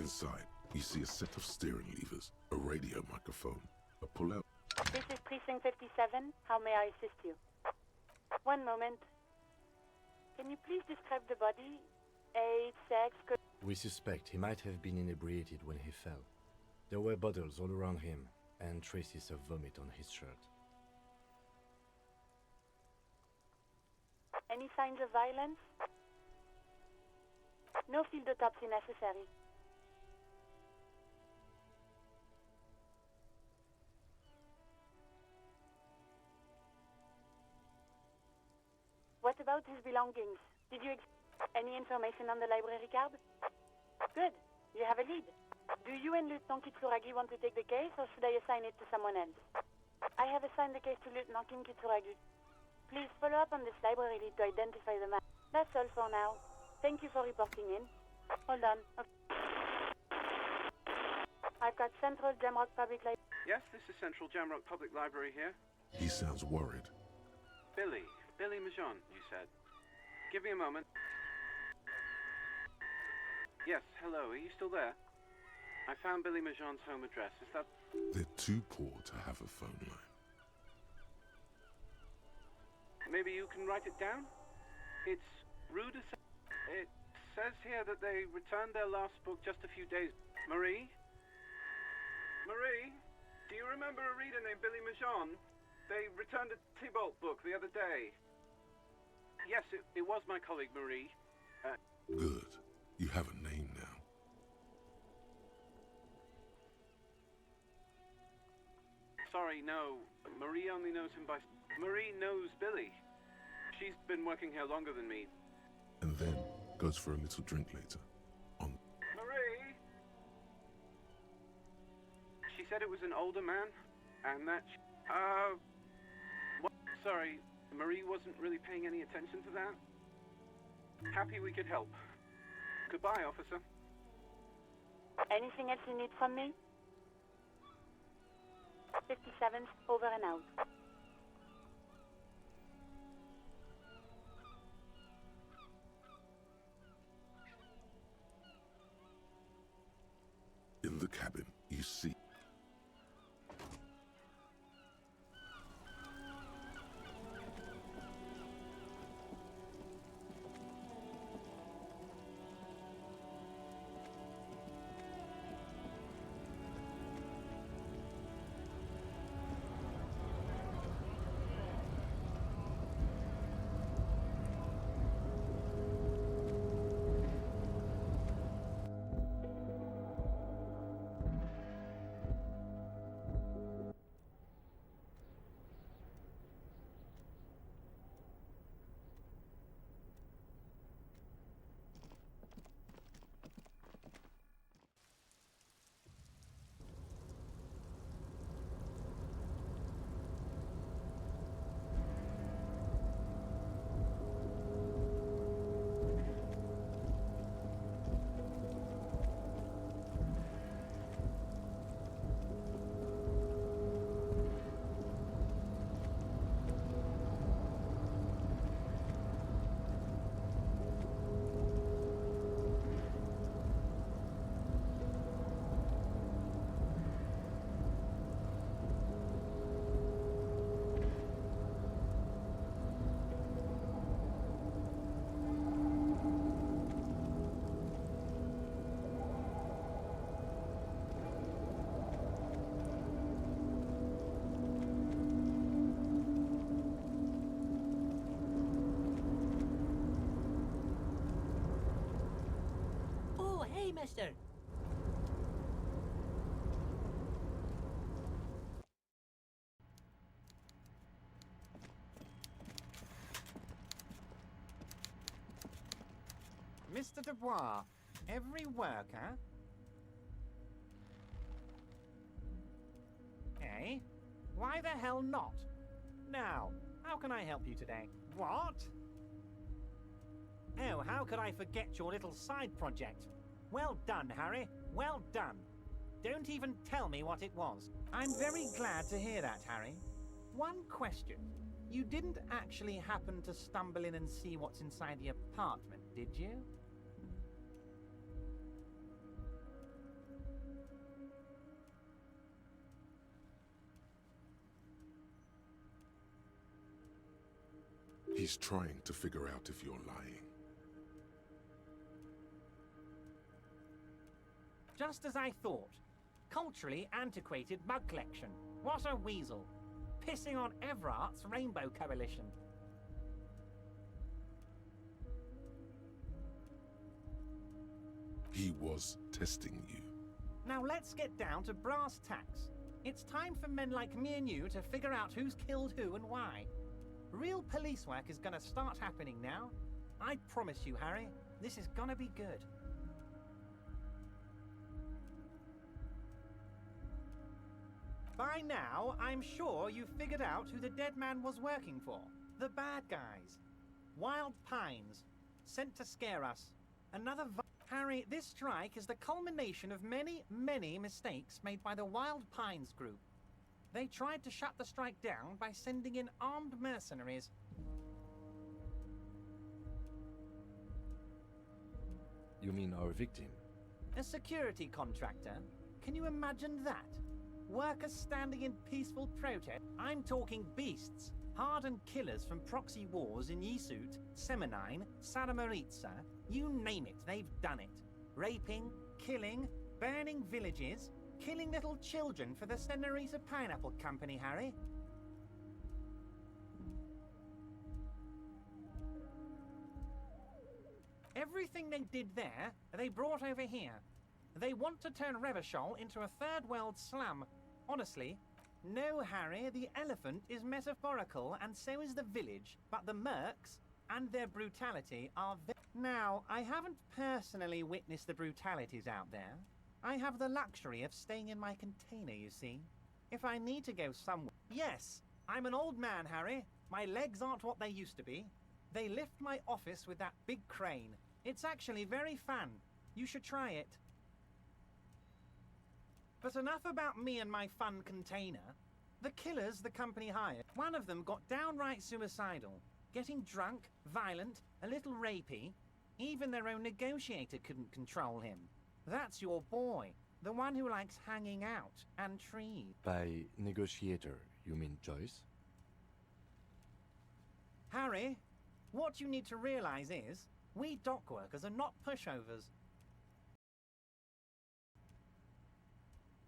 Inside, you see a set of steering levers, a radio microphone, a pull-out. This is Precinct 57. How may I assist you? One moment. Can you please describe the body? Age, sex, We suspect he might have been inebriated when he fell. There were bottles all around him, and traces of vomit on his shirt. Any signs of violence? No field autopsy necessary. What about his belongings? Did you any information on the library card? Good. You have a lead. Do you and Lieutenant Kitsuragi want to take the case, or should I assign it to someone else? I have assigned the case to Lieutenant Kim Kitsuragi. Please follow up on this library lead to identify the man. That's all for now. Thank you for reporting in. Hold on. Okay. I've got Central Jamrock Public Library. Yes, this is Central Jamrock Public Library here. He sounds worried. Billy Majon, you said. Give me a moment. Yes, hello, are you still there? I found Billy Majon's home address. Is that... They're too poor to have a phone line. Maybe you can write it down? It's Rue de... It says here that they returned their last book just a few days... Marie? Marie? Do you remember a reader named Billy Majon? They returned a Tybalt book the other day. Yes, it was my colleague, Marie. Good. You have a name now. Sorry, no. Marie only knows him by... Marie knows Billy. She's been working here longer than me. And then goes for a little drink later. On... Marie! She said it was an older man, and that... What? Sorry, Marie wasn't really paying any attention to that. Happy we could help. Goodbye, officer. Anything else you need from me? 57th, over and out. In the cabin, you see... Mister. Mr. Dubois, every worker... Eh? Why the hell not? Now, how can I help you today? What? Oh, how could I forget your little side project? Well done, Harry. Well done. Don't even tell me what it was. I'm very glad to hear that, Harry. One question. You didn't actually happen to stumble in and see what's inside the apartment, did you? He's trying to figure out if you're lying. Just as I thought. Culturally antiquated mug collection. What a weasel. Pissing on Everart's Rainbow Coalition. He was testing you. Now let's get down to brass tacks. It's time for men like me and you to figure out who's killed who and why. Real police work is gonna start happening now. I promise you, Harry, this is gonna be good. By now, I'm sure you've figured out who the dead man was working for. The bad guys. Wild Pines. Sent to scare us. Another Harry, this strike is the culmination of many, many mistakes made by the Wild Pines group. They tried to shut the strike down by sending in armed mercenaries. You mean our victim? A security contractor? Can you imagine that? Workers standing in peaceful protest? I'm talking beasts. Hardened killers from proxy wars in Yesut, Semenine, Saramaritsa, you name it, they've done it. Raping, killing, burning villages, killing little children for the Senorita Pineapple Company, Harry. Everything they did there, they brought over here. They want to turn Revachol into a third world slum. Honestly, no, Harry, the elephant is metaphorical and so is the village, but the mercs and their brutality are Now, I haven't personally witnessed the brutalities out there. I have the luxury of staying in my container, you see. If I need to go somewhere... Yes, I'm an old man, Harry. My legs aren't what they used to be. They lift my office with that big crane. It's actually very fun. You should try it. But enough about me and my fun container. The killers the company hired, one of them got downright suicidal. Getting drunk, violent, a little rapey. Even their own negotiator couldn't control him. That's your boy, the one who likes hanging out and trees. By negotiator, you mean Joyce? Harry, what you need to realize is, we dock workers are not pushovers.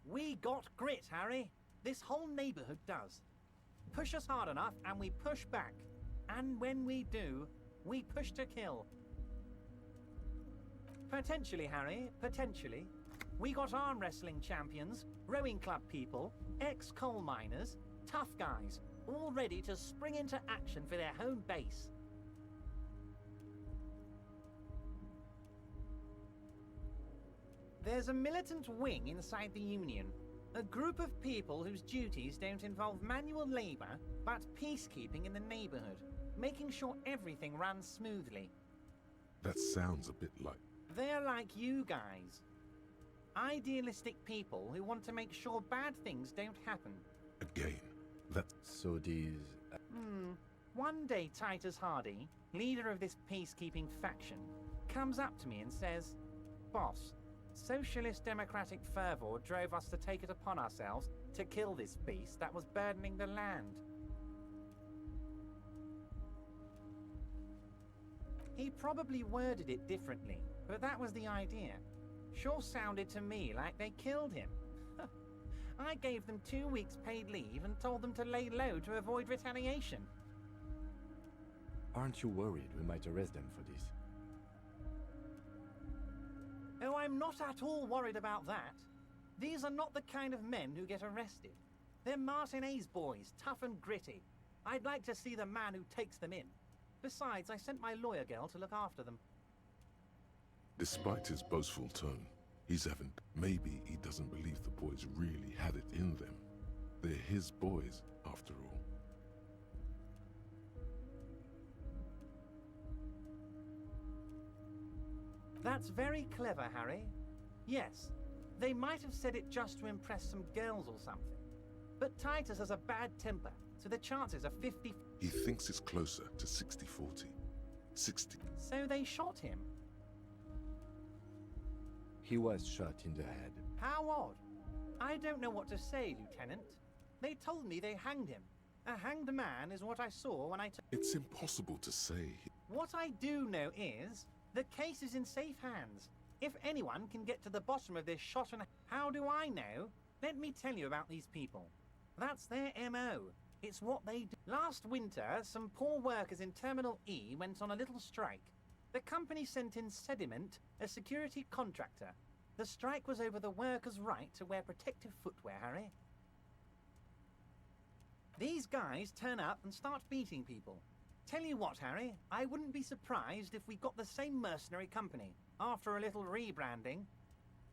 We got grit, Harry. This whole neighborhood does. Push us hard enough and we push back. And when we do, we push to kill. Potentially, Harry, potentially. We got arm wrestling champions, rowing club people, ex-coal miners, tough guys, all ready to spring into action for their home base. There's a militant wing inside the Union. A group of people whose duties don't involve manual labor, but peacekeeping in the neighborhood, making sure everything runs smoothly. That sounds a bit like... They're like you guys. Idealistic people who want to make sure bad things don't happen. Again, that's... So these... One day Titus Hardy, leader of this peacekeeping faction, comes up to me and says, "Boss, socialist democratic fervor drove us to take it upon ourselves to kill this beast that was burdening the land." He probably worded it differently, but that was the idea. Sure sounded to me like they killed him. I gave them 2 weeks paid leave and told them to lay low to avoid retaliation. Aren't you worried we might arrest them for this? Oh, I'm not at all worried about that. These are not the kind of men who get arrested. They're Martinez boys, tough and gritty. I'd like to see the man who takes them in. Besides, I sent my lawyer girl to look after them. Despite his boastful tone, he's haven't. Maybe he doesn't believe the boys really had it in them. They're his boys, after all. That's very clever, Harry. Yes, they might have said it just to impress some girls or something. But Titus has a bad temper, so the chances are 50... He thinks it's closer to 60-40. 60. So they shot him. He was shot in the head. How odd. I don't know what to say, Lieutenant. They told me they hanged him. A hanged man is what I saw when I took. It's impossible to say. What I do know is the case is in safe hands. If anyone can get to the bottom of this shot and how do I know? Let me tell you about these people. That's their MO. It's what they do. Last winter, some poor workers in Terminal E went on a little strike. The company sent in Sediment, a security contractor. The strike was over the workers' right to wear protective footwear, Harry. These guys turn up and start beating people. Tell you what, Harry, I wouldn't be surprised if we got the same mercenary company after a little rebranding.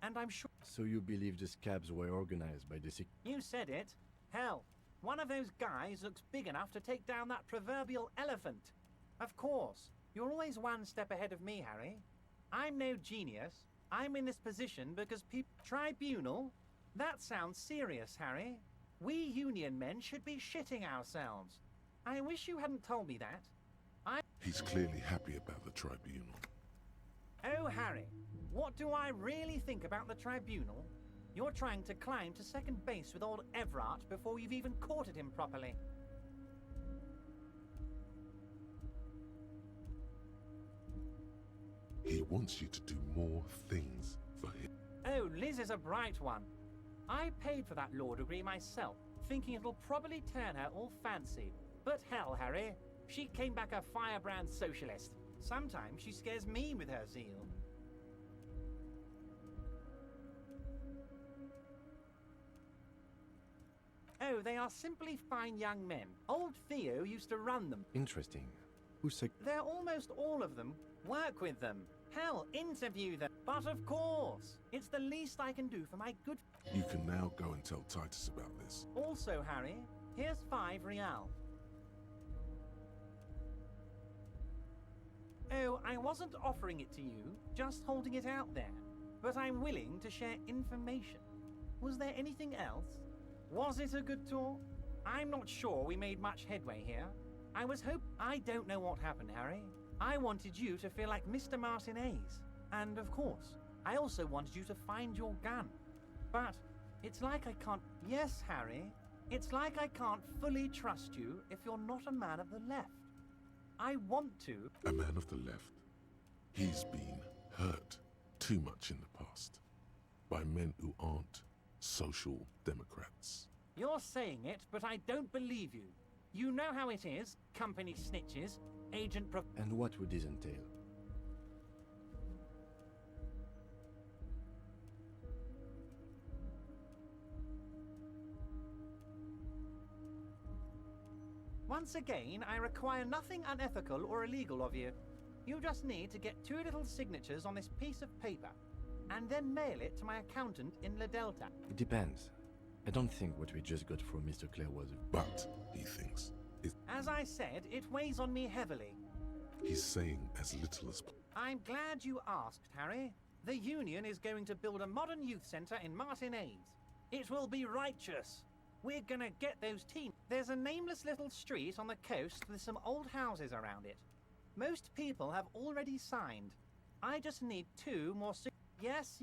And I'm sure... So you believe the scabs were organized by the You said it. Hell, one of those guys looks big enough to take down that proverbial elephant. Of course, you're always one step ahead of me, Harry. I'm no genius. I'm in this position because people... Tribunal? That sounds serious, Harry. We union men should be shitting ourselves. I wish you hadn't told me that. He's clearly happy about the tribunal. Oh, Harry, what do I really think about the tribunal? You're trying to climb to second base with old Everard before you've even courted him properly. He wants you to do more things for him. Oh, Liz is a bright one. I paid for that law degree myself, thinking it'll probably turn her all fancy. But hell, Harry, she came back a firebrand socialist. Sometimes she scares me with her zeal. Oh, they are simply fine young men. Old Theo used to run them. Interesting. Who said... They're almost all of them. Work with them. Hell, interview them. But of course, it's the least I can do for my good... You can now go and tell Titus about this. Also, Harry, here's 5 real. Oh, I wasn't offering it to you, just holding it out there. But I'm willing to share information. Was there anything else? Was it a good talk? I'm not sure we made much headway here. I don't know what happened, Harry. I wanted you to feel like Mr. Martinez. And of course, I also wanted you to find your gun. But it's like I can't... Yes, Harry. It's like I can't fully trust you if you're not a man of the left. I want to... A man of the left. He's been hurt too much in the past by men who aren't social democrats. You're saying it, but I don't believe you. You know how it is. Company snitches, agent... And what would this entail? Once again, I require nothing unethical or illegal of you. You just need to get 2 little signatures on this piece of paper, and then mail it to my accountant in La Delta. It depends. I don't think what we just got from Mr. Clare was... But, he thinks, As I said, it weighs on me heavily. he's saying as little as... I'm glad you asked, Harry. The Union is going to build a modern youth centre in Martinez. It will be righteous. We're gonna get those teens. There's a nameless little street on the coast with some old houses around it. Most people have already signed. I just need 2 more... Yes,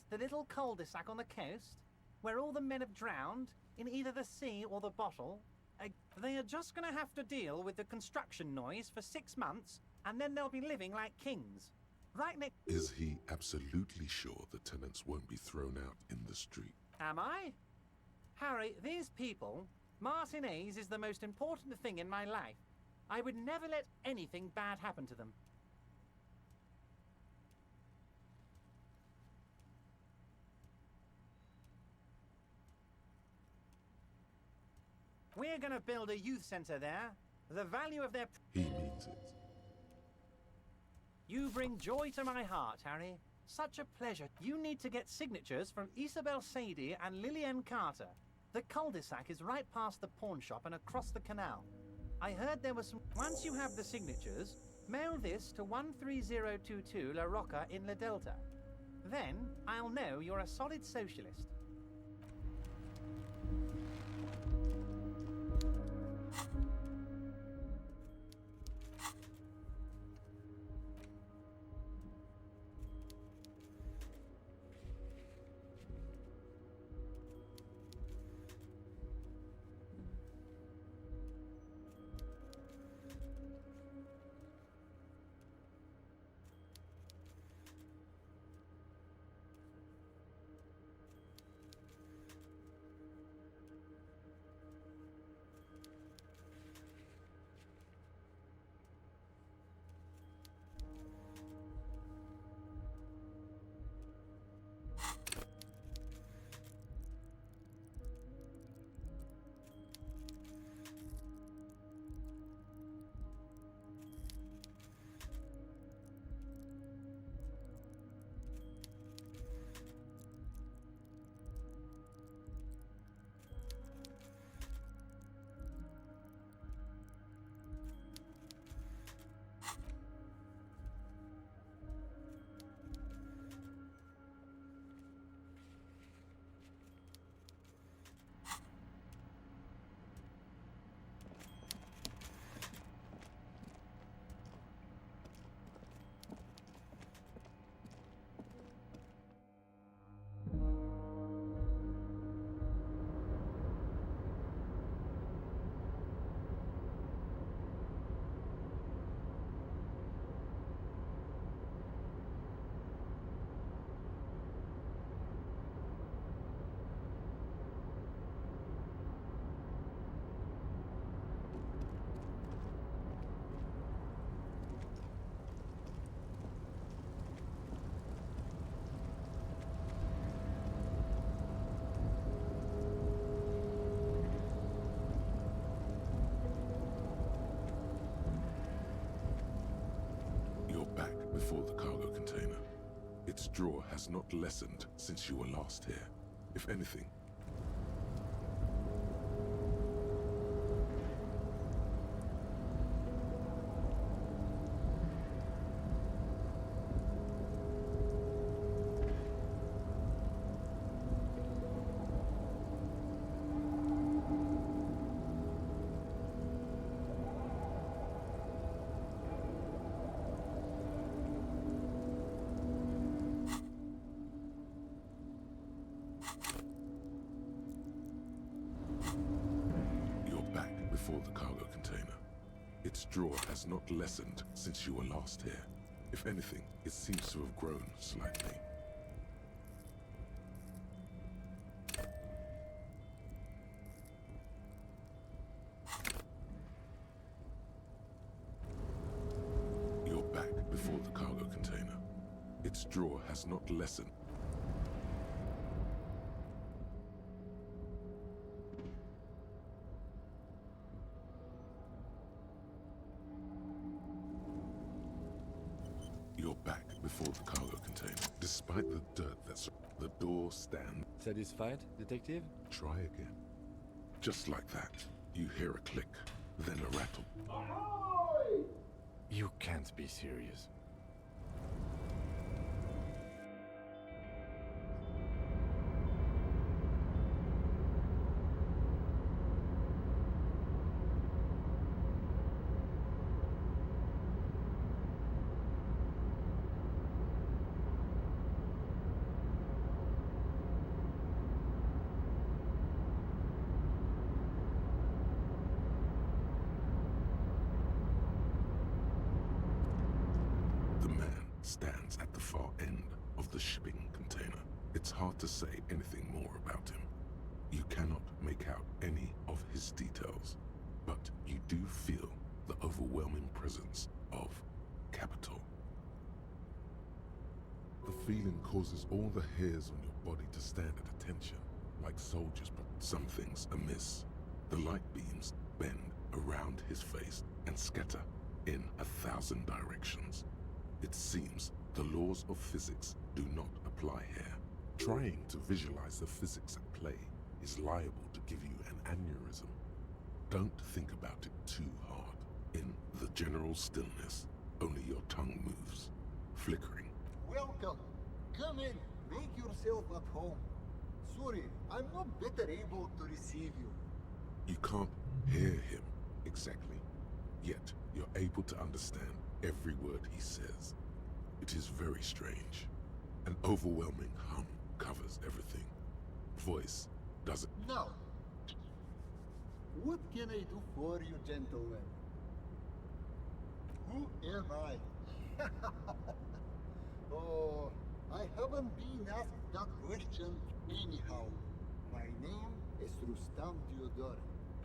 the little cul-de-sac on the coast, where all the men have drowned, in either the sea or the bottle. They are just gonna have to deal with the construction noise for 6 months, and then they'll be living like kings. Right next... Is he absolutely sure the tenants won't be thrown out in the street? Am I? Harry, these people... Martinez is the most important thing in my life. I would never let anything bad happen to them. We're gonna build a youth centre there. The value of their... He means it. You bring joy to my heart, Harry. Such a pleasure. You need to get signatures from Isabel Sadie and Lillian Carter. The cul-de-sac is right past the pawn shop and across the canal. I heard there was some... Once you have the signatures, mail this to 13022 La Rocca in La Delta. Then, I'll know you're a solid socialist. before the cargo container. Its draw has not lessened since you were last here. If anything, you're back before the cargo container. Its draw has not lessened since you were last here. If anything, it seems to have grown slightly. You're back before the cargo container. Its draw has not lessened. You're back before the cargo container. Despite the dirt that's the door stand. Satisfied, detective? Try again. Just like that, you hear a click, then a rattle. You can't be serious. The man stands at the far end of the shipping container. It's hard to say anything more about him. You cannot make out any of his details, but you do feel the overwhelming presence of capital. The feeling causes all the hairs on your body to stand at attention, like soldiers, but something's amiss. The light beams bend around his face and scatter in 1,000 directions. It seems the laws of physics do not apply here. Trying to visualize the physics at play is liable to give you an aneurysm. Don't think about it too hard. In the general stillness, only your tongue moves, flickering. Welcome. Come in. Make yourself at home. Sorry, I'm not better able to receive you. You can't hear him exactly, yet you're able to understand every word he says. It is very strange. An overwhelming hum covers everything. Voice doesn't. Now, what can I do for you, gentlemen? Who am I? Oh, I haven't been asked that question anyhow. My name is Rustam Diodor.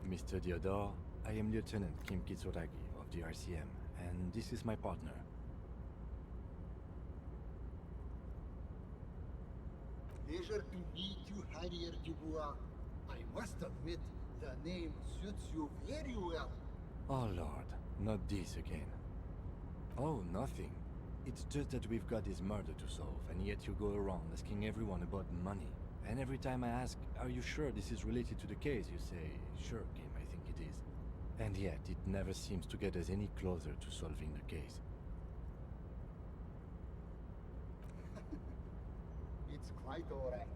Mr. Diodor, I am Lieutenant Kim Kitsuragi of the RCM, and this is my partner. Pleasure to meet you, Harrier Dubois. I must admit, the name suits you very well. Oh Lord, not this again. Oh, nothing. It's just that we've got this murder to solve, and yet you go around asking everyone about money. And every time I ask, are you sure this is related to the case, you say, sure, Kim, I think it is. And yet, it never seems to get us any closer to solving the case. It's quite alright.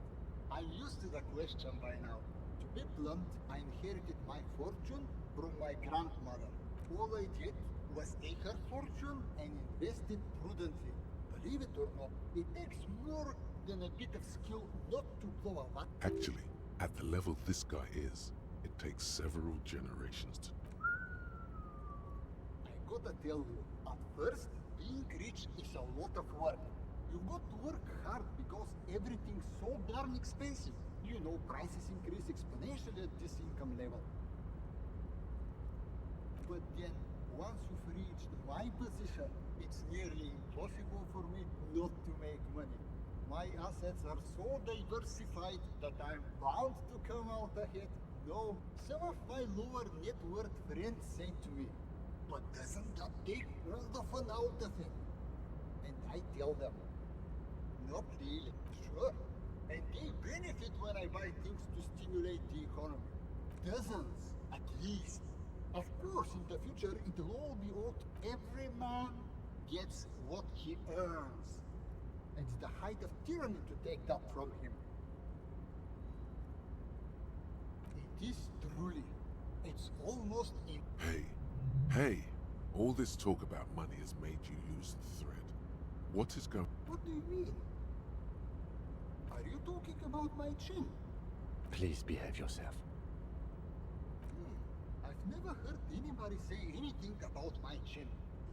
I'm used to the question by now. To be blunt, I inherited my fortune from my grandmother. All I did was take her fortune and invest it prudently. Believe it or not, it takes more than a bit of skill not to blow a lot. Actually, at the level this guy is, it takes several generations to. I gotta tell you, at first, being rich is a lot of work. You got to work hard because everything's so darn expensive. You know, prices increase exponentially at this income level. But then, once you've reached my position, it's nearly impossible for me not to make money. My assets are so diversified that I'm bound to come out ahead. No, some of my lower net worth friends say to me, but doesn't that take all the fun out of it? And I I tell them, not really. Sure. And they benefit when I buy things to stimulate the economy. Dozens, at least. Of course, in the future, it'll all be out. Every man gets what he earns. And it's the height of tyranny to take that from him. It is truly. It's almost in. Hey, all this talk about money has made you lose the thread. What is going? What do you mean? Are you talking about my chin? Please behave yourself. I've never heard anybody say anything about my chin.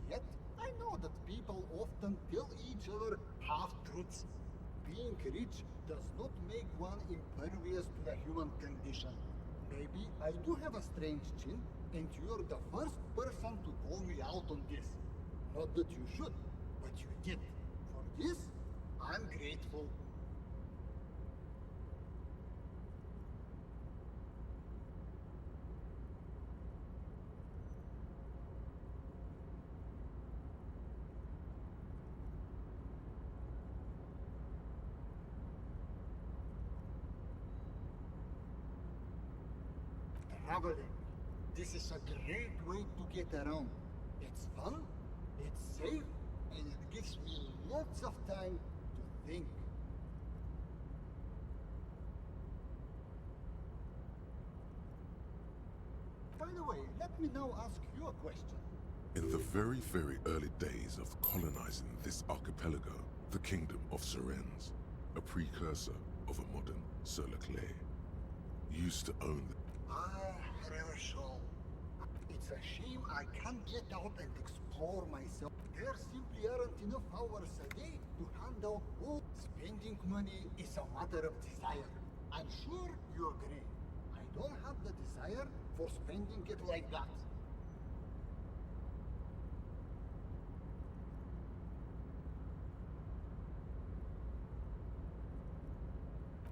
Yet, I know that people often tell each other half-truths. Being rich does not make one impervious to the human condition. Maybe I do have a strange chin, and you're the first person to call me out on this. Not that you should, but you did. For this, I'm grateful. Traveling. This is a great way to get around. It's fun, it's safe, and it gives me lots of time to think. By the way, let me now ask you a question. In the very, very early days of colonizing this archipelago, the kingdom of Surens, a precursor of a modern Sur-le-Clay, used to own the Herschel. It's a shame I can't get out and explore myself. There simply aren't enough hours a day to hand out all. Spending money is a matter of desire. I'm sure you agree. I don't have the desire for spending it like that.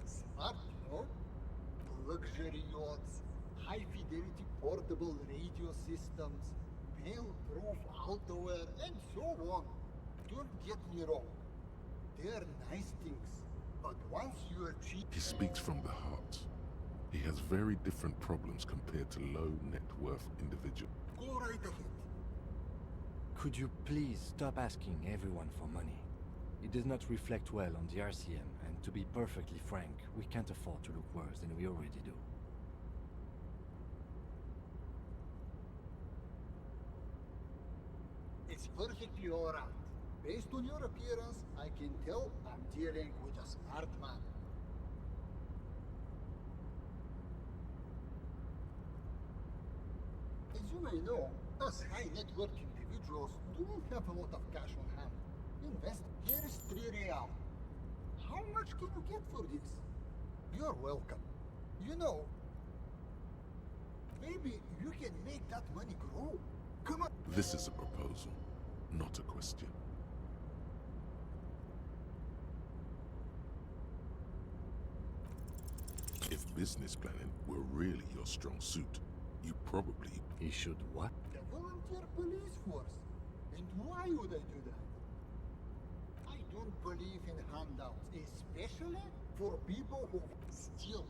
Smart, no? Luxury yachts, high-fidelity portable radio systems, fail-proof outerwear, and so on. Don't get me wrong. They're nice things, but once you achieve... He speaks from the heart. He has very different problems compared to low net worth individuals. Go right ahead. Could you please stop asking everyone for money? It does not reflect well on the RCM, and to be perfectly frank, we can't afford to look worse than we already do. It's perfectly alright. Based on your appearance, I can tell I'm dealing with a smart man. As you may know, us high-net-worth individuals do not have a lot of cash on hand. Invest. Here is 3 real. How much can you get for this? You're welcome. You know, maybe you can make that money grow. Come on. This is a proposal, not a question. If business planning were really your strong suit, you probably... He should what? The volunteer police force. And why would I do that? I don't believe in handouts, especially for people who steal.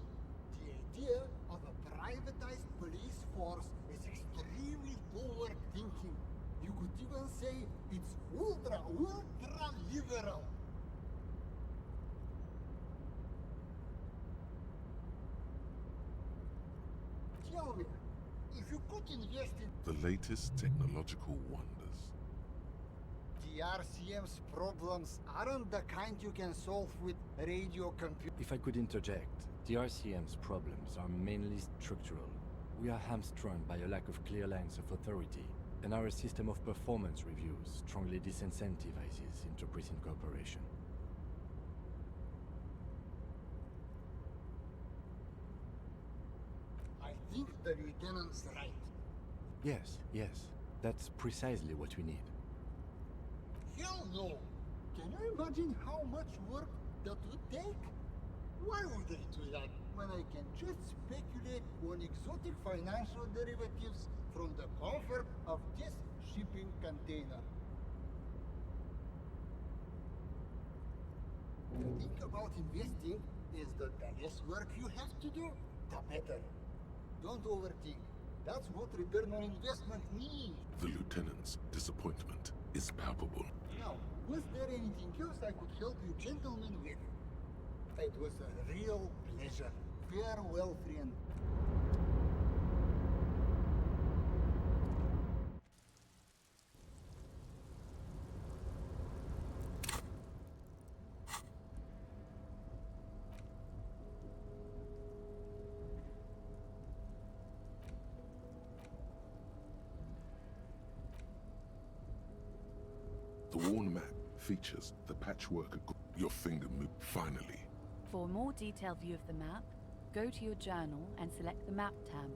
The idea of a privatized police force is extremely forward thinking. You could even say it's ultra liberal. Tell me, if you could invest in The latest technological wonders. the RCM's problems aren't the kind you can solve with radio computer. If I could interject, the RCM's problems are mainly structural. We are hamstrung by a lack of clear lines of authority, and our system of performance reviews strongly disincentivizes interpreting cooperation. I think the lieutenant's right. Yes, that's precisely what we need. Hell no! Can you imagine how much work that would take? Why would they do that when I can just speculate on exotic financial derivatives from the comfort of this shipping container? The thing about investing is that the less work you have to do, the better. Don't overthink. That's what return on investment means. The lieutenant's disappointment is palpable. Now, was there anything else I could help you gentlemen with? It was a real pleasure. Farewell, friend. The worn map features the patchwork. Your finger move. Finally, For a more detailed view of the map, go to your journal and select the Map tab.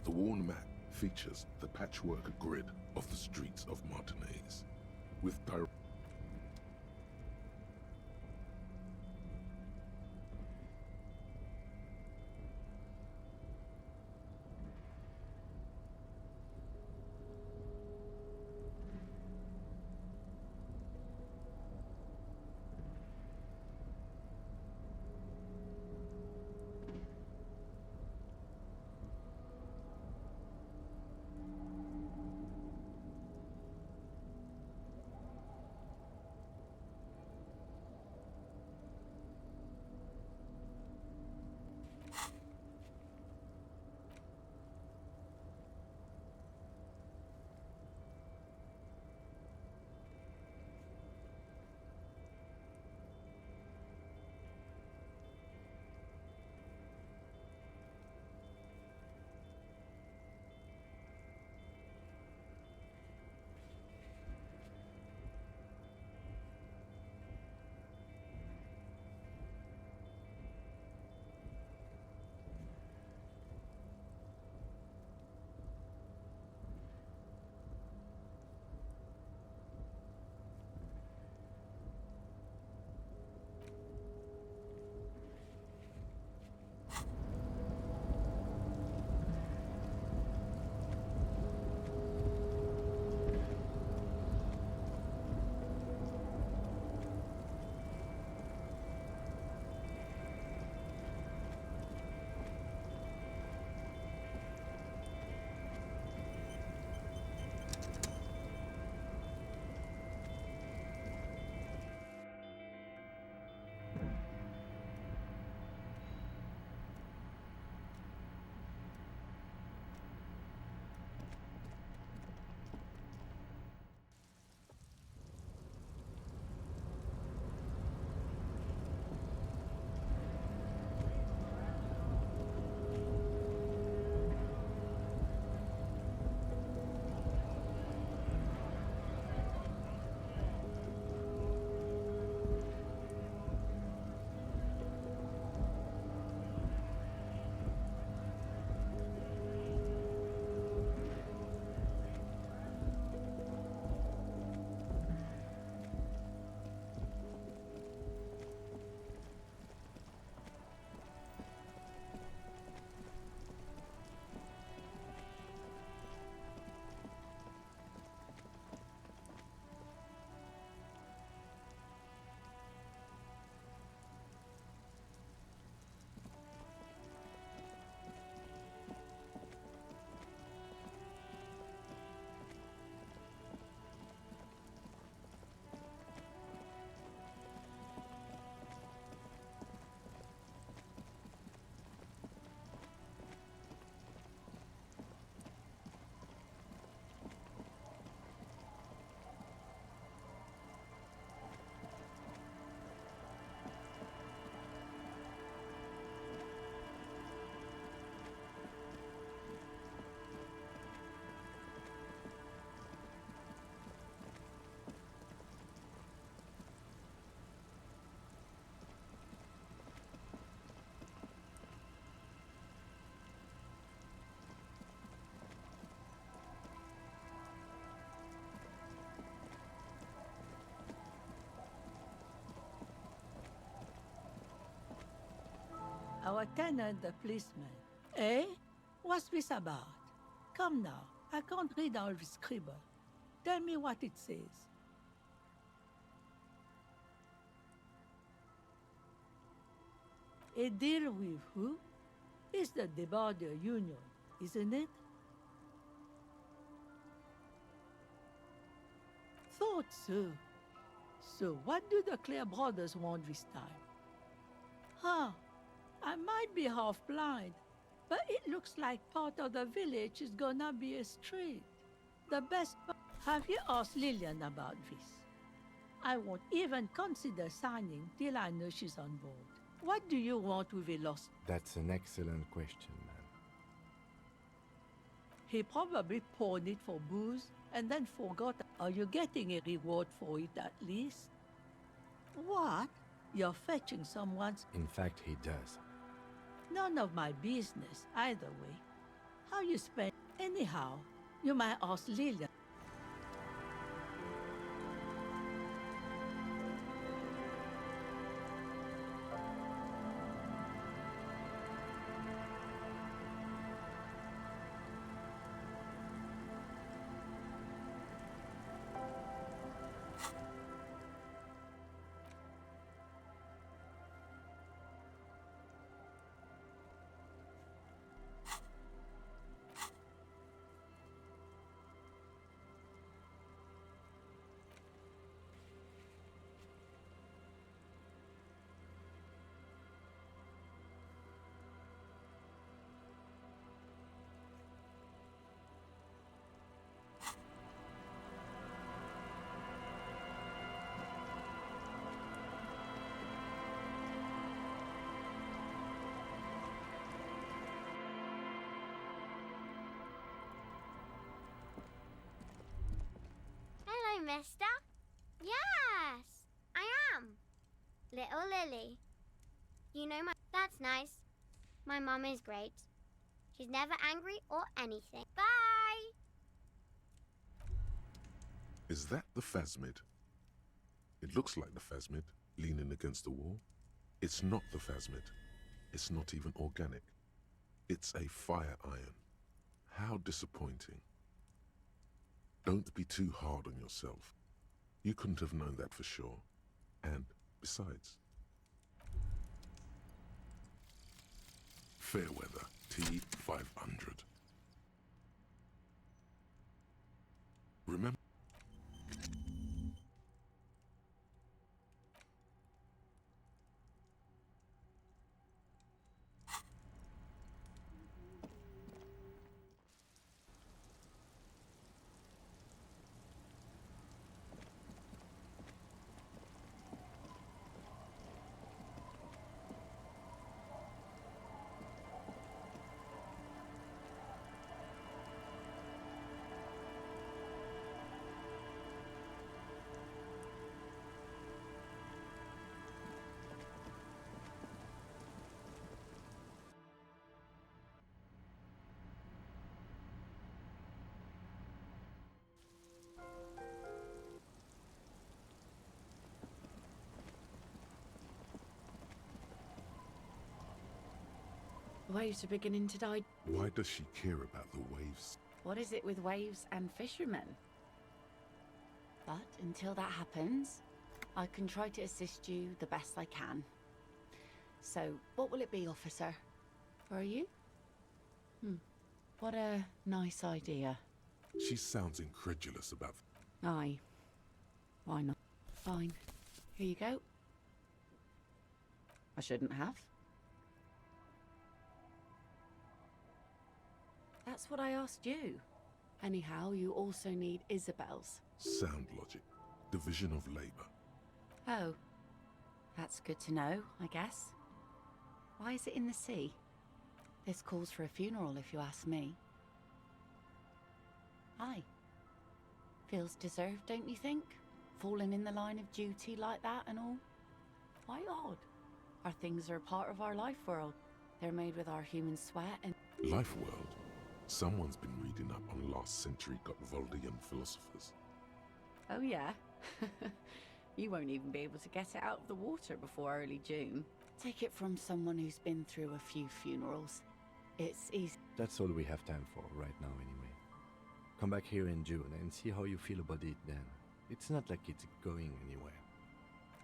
the worn map features the patchwork grid of the streets of Martinez, with our tenant, the policeman. Eh? What's this about? Come now, I can't read all this scribble. Tell me what it says. A deal with who? It's the Border Union, isn't it? Thought so. So what do the Clare brothers want this time? Huh, I might be half blind, but it looks like part of the village is gonna be a street. The best part, have you asked Lillian about this? I won't even consider signing till I know she's on board. What do you want with a lost? That's an excellent question, man. He probably pawned it for booze and then forgot. Are you getting a reward for it at least? What? You're fetching someone's... In fact, he does. None of my business, either way. How you spend... Anyhow, you might ask Lillian. Hello, mister. Yes, I am. Little Lily. You know That's nice. My mum is great. She's never angry or anything. Bye! Is that the phasmid? It looks like the phasmid, leaning against the wall. It's not the phasmid. It's not even organic. It's a fire iron. How disappointing. Don't be too hard on yourself. You couldn't have known that for sure. And besides... Fairweather T500. Remember... Waves are beginning to die. Why does she care about the waves? What is it with waves and fishermen? But until that happens, I can try to assist you the best I can. So, what will it be, officer? For you? What a nice idea. She sounds incredulous about... Aye. Why not? Fine. Here you go. I shouldn't have. That's what I asked you. Anyhow, you also need Isabel's. Sound logic. Division of labor. Oh. That's good to know, I guess. Why is it in the sea? This calls for a funeral, if you ask me. Aye. Feels deserved, don't you think? Falling in the line of duty like that and all? Why odd? Our things are a part of our life world. They're made with our human sweat and... Life world? Someone's been reading up on last century Gotvaldian philosophers. Oh yeah? You won't even be able to get it out of the water before early June. Take it from someone who's been through a few funerals. It's easy. That's all we have time for right now anyway. Come back here in June and see how you feel about it then. It's not like it's going anywhere.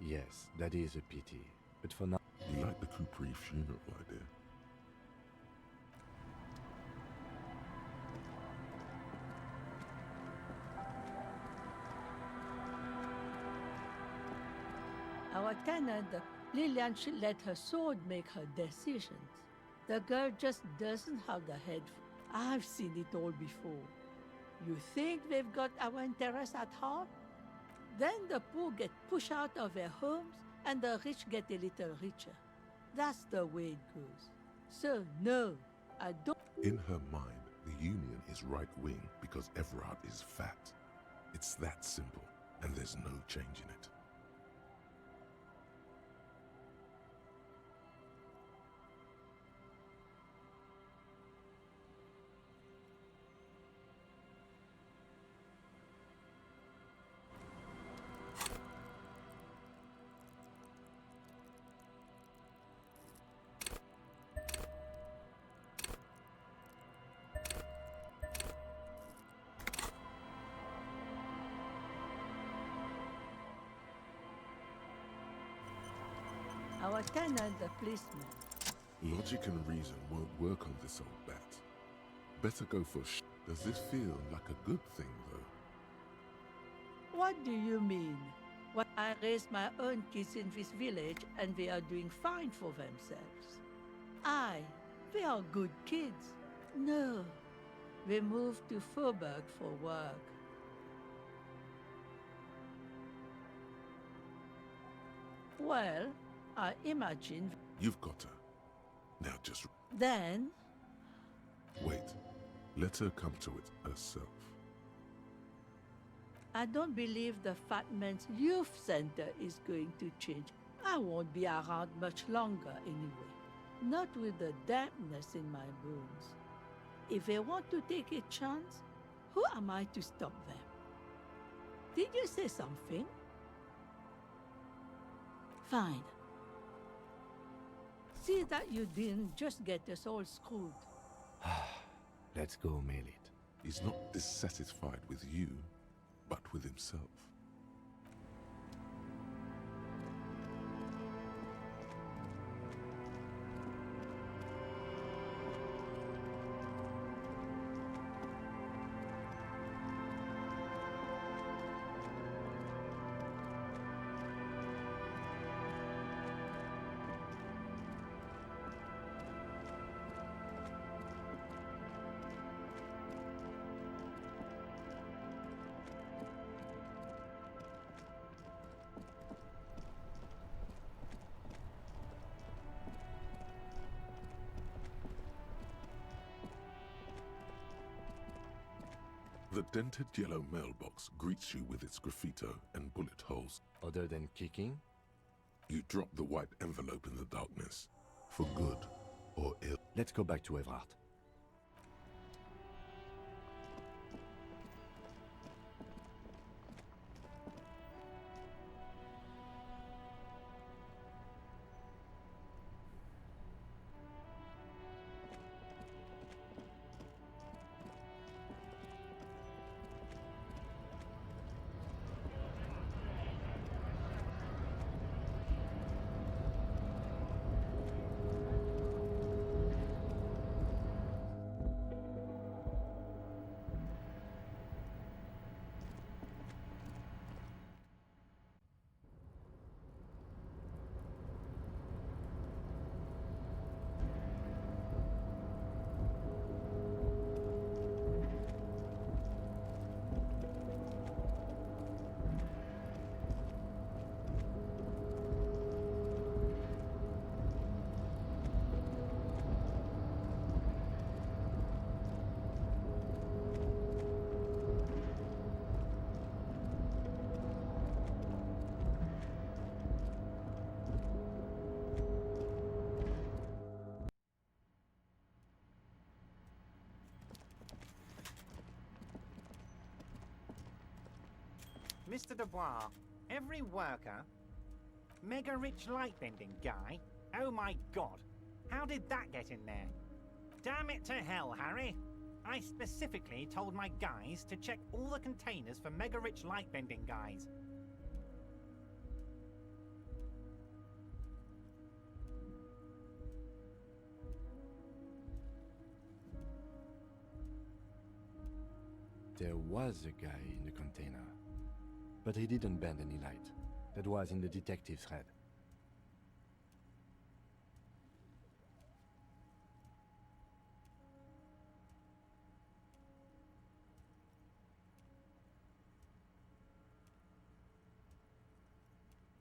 Yes, that is a pity, but for now... You like the Capri funeral idea? Our tenant, Lillian, should let her sword make her decisions. The girl just doesn't have the head. I've seen it all before. You think they've got our interests at heart? Then the poor get pushed out of their homes and the rich get a little richer. That's the way it goes. So, no, I don't... In her mind, the Union is right-wing because Everard is fat. It's that simple, and there's no changing it. Our tenant, the policeman. Logic and reason won't work on this old bat. Better go for Does this feel like a good thing, though? What do you mean? Well, I raised my own kids in this village and they are doing fine for themselves. They are good kids. No, they moved to Faubourg for work. Well, I imagine... You've got her. Now just... Then... Wait. Let her come to it herself. I don't believe the Fat Man's Youth Center is going to change. I won't be around much longer anyway. Not with the dampness in my bones. If they want to take a chance, who am I to stop them? Did you say something? Fine. See that you didn't just get us all screwed. Let's go mail it. He's not dissatisfied with you, but with himself. The dented yellow mailbox greets you with its graffito and bullet holes. Other than kicking? You drop the white envelope in the darkness. For good or ill. Let's go back to Everard. Mr. Dubois, every worker, mega rich light bending guy, Oh my god! How did that get in there? Damn it to hell, Harry! I specifically told my guys to check all the containers for mega-rich light-bending guys. There was a guy in the container, but he didn't bend any light. That was in the detective's head.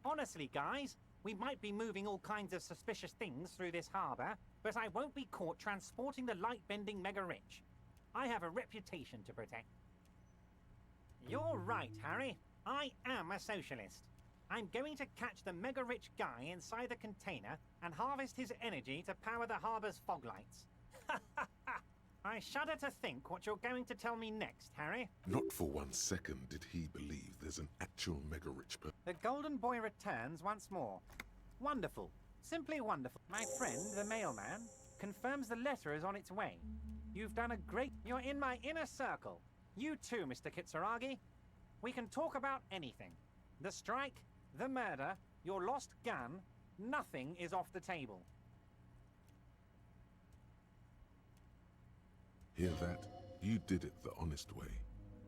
Honestly, guys, we might be moving all kinds of suspicious things through this harbour, but I won't be caught transporting the light-bending mega-rich. I have a reputation to protect. You're right, Harry. I am a socialist. I'm going to catch the mega-rich guy inside the container and harvest his energy to power the harbour's fog lights. I shudder to think what you're going to tell me next, Harry. Not for 1 second did he believe there's an actual mega-rich person. The Golden Boy returns once more. Wonderful. Simply wonderful. My friend, the mailman, confirms the letter is on its way. You've done a great... You're in my inner circle. You too, Mr. Kitsuragi. We can talk about anything. The strike, the murder, your lost gun, nothing is off the table. Hear that? You did it the honest way.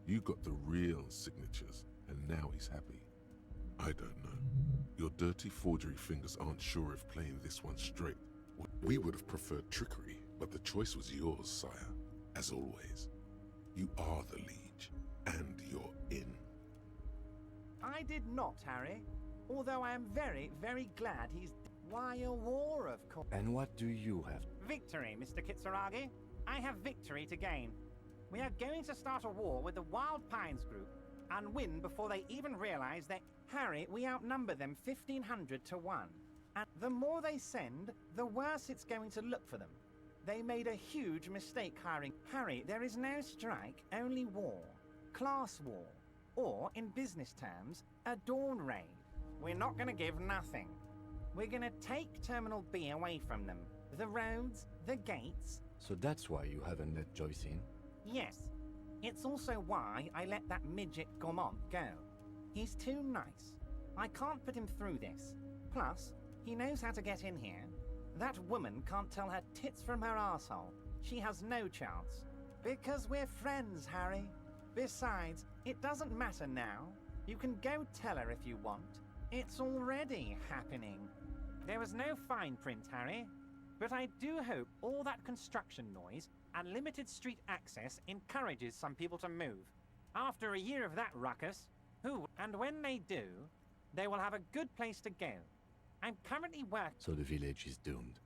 You got the real signatures, and now he's happy. I don't know. Your dirty forgery fingers aren't sure if playing this one straight. We would have preferred trickery, but the choice was yours, sire. As always. You are the liege, and you're in. I did not, Harry. Although I am very, very glad he's... Why a war, of course. And what do you have? Victory, Mr. Kitsuragi. I have victory to gain. We are going to start a war with the Wild Pines group and win before they even realize that... Harry, we outnumber them 1,500 to 1. And the more they send, the worse it's going to look for them. They made a huge mistake hiring... Harry, there is no strike, only war. Class war. Or, in business terms, a dawn raid. We're not going to give nothing. We're going to take Terminal B away from them. The roads, the gates... So that's why you haven't let Joyce in? Yes. It's also why I let that midget Gaumont go. He's too nice. I can't put him through this. Plus, he knows how to get in here. That woman can't tell her tits from her arsehole. She has no chance. Because we're friends, Harry. Besides, it doesn't matter now. You can go tell her if you want. It's already happening. There was no fine print, Harry. But I do hope all that construction noise and limited street access encourages some people to move. After a year of that ruckus, and when they do, they will have a good place to go. I'm currently working... So the village is doomed.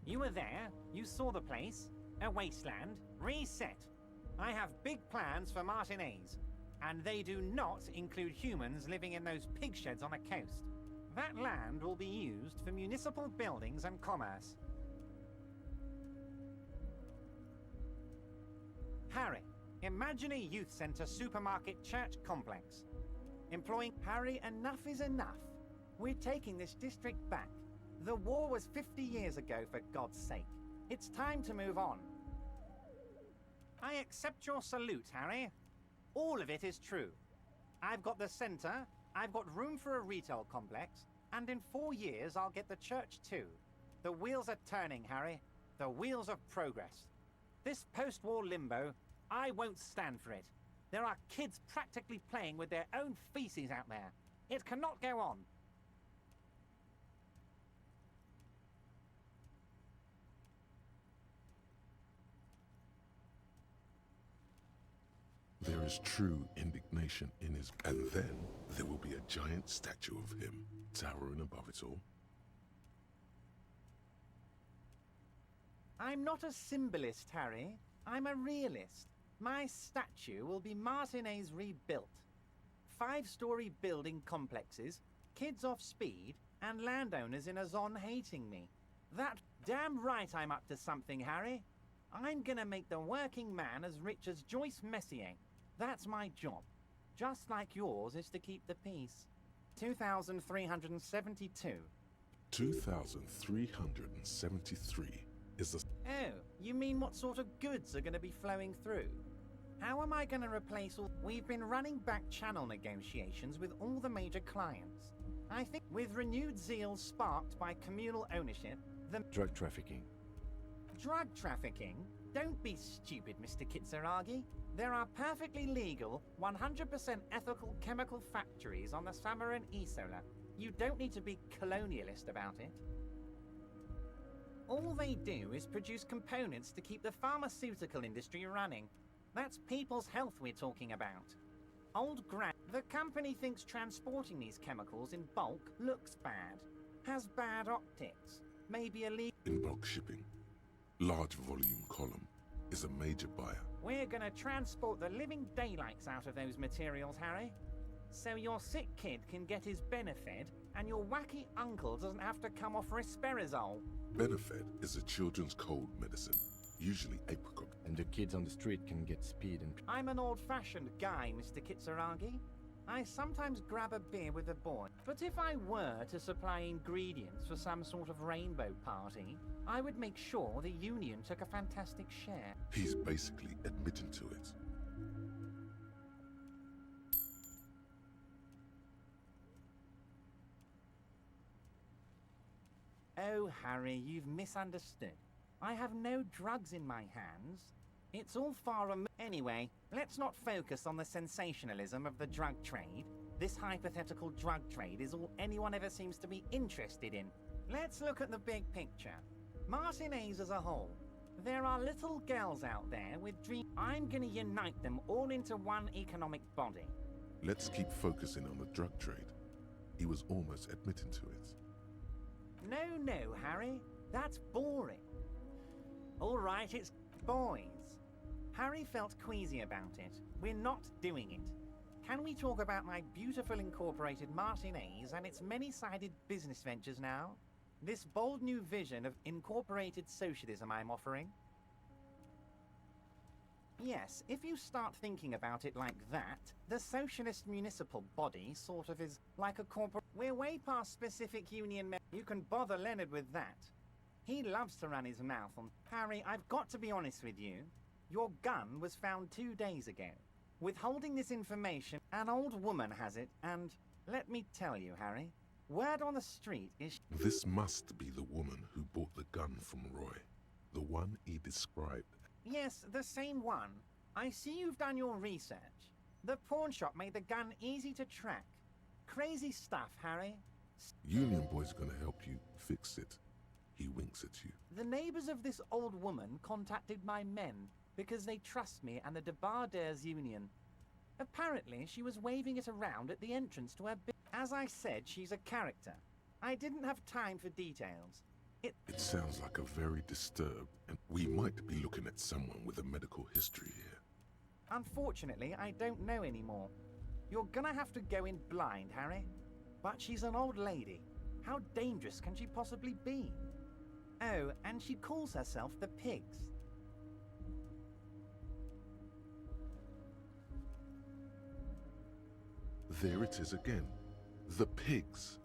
You were there, you saw the place, a wasteland, reset. I have big plans for Martinez, and they do not include humans living in those pig sheds on the coast. That land will be used for municipal buildings and commerce. Harry, imagine a youth centre supermarket church complex. Employing... Harry, enough is enough. We're taking this district back. The war was 50 years ago, for God's sake. It's time to move on. I accept your salute, Harry. All of it is true. I've got the centre, I've got room for a retail complex, and in 4 years I'll get the church too. The wheels are turning, Harry. The wheels of progress. This post-war limbo, I won't stand for it. There are kids practically playing with their own feces out there. It cannot go on. There is true indignation in his... And then there will be a giant statue of him, towering above it all. I'm not a symbolist, Harry. I'm a realist. My statue will be Martinez rebuilt. 5-story building complexes, kids off speed, and landowners in a zone hating me. That damn right I'm up to something, Harry. I'm gonna make the working man as rich as Joyce Messier. That's my job. Just like yours is to keep the peace. 2,372. 2,373 is the... Oh, you mean what sort of goods are going to be flowing through? How am I going to replace all... We've been running back channel negotiations with all the major clients. I think with renewed zeal sparked by communal ownership, the... Drug trafficking. Drug trafficking? Don't be stupid, Mr. Kitsuragi. There are perfectly legal, 100% ethical chemical factories on the Samaran Isola. You don't need to be colonialist about it. All they do is produce components to keep the pharmaceutical industry running. That's people's health we're talking about. The company thinks transporting these chemicals in bulk looks bad, has bad optics, maybe illegal. In bulk shipping, large volume column is a major buyer. We're gonna transport the living daylights out of those materials, Harry. So your sick kid can get his Benefed, and your wacky uncle doesn't have to come off risperazole. Benefed is a children's cold medicine, usually apricot. And the kids on the street can get speed and... I'm an old-fashioned guy, Mr. Kitsuragi. I sometimes grab a beer with a boy. But if I were to supply ingredients for some sort of rainbow party, I would make sure the Union took a fantastic share. He's basically admitting to it. Oh, Harry, you've misunderstood. I have no drugs in my hands. It's all Anyway, let's not focus on the sensationalism of the drug trade. This hypothetical drug trade is all anyone ever seems to be interested in. Let's look at the big picture. Martinez as a whole. There are little girls out there with dreams. I'm gonna unite them all into one economic body. Let's keep focusing on the drug trade. He was almost admitting to it. No, Harry. That's boring. All right, it's boys. Harry felt queasy about it. We're not doing it. Can we talk about my beautiful incorporated Martinez and its many-sided business ventures now? This bold new vision of incorporated socialism I'm offering? Yes, if you start thinking about it like that, the socialist municipal body sort of is like a corporate... We're way past specific union... You can bother Leonard with that. He loves to run his mouth on... Harry, I've got to be honest with you. Your gun was found 2 days ago. Withholding this information, an old woman has it, and let me tell you, Harry, word on the street is... This must be the woman who bought the gun from Roy. The one he described. Yes, the same one. I see you've done your research. The pawn shop made the gun easy to track. Crazy stuff, Harry. Union Boy's gonna help you fix it. He winks at you. The neighbors of this old woman contacted my men because they trust me and the Debarders Union. Apparently, she was waving it around at the entrance to her As I said, she's a character. I didn't have time for details. It sounds like a very disturbed, and we might be looking at someone with a medical history here. Unfortunately, I don't know anymore. You're gonna have to go in blind, Harry. But she's an old lady. How dangerous can she possibly be? Oh, and she calls herself the Pigs. There it is again. The Pigs.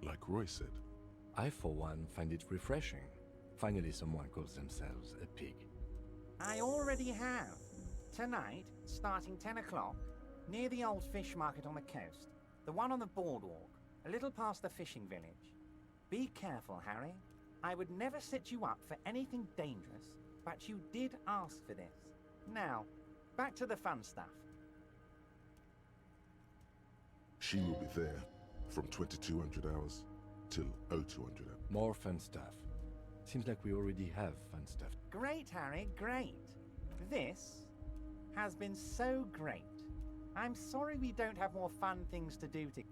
Like Roy said. I, for one, find it refreshing. Finally, someone calls themselves a pig. I already have. Tonight, starting 10 o'clock, near the old fish market on the coast. The one on the boardwalk, a little past the fishing village. Be careful, Harry. I would never set you up for anything dangerous, but you did ask for this. Now, back to the fun stuff. She will be there from 2200 hours till 0200 hours. More fun stuff. Seems like we already have fun stuff. Great, Harry, great. This has been so great. I'm sorry we don't have more fun things to do together.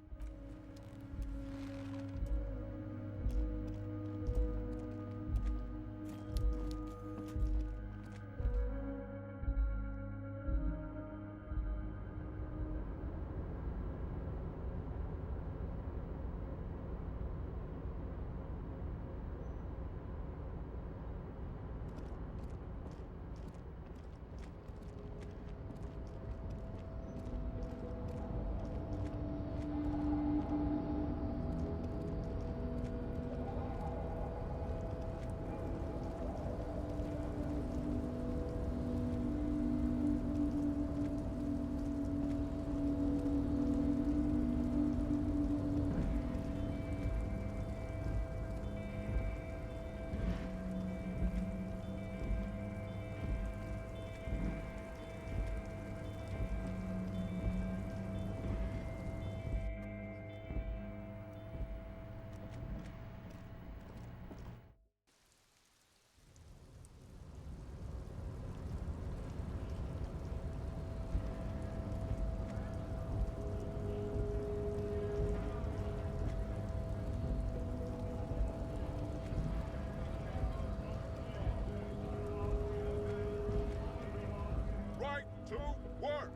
to work!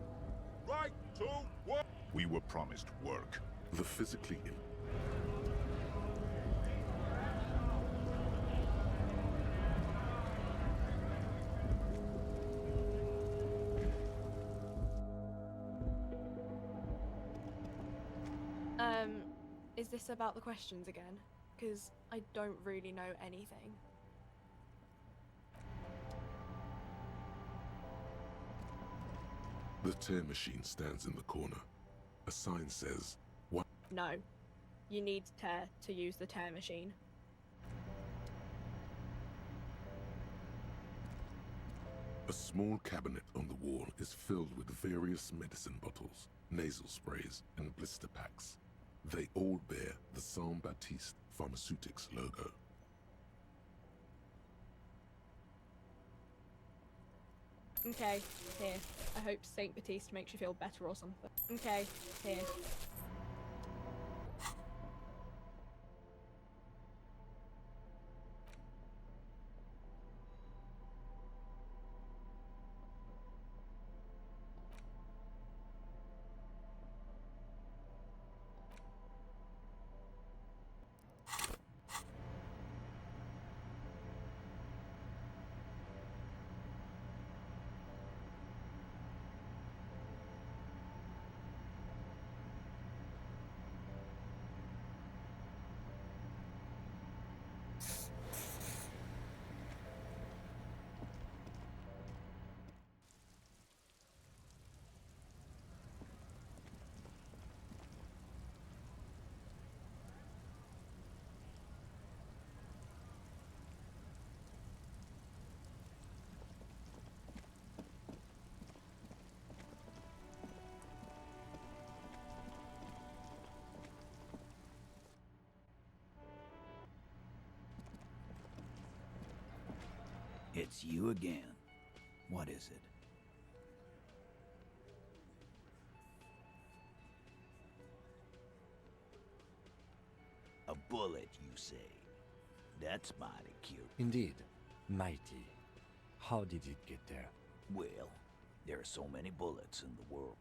Right to work! We were promised work. The physically in. Is this about the questions again? Because I don't really know anything. The tear machine stands in the corner. A sign says, "What?" No. You need tear to use the tear machine. A small cabinet on the wall is filled with various medicine bottles, nasal sprays, and blister packs. They all bear the Saint Baptiste Pharmaceutics logo. Okay, here. I hope Saint Baptiste makes you feel better or something. Okay, here. It's you again. What is it? A bullet, you say? That's mighty cute. Indeed, mighty. How did it get there? Well, there are so many bullets in the world.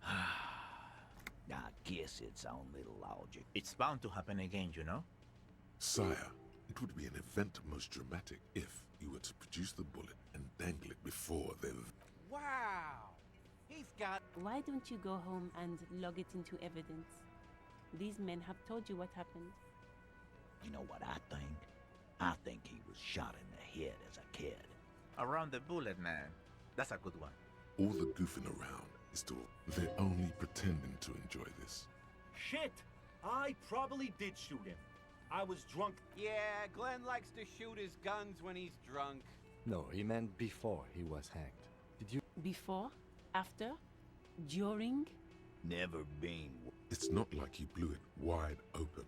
I guess it's on little logic. It's bound to happen again, you know? Sire, it would be an event most dramatic if you were to produce the bullet and dangle it before the... Wow! He's got... Why don't you go home and log it into evidence? These men have told you what happened. You know what I think? I think he was shot in the head as a kid. Around the bullet, man. That's a good one. All the goofing around is to... They're only pretending to enjoy this. Shit! I probably did shoot him. I was drunk. Yeah, Glenn likes to shoot his guns when he's drunk. No, he meant before he was hanged. Did you... Before? After? During? Never been... It's not like you blew it wide open,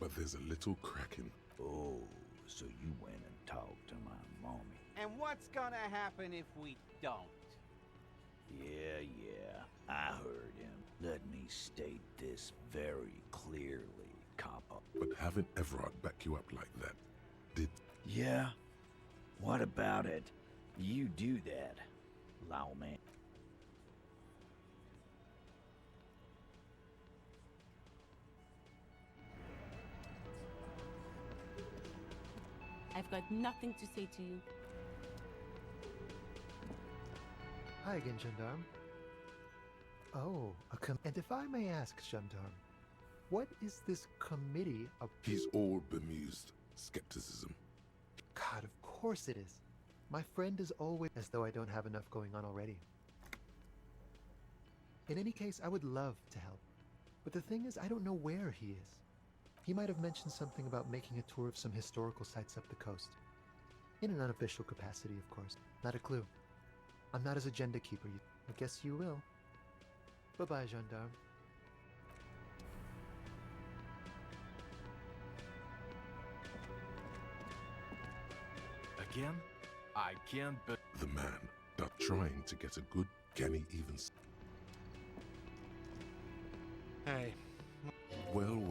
but there's a little crack in... Oh, so you went and talked to my mommy. And what's gonna happen if we don't? Yeah, I heard him. Let me state this very clearly, copper. But having Everard back you up like that, did... Yeah? What about it? You do that, lawman. I've got nothing to say to you. Hi again, Gendarme. Oh, and if I may ask, Gendarme, what is this committee of... He's all bemused skepticism. God, of course it is. My friend is always... As though I don't have enough going on already. In any case, I would love to help. But the thing is, I don't know where he is. He might have mentioned something about making a tour of some historical sites up the coast. In an unofficial capacity, of course. Not a clue. I'm not his agenda keeper. I guess you will. Bye-bye, Gendarme. Again? I can't be... The man, trying to get a good gammy even... Hey. Well.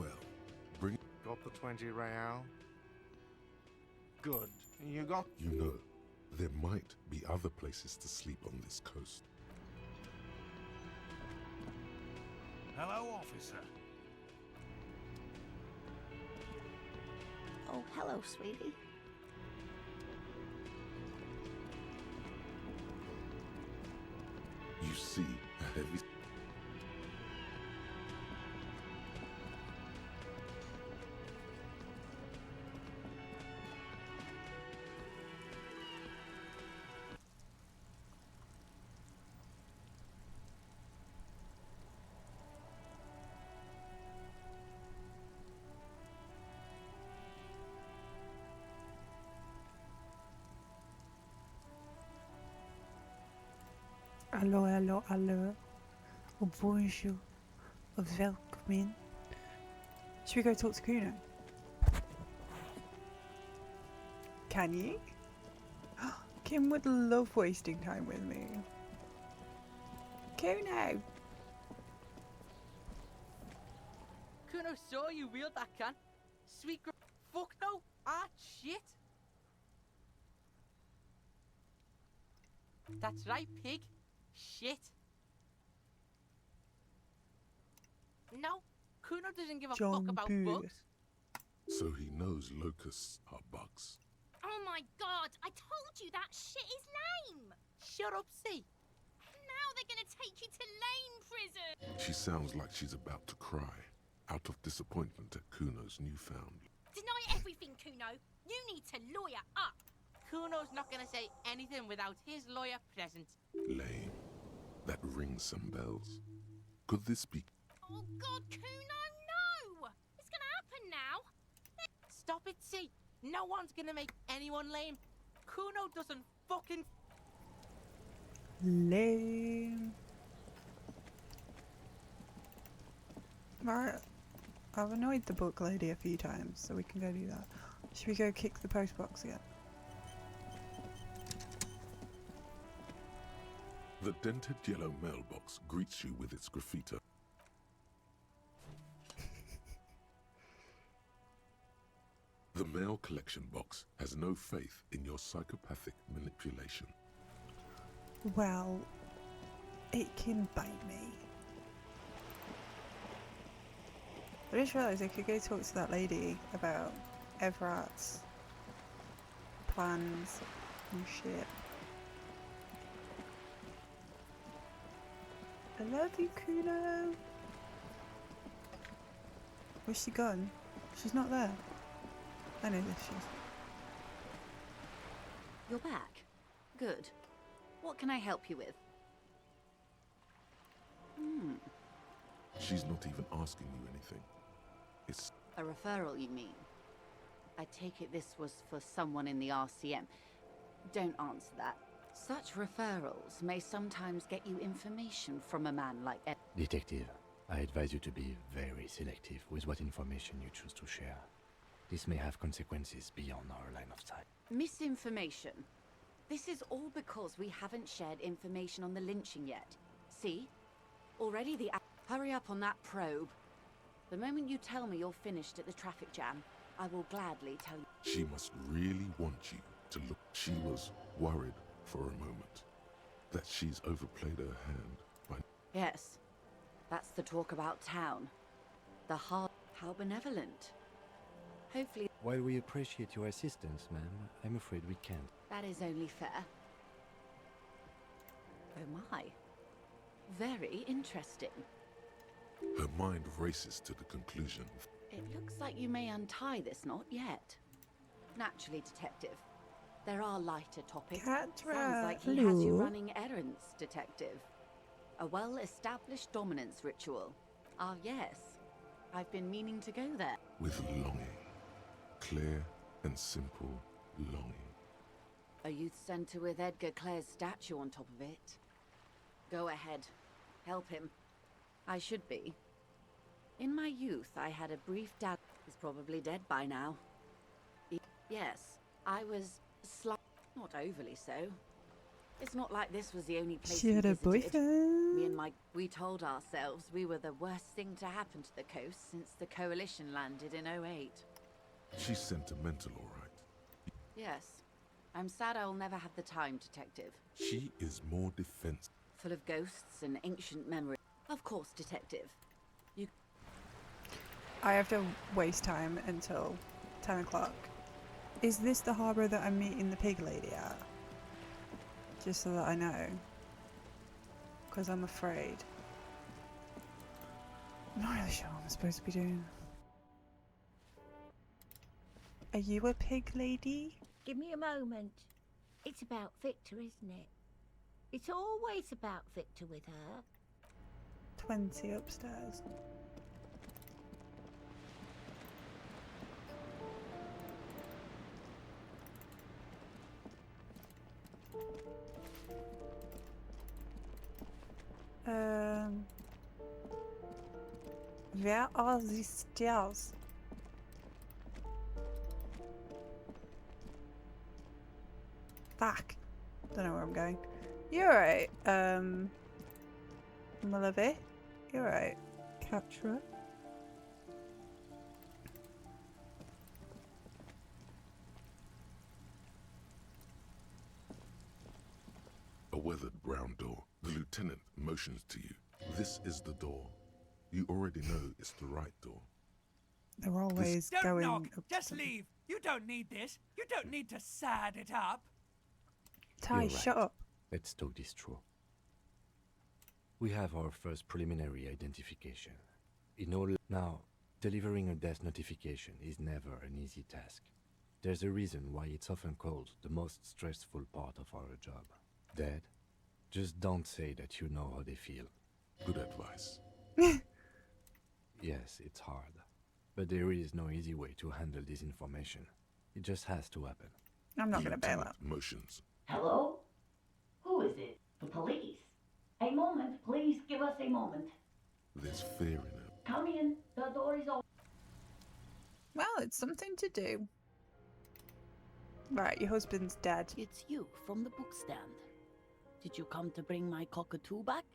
Bring... Got the 20 real? Good. You got... You know, there might be other places to sleep on this coast. Hello, officer. Oh, hello, sweetie. You see a heavy... Hello, hello, hello. Or bonjour. Or welcome. Should we go talk to Kuno? Can you? Kim would love wasting time with me. Kuno! Kuno saw you wheeled that can. Sweet fuck no. Ah, shit. That's right, pig. Shit. No, Kuno doesn't give a fuck about bugs. So he knows locusts are bugs. Oh my god, I told you that shit is lame! Shut up, see. Now they're gonna take you to lame prison! She sounds like she's about to cry, out of disappointment at Kuno's newfound. Deny everything, Kuno. You need to lawyer up. Kuno's not gonna say anything without his lawyer present. Lame. That rings some bells. Could this be... Oh god, Kuno, no! It's gonna happen now. Stop it, see. No one's gonna make anyone lame. Kuno doesn't fucking... Lame. Right. I've annoyed the book lady a few times, so we can go do that. Should we go kick the postbox again? The dented yellow mailbox greets you with its graffiti. The mail collection box has no faith in your psychopathic manipulation. Well, it can bite me. I just realised I could go talk to that lady about Everart's plans and shit. I love you, Kuno. Where's she gone? She's not there. I know this, she's... You're back. Good. What can I help you with? She's not even asking you anything. It's... A referral, you mean? I take it this was for someone in the RCM. Don't answer that. Such referrals may sometimes get you information from a man like Ed. Detective, I advise you to be very selective with what information you choose to share. This may have consequences beyond our line of sight. Misinformation. This is all because we haven't shared information on the lynching yet. See? Already the... Hurry up on that probe. The moment you tell me you're finished at the traffic jam, I will gladly tell you. She must really want you to look. She was worried for a moment that she's overplayed her hand by... Yes. That's the talk about town. The hard... How benevolent. Hopefully... While we appreciate your assistance, ma'am, I'm afraid we can't. That is only fair. Oh my. Very interesting. Her mind races to the conclusion. It looks like you may untie this knot yet. Naturally, Detective. There are lighter topics. Sounds like he has you running errands, Detective. A well-established dominance ritual. Ah, yes. I've been meaning to go there. With longing. Clear and simple longing. A youth centre with Edgar Clare's statue on top of it. Go ahead. Help him. I should be. In my youth, I had a brief dad. He's probably dead by now. Yes, I was not overly so. It's not like this was the only place She we had a visited. boyfriend. Me and we told ourselves we were the worst thing to happen to the coast since the Coalition landed in '08. She's sentimental, all right. Yes. I'm sad I'll never have the time, Detective. She is more defensive. Full of ghosts and ancient memories. Of course, Detective. I have to waste time until 10 o'clock. Is this the harbour that I'm meeting the pig lady at? Just so that I know. Because I'm afraid. I'm not really sure what I'm supposed to be doing. Are you a pig lady? Give me a moment. It's about Victor, isn't it? It's always about Victor with her. 20 upstairs. Where are the stairs? Fuck. Don't know where I'm going. You're right. Malavi. You're right. Capture. A weathered brown door. The lieutenant motions to you. This is the door. You already know it's the right door. They're always Don't going. knock. up Just to- leave. You don't need this. You don't need to sad it up. Ty, You're shut right. up. Let's talk this through. We have our first preliminary identification. Now, delivering a death notification is never an easy task. There's a reason why it's often called the most stressful part of our job. Dead? Just don't say that you know how they feel. Good advice. Yes, it's hard. But there is no easy way to handle this information. It just has to happen. I'm not The going to bail lieutenant out. motions. Hello? Who is it? The police? A moment, please give us a moment. There's fear in it. Come in, the door is open. Well, it's something to do. Right, your husband's dead. It's you from the book stand. Did you come to bring my cockatoo back?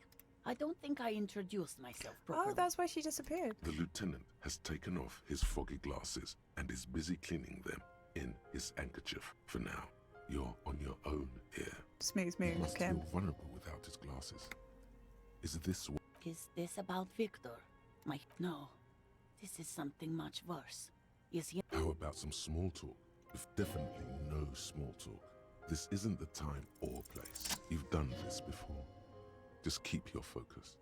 I don't think I introduced myself properly. Oh, that's why she disappeared. The lieutenant has taken off his foggy glasses and is busy cleaning them in his handkerchief. For now, you're on your own here. Smooth He moves, must Kim. feel vulnerable without his glasses. Is this what... Is this about Victor? No. This is something much worse. Is he... How about some small talk? With definitely no small talk. This isn't the time or place. You've done this before. Just keep your focus.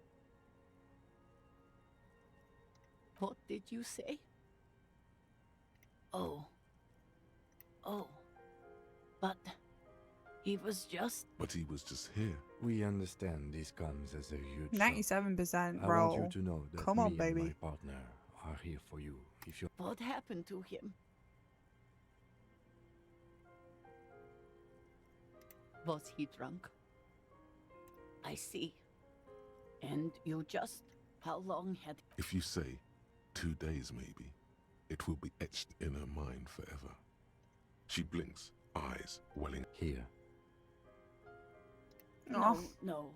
What did you say? Oh. But he was just... But he was just here. We understand this comes as a huge shock. 97% I roll. want you to know that Come me on, and baby. my partner are here for you. If you What happened to him? Was he drunk? I see. And you just... How long had... If you say 2 days maybe, it will be etched in her mind forever. She blinks, eyes welling. Here. No.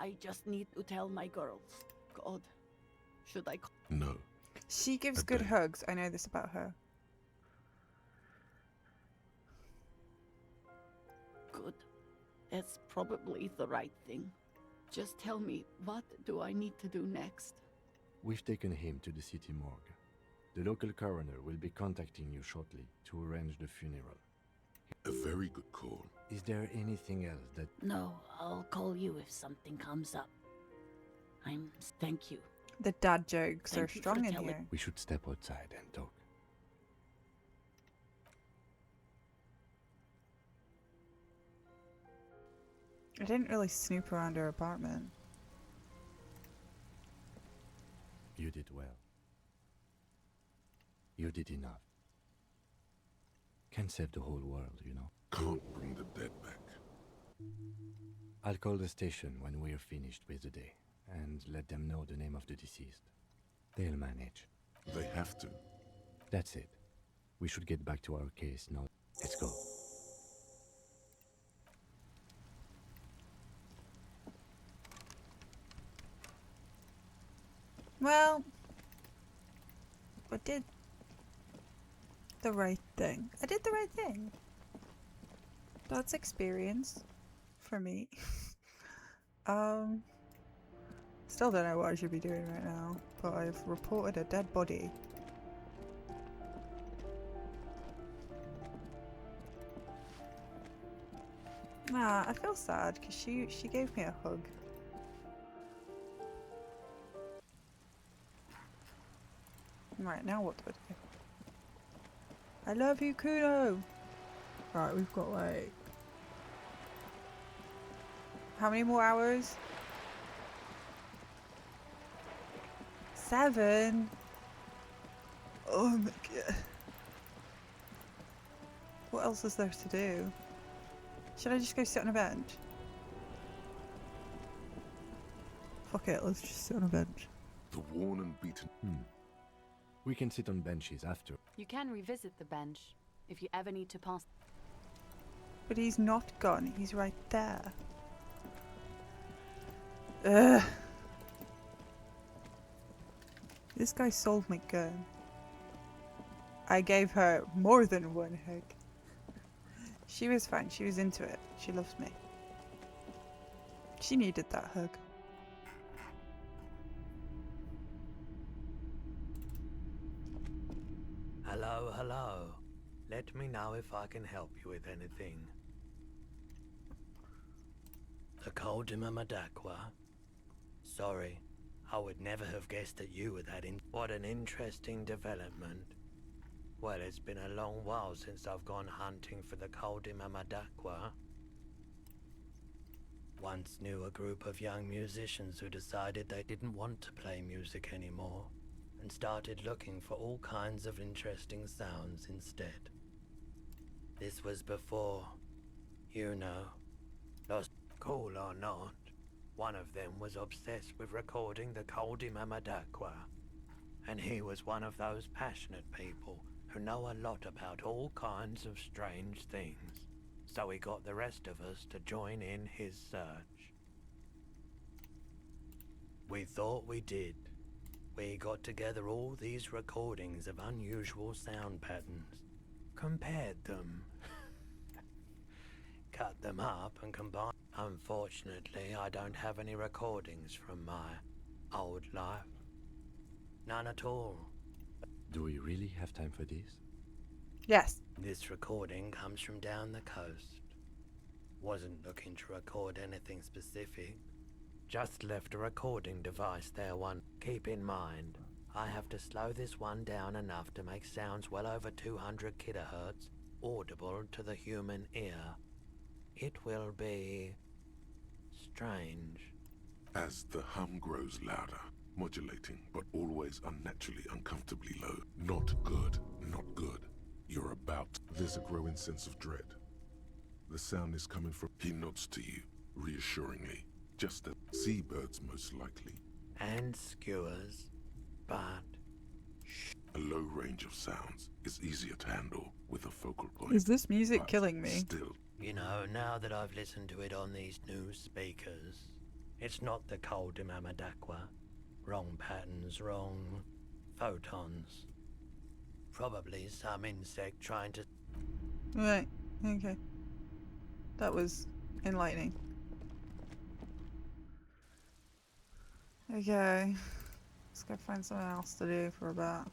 I just need to tell my girls. God. Should I... No. She gives good hugs. I know this about her. Good. That's probably the right thing. Just tell me, what do I need to do next? We've taken him to the city morgue. The local coroner will be contacting you shortly to arrange the funeral. A very good call. Is there anything else that... No, I'll call you if something comes up. Thank you. The dad jokes are Thank you for strong in telling- here. We should step outside and talk. I didn't really snoop around her apartment. You did well. You did enough. Can't save the whole world, you know. Can't bring the dead back. I'll call the station when we're finished with the day, and let them know the name of the deceased. They'll manage. They have to. That's it. We should get back to our case now. Let's go. Well, I did the right thing. I did the right thing. That's experience for me. Still don't know what I should be doing right now, but I've reported a dead body Nah, I feel sad because she gave me a hug. Right, now what do I do? I love you, Kuno! Right, we've got like... How many more hours? 7? Oh my god. What else is there to do? Should I just go sit on a bench? Fuck it, let's just sit on a bench. The worn and beaten. We can sit on benches after. You can revisit the bench if you ever need to pass. But he's not gone, he's right there. Ugh. This guy sold my gun. I gave her more than one hug. She was fine, she was into it. She loves me. She needed that hug. Hello, hello. Let me know if I can help you with anything. The Madakwa. Sorry, I would never have guessed that you were that in. What an interesting development. Well, it's been a long while since I've gone hunting for the Madakwa. Once knew a group of young musicians who decided they didn't want to play music anymore and started looking for all kinds of interesting sounds instead. This was before, you know, lost. Cool or not, one of them was obsessed with recording the Madakwa, and he was one of those passionate people who know a lot about all kinds of strange things, so he got the rest of us to join in his search. We thought we did. We got together all these recordings of unusual sound patterns, compared them, cut them up and combined. Unfortunately, I don't have any recordings from my old life. None at all. Do we really have time for this? Yes. This recording comes from down the coast. Wasn't looking to record anything specific. Just left a recording device there one. Keep in mind, I have to slow this one down enough to make sounds well over 200 kilohertz audible to the human ear. It will be strange. As the hum grows louder, modulating, but always unnaturally, uncomfortably low. Not good, not good. You're about. There's a growing sense of dread. The sound is coming from. He nods to you, reassuringly. Just as seabirds, most likely. And skewers, but... A low range of sounds is easier to handle with a focal point. Is this music but killing me? Still. You know, now that I've listened to it on these new speakers, it's not the Madakwa. Wrong patterns, wrong photons. Probably some insect trying to... Right, okay. That was enlightening. Okay. Let's go find something else to do for a bit.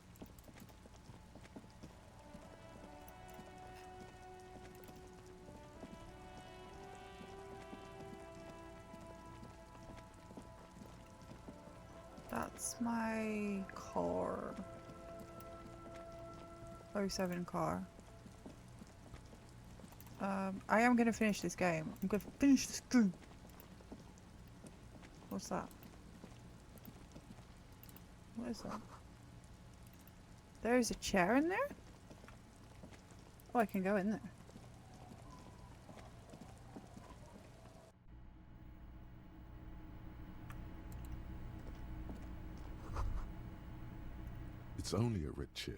That's my car. 07 car. I am gonna finish this game. I'm gonna finish this game. What's that? What is that? There is a chair in there? Oh, I can go in there. It's only a red chair.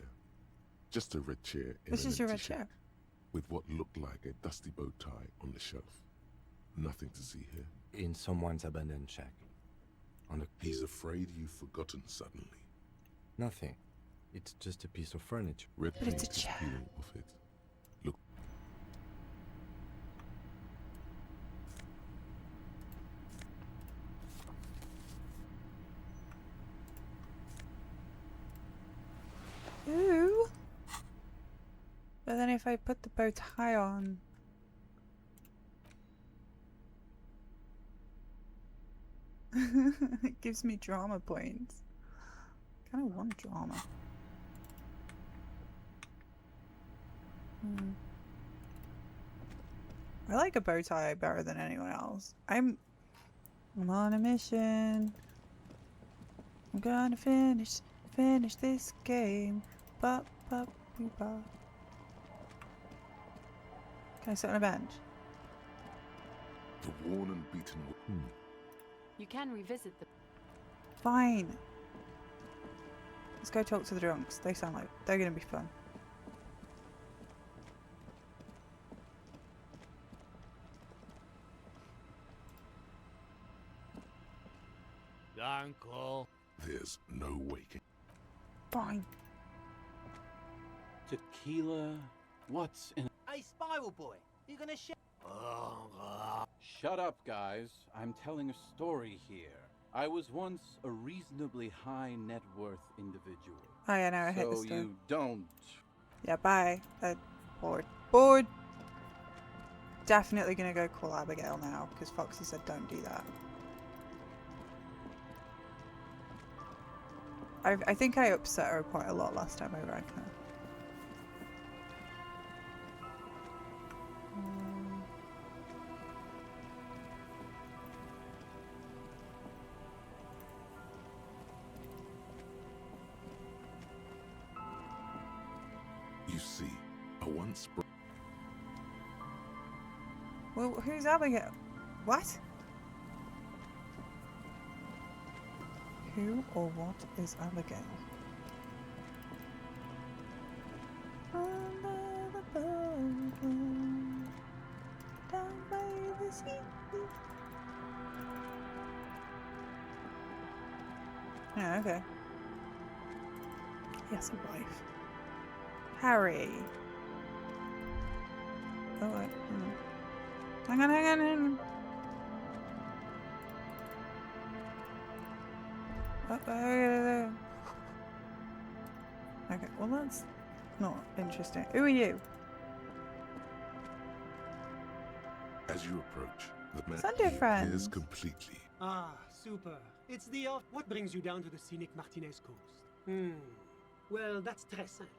Just a red chair in This an is your empty red chair. shack, with what looked like a dusty bow tie on the shelf. Nothing to see here. In someone's abandoned shack. On the... He's afraid you've forgotten suddenly. Nothing. It's just a piece of furniture. Red But it's paint a is chair. peeling off it. Look. Ooh. But then if I put the bow tie on... It gives me drama points. Kind of want drama. I like a bow tie better than anyone else. I'm on a mission. I'm gonna finish this game. Bop, bop, boop, bop. Can I sit on a bench? The worn and beaten. You can revisit the. Fine. Let's go talk to the drunks. They sound like they're gonna be fun. Uncle. There's no waking. Fine. Tequila? What's in? Hey, Spiral Boy, you gonna share? Shut up, guys. I'm telling a story here. I was once a reasonably high net worth individual. Oh yeah, no, I hate this So story. you don't. Yeah, bye. Bored. Bored. Definitely gonna go call Abigail now because Foxy said don't do that. I think I upset her quite a lot last time I rang her. You see, I once. Well, who's Abigail? What? Who or what is Abigail? Under the boat, down by the sea. Yeah, okay. Yes, a wife. Harry. Oh, wait. Hang on, hang on, hang on. Okay, well that's not interesting. Who are you? As you approach, the man Sunday friends. appears completely. Ah, super. It's the What brings you down to the scenic Martinez coast? Well, that's très simple.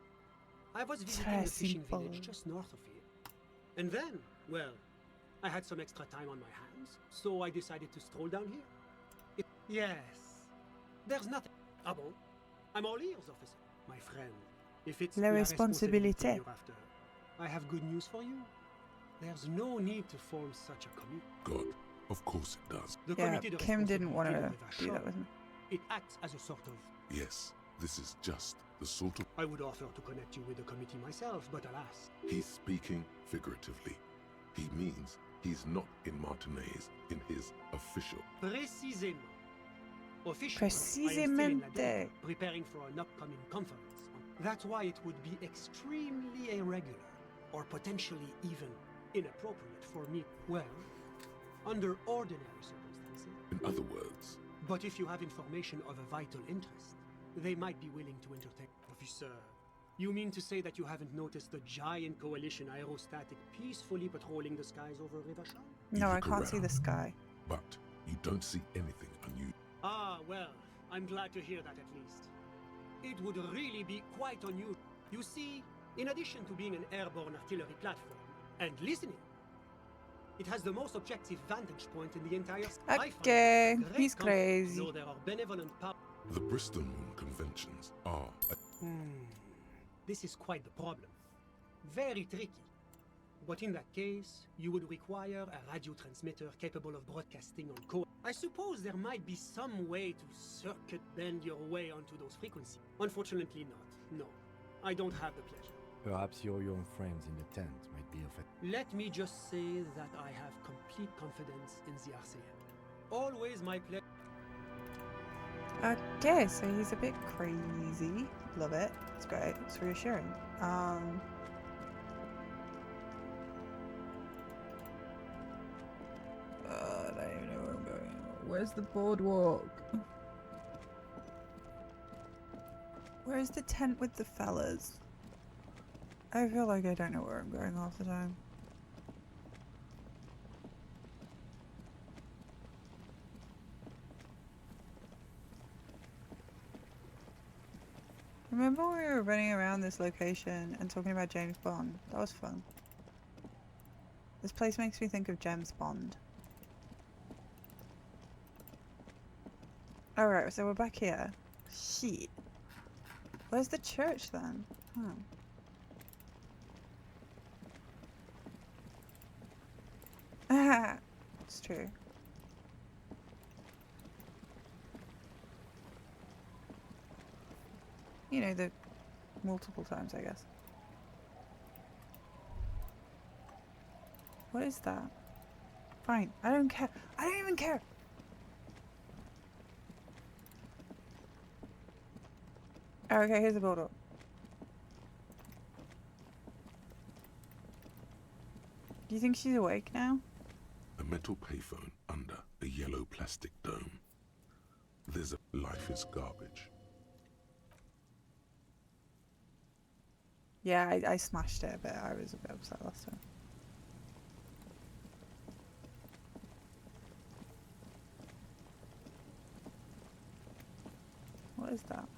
I was visiting Très the fishing simple. village just north of here. And then, well, I had some extra time on my hands, so I decided to stroll down here. Yes. There's nothing. Ah bon? I'm all ears, officer. My friend, if it's La la responsabilité. you're after, I have good news for you. There's no need to form such a committee. God, of course it does. The Yeah, committee de Kim didn't want to responsabilité do de that with me. It acts as a sort of. Yes, this is just the sort of. I would offer to connect you with the committee myself, but alas. He's speaking figuratively. He means he's not in Martinez in his official. Précisément. Officially, Precisamente. preparing for an upcoming conference. That's why it would be extremely irregular, or potentially even inappropriate for me. Well, under ordinary circumstances. In other words, But if you have information of a vital interest, they might be willing to entertain. Officer, you mean to say that you haven't noticed the giant coalition aerostatic peacefully patrolling the skies over Rivershore? No, I look can't see around. the sky. but you don't see anything unusual. Ah, well, I'm glad to hear that at least. It would really be quite unusual. You see, in addition to being an airborne artillery platform and listening, it has the most objective vantage point in the entire sky. Okay, he's crazy. No, there are benevolent powers. The Bristol Moon conventions are. This is quite the problem. Very tricky. But in that case, you would require a radio transmitter capable of broadcasting on co. I suppose there might be some way to circuit bend your way onto those frequencies. Unfortunately not. No. I don't have the pleasure. Perhaps your young friends in the tent might be of it. Let me just say that I have complete confidence in the RCM. Always my pleasure. Okay, so he's a bit crazy. Love it. It's great. It's reassuring. I don't even know where I'm going. Where's the boardwalk? Where's the tent with the fellas? I feel like I don't know where I'm going half the time. Remember when we were running around this location and talking about James Bond? That was fun. This place makes me think of James Bond. Alright, so we're back here. Shit. Where's the church then? Ah, it's true. You know, the multiple times, I guess. What is that? Fine, I don't care. I don't even care. Oh, okay, here's the bulldog. Do you think she's awake now? A metal payphone under a yellow plastic dome. There's a life is garbage. Yeah, I smashed it a bit. I was a bit upset last time. What is that?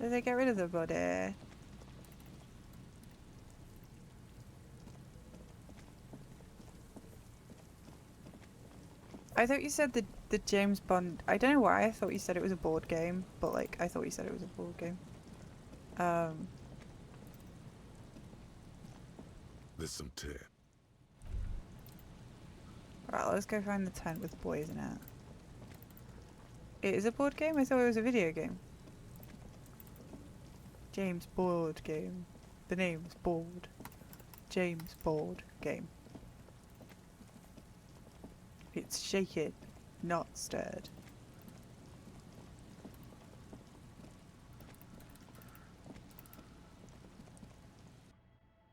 Did they get rid of the body? I thought you said the James Bond... I don't know why I thought you said it was a board game, but like, I thought you said it was a board game. There's some tear. Right, let's go find the tent with boys in it. It is a board game? I thought it was a video game. James Board Game. The name's Board. James Board Game. It's shaken, not stirred.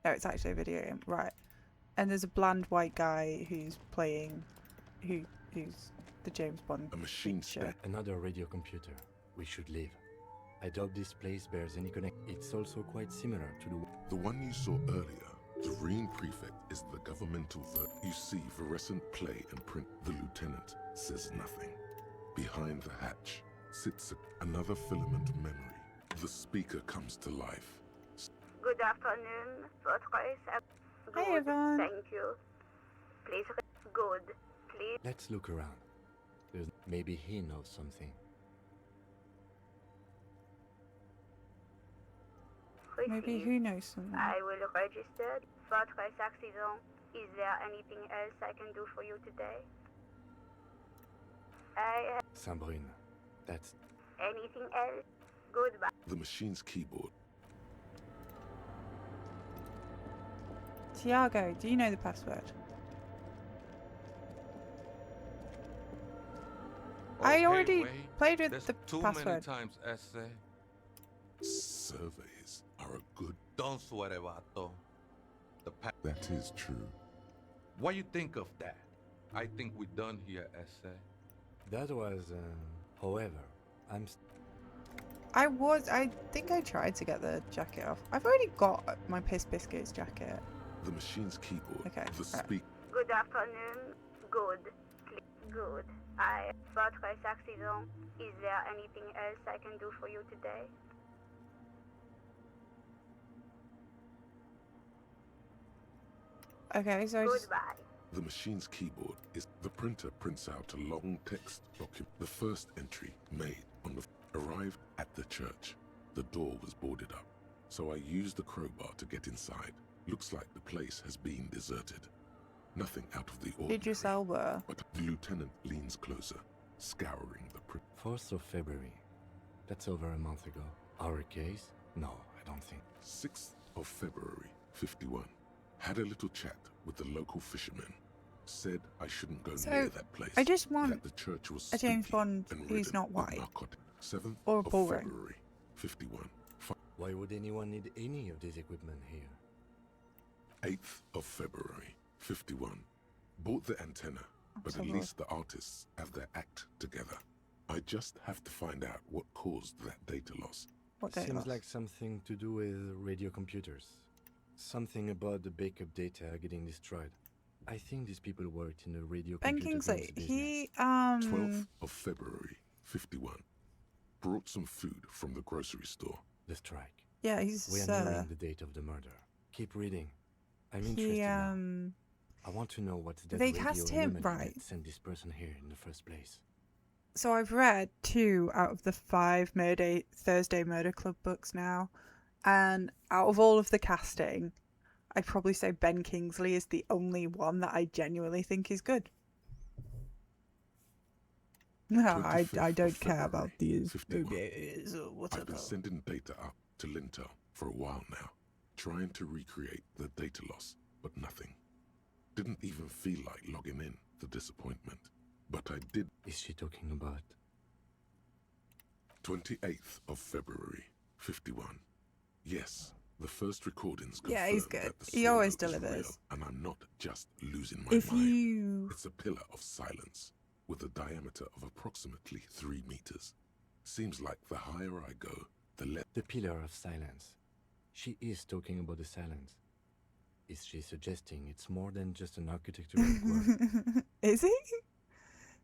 No, it's actually a video game. Right. And there's a bland white guy who's playing... who's the James Bond A machine feature. Another radio computer. We should leave. I doubt this place bears any connect. It's also quite similar to the one you saw earlier. The Reen Prefect is the governmental You see fluorescent play and print. The lieutenant says nothing. Behind the hatch sits another filament memory. The speaker comes to life. Good afternoon. Hi, Yvonne. Thank you. Please, good. Please. Let's look around. Maybe he knows something. Maybe who knows something? I will register. Votre accident. Is there anything else I can do for you today? Sabrina, that's... Anything else? Goodbye. The machine's keyboard. Tiago, do you know the password? I already played with the too password. many times, essay. Surveys are a good... Don't sweat it, Vato. That is true. What you think of that? I think we're done here, essay. That was, however, I think I tried to get the jacket off. I've already got my Piss Biscuits jacket. The machine's keyboard. Okay. The speak. Good afternoon. Good. Good. Votre accident. Is there anything else I can do for you today? Okay, so Goodbye. The machine's keyboard is... The printer prints out a long text document. The first entry made on the... Arrived at the church. The door was boarded up, so I used the crowbar to get inside. Looks like the place has been deserted. Nothing out of the ordinary. Idris Elba. But the lieutenant leans closer, scouring the print. 4th of February. That's over a month ago. Our case? No, I don't think. 6th of February, 51. Had a little chat with the local fishermen. Said I shouldn't go near that place. I just want that the church was a James Bond and who's not ridden with white. narcotic. 7th Or of boring. February, 51. Why would anyone need any of this equipment here? 8th of February, 51. Bought the antenna, but at least the artists have their act together. I just have to find out what caused that data loss. What data Seems loss? like something to do with radio computers. Something about the backup data getting destroyed. I think these people worked in the radio Ben computer Kingsley, games business. he 12th of February, 51. Brought some food from the grocery store. The strike. Yeah, he's We are nearing the date of the murder. Keep reading. I'm interested now. I want to know what's that They radio cast him, anomaly right. that sent this person here in the first place. So I've read 2 out of the 5 Thursday Murder Club books now, and out of all of the casting, I'd probably say Ben Kingsley is the only one that I genuinely think is good. No, I 25th of don't care February, about these 51. movies or I've whatever. been sending data up to Lintel for a while now, trying to recreate the data loss, but nothing. Didn't even feel like logging in, the disappointment. But I did. Is she talking about? 28th of February, 51. Yes, the first recordings Yeah, he's confirm good. that the He always solo is delivers. real, and I'm not just losing my mind. It's a pillar of silence with a diameter of approximately 3 meters. Seems like the higher I go, the less. The pillar of silence. She is talking about the silence. Is she suggesting it's more than just an architectural quirk? Is he?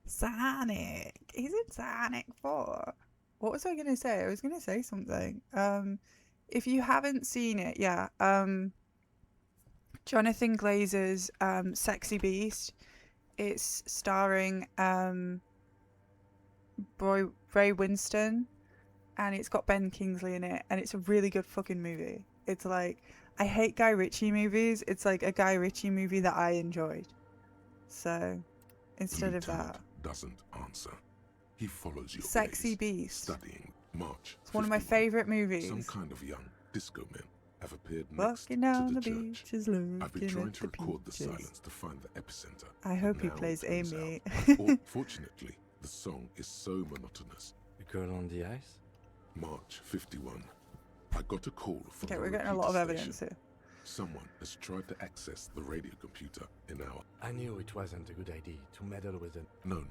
Sonic. He's in Sonic 4. What was I going to say? I was going to say something. If you haven't seen it, yeah. Jonathan Glazer's Sexy Beast. It's starring Ray Winston, and it's got Ben Kingsley in it, and it's a really good fucking movie. It's like, I hate Guy Ritchie movies. It's like a Guy Ritchie movie that I enjoyed. So, instead of that, doesn't answer. He follows your Sexy gaze, Beast. studying March. It's one of my favourite Some movies. kind of young disco men have appeared next Walking down to the the church. beaches, looking I've been trying at to the record the peaches. silence to find the epicenter. I hope he Now it plays turns Amy. out, fortunately, the song is so monotonous. The girl on the ice? March 51. I got a call from Okay, the we're getting a lot of repeater evidence station. here. Someone has tried to access the radio computer in our... I knew it wasn't a good idea to meddle with it. No.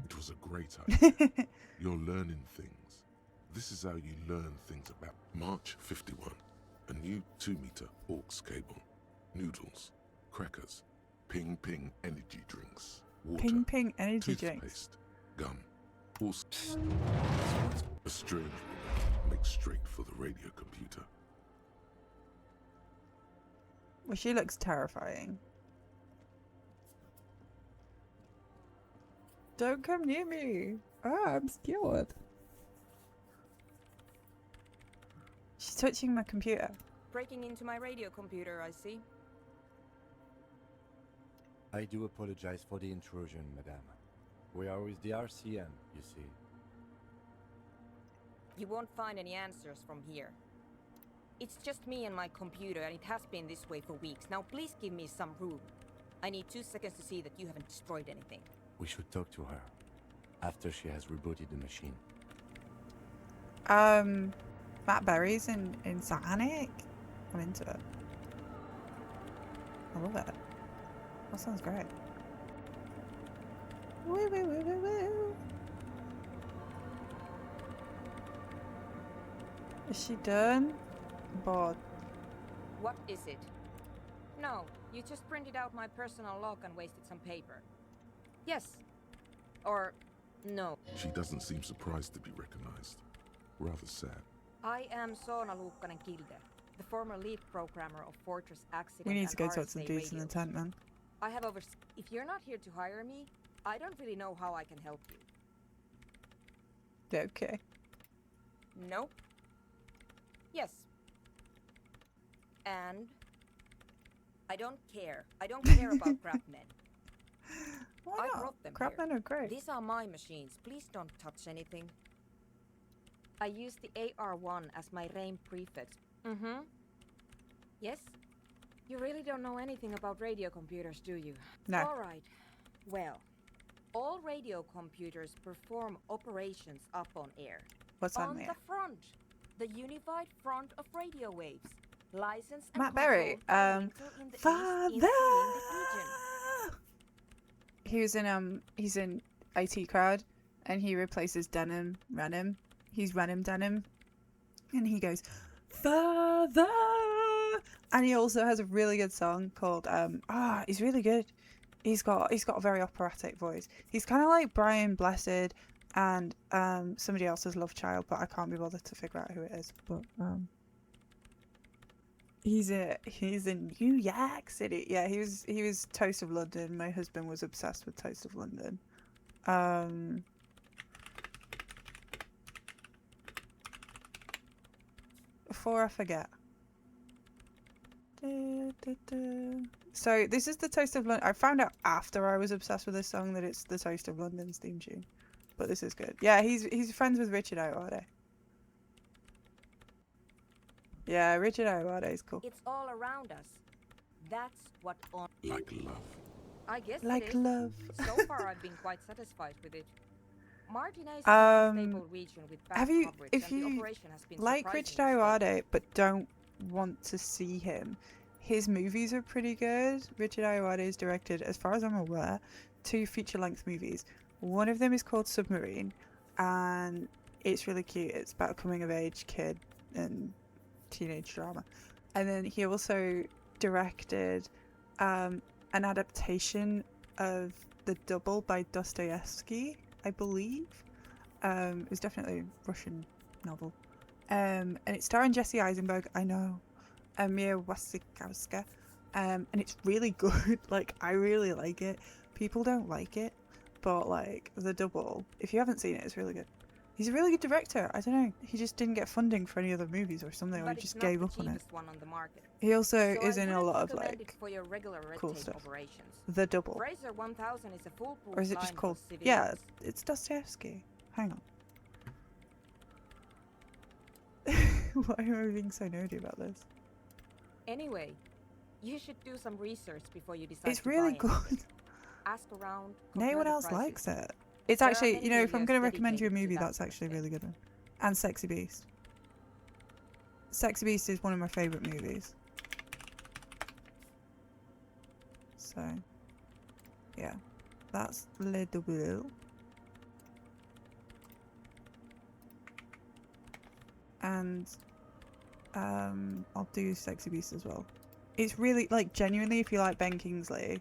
It was a great idea. You're learning things. This is how you learn things about... March 51. A new 2-meter aux cable. Noodles. Crackers. Ping Ping energy drinks. Water. Ping Ping energy toothpaste, drinks. Gum. Also, a strange woman makes straight for the radio computer. Well, she looks terrifying. Don't come near me. I'm scared. She's touching my computer. Breaking into my radio computer, I see. I do apologize for the intrusion, madame. We are with the RCM, you see. You won't find any answers from here. It's just me and my computer, and it has been this way for weeks. Now please give me some room. I need 2 seconds to see that you haven't destroyed anything. We should talk to her after she has rebooted the machine. Matt Berry's in Sonic. I'm into it. I love it. That sounds great. Woo, woo, woo, woo, woo. Is she done? I'm bored. What is it? No, you just printed out my personal log and wasted some paper. Yes. Or no. She doesn't seem surprised to be recognized. Rather sad. I am Soona Luukkanen-Kilde, the former lead programmer of Fortress Accident We need to go and talk to the RSA dudes in the radios. tent, man. I have If you're not here to hire me, I don't really know how I can help you. Okay. Nope. Yes. And I don't care. I don't care about crap men. Why I not? brought them Crap here. men are great. These are my machines. Please don't touch anything. I use the AR1 as my RAIN prefix. Mm-hmm. Yes? You really don't know anything about radio computers, do you? No. All right. Well, all radio computers perform operations up on air. What's on the there? front. The unified front of radio waves. Licensed and Matt Berry. controlled by Intel in the East Insulindic region. He's in IT Crowd, and he replaces Renham. He's Renham Denham, and he goes, Father. And he also has a really good song called he's really good. He's got a very operatic voice. He's kind of like Brian Blessed and somebody else's love child, but I can't be bothered to figure out who it is. But he's in New York City. Yeah, he was Toast of London. My husband was obsessed with Toast of London. Before I forget. So this is the Toast of London. I found out after I was obsessed with this song that it's the Toast of London's theme tune. But this is good. Yeah, he's friends with Richard Ayoade. Yeah, Richard Ayoade is cool. It's all around us. That's what on. Like love. I guess Like it is. love. So far, I've been quite satisfied with it. Martinez is a stable region with bad coverage, if and the you operation has been like Richard surprisingly Ayoade but don't want to see him, his movies are pretty good. Richard Ayoade has directed, as far as I'm aware, 2 feature-length movies. One of them is called Submarine, and it's really cute. It's about a coming-of-age kid and teenage drama. And then he also directed an adaptation of The Double by Dostoevsky, I believe. It was definitely a Russian novel. And it's starring Jesse Eisenberg, I know, and Mia Wasikowska. And it's really good. Like, I really like it. People don't like it, but like The Double, if you haven't seen it, it's really good. He's a really good director. I don't know. He just didn't get funding for any other movies or something, or he just gave up on it. He also is in a lot of like cool stuff. The Double. Fraser 1000 is a foolproof Or is it just called? Yeah, it's Dostoevsky. Hang on. Why am I being so nerdy about this? Anyway, you should do some research before you decide. It's really good. Ask around. No one else likes it. It's actually, you know, if I'm going to recommend you a movie, that's actually a really good one. And Sexy Beast. Sexy Beast is one of my favourite movies. So, yeah. That's Le Double. And I'll do Sexy Beast as well. It's really, like, genuinely, if you like Ben Kingsley,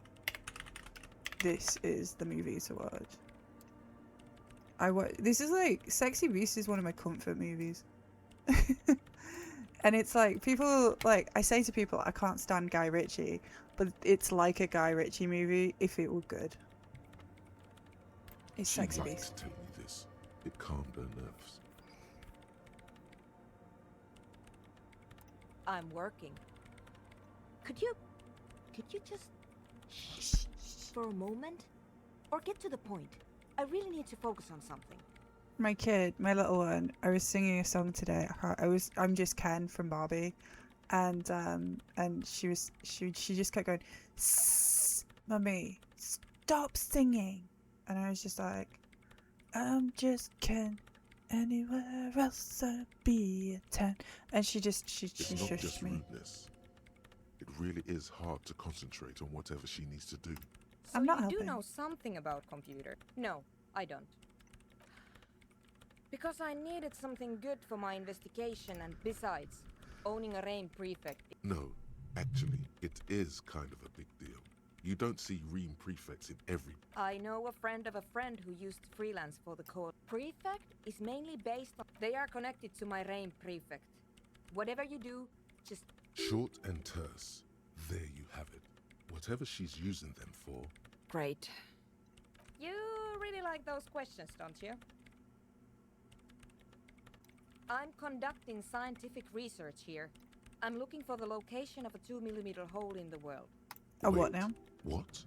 this is the movie to watch. This is like, Sexy Beast is one of my comfort movies. And it's like, people, like, I say to people, I can't stand Guy Ritchie, but it's like a Guy Ritchie movie if it were good. It's Sexy Beast. Tell me this. It calmed her nerves. I'm working. Could you just shh for a moment? Or get to the point? I really need to focus on something. My kid, my little one, I was singing a song today. I'm Just Ken from Barbie, and she just kept going, "Sss, Mummy, stop singing," and I was just like, "I'm just Ken, anywhere else I'd be a 10," and she shushed me. Rudeness. It really is hard to concentrate on whatever she needs to do. So I'm not you helping. do know something about computer? No, I don't. Because I needed something good for my investigation, and besides, owning a Reign prefect. No, actually, it is kind of a big deal. You don't see Ream prefects in every... I know a friend of a friend who used to freelance for the code. Prefect is mainly based on... They are connected to my Reign prefect. Whatever you do, just... Short and terse. There you have it. Whatever she's using them for... Great. You really like those questions, don't you? I'm conducting scientific research here. I'm looking for the location of a 2mm hole in the world. A what now? What?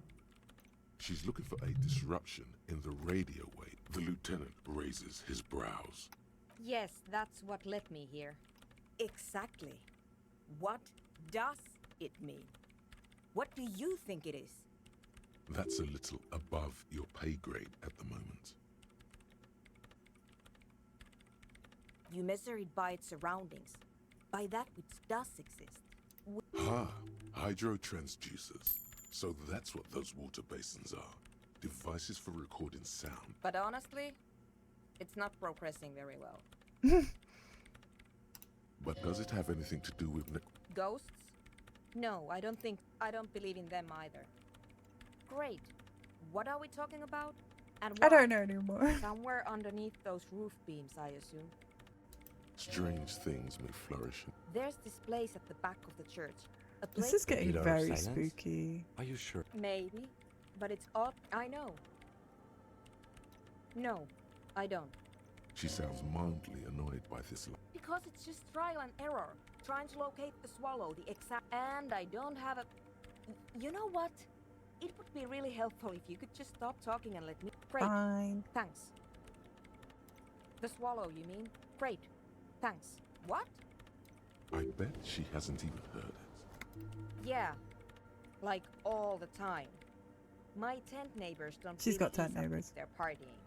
She's looking for a disruption in the radio wave. The lieutenant raises his brows. Yes, that's what led me here. Exactly. What does it mean? What do you think it is? That's a little above your pay grade at the moment. You measure it by its surroundings, by that which does exist. Hydrotransducers. So that's what those water basins are. Devices for recording sound. But honestly, it's not progressing very well. But does it have anything to do with... Ghosts, No, I don't believe in them either. Great. What are we talking about? And I why? don't know anymore. Somewhere underneath those roof beams, I assume. Strange things may flourish. There's this place at the back of the church. A place. This is getting Pillar of very silence? spooky. Are you sure? Maybe, but it's odd. I know. No, I don't. She sounds mildly annoyed by this. Because it's just trial and error. Trying to locate the swallow, the exact. And I don't have a. You know what? It would be really helpful if you could just stop talking and let me. Great. Fine. Thanks. The swallow, you mean? Great. Thanks. What? I bet she hasn't even heard it. Yeah. Like all the time. My tent neighbors don't. She's got really tent ease up if neighbors. They're partying.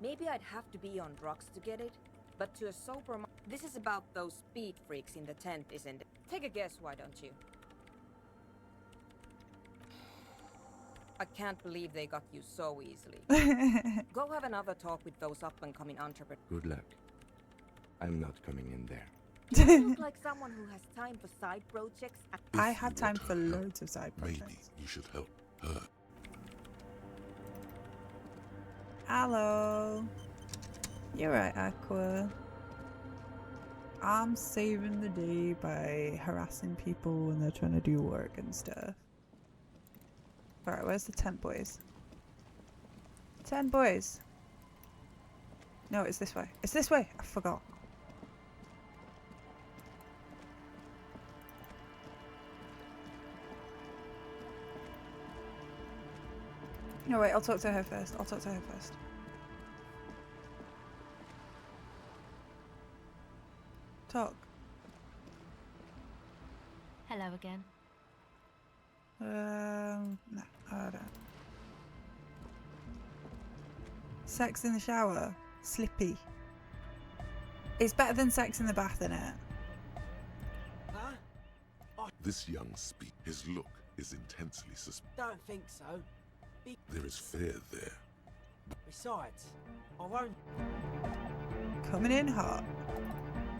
Maybe I'd have to be on drugs to get it, but to a sober. This is about those speed freaks in the tent, isn't it? Take a guess, why don't you? I can't believe they got you so easily. Go have another talk with those up-and-coming entrepreneurs. Good luck. I'm not coming in there. You look like someone who has time for side projects. I have time for loads of side projects. Maybe you should help her. Hello. You're right, Aqua. I'm saving the day by harassing people when they're trying to do work and stuff. Alright, where's the tent boys? 10 boys. No, it's this way. It's this way! I forgot. No, wait, I'll talk to her first. Talk. Hello again. No, I don't. Sex in the shower. Slippy. It's better than sex in the bath, innit? Huh? This young speak. His look is intensely suspicious. Don't think so. There is fear there. Besides, our own. Coming in hot.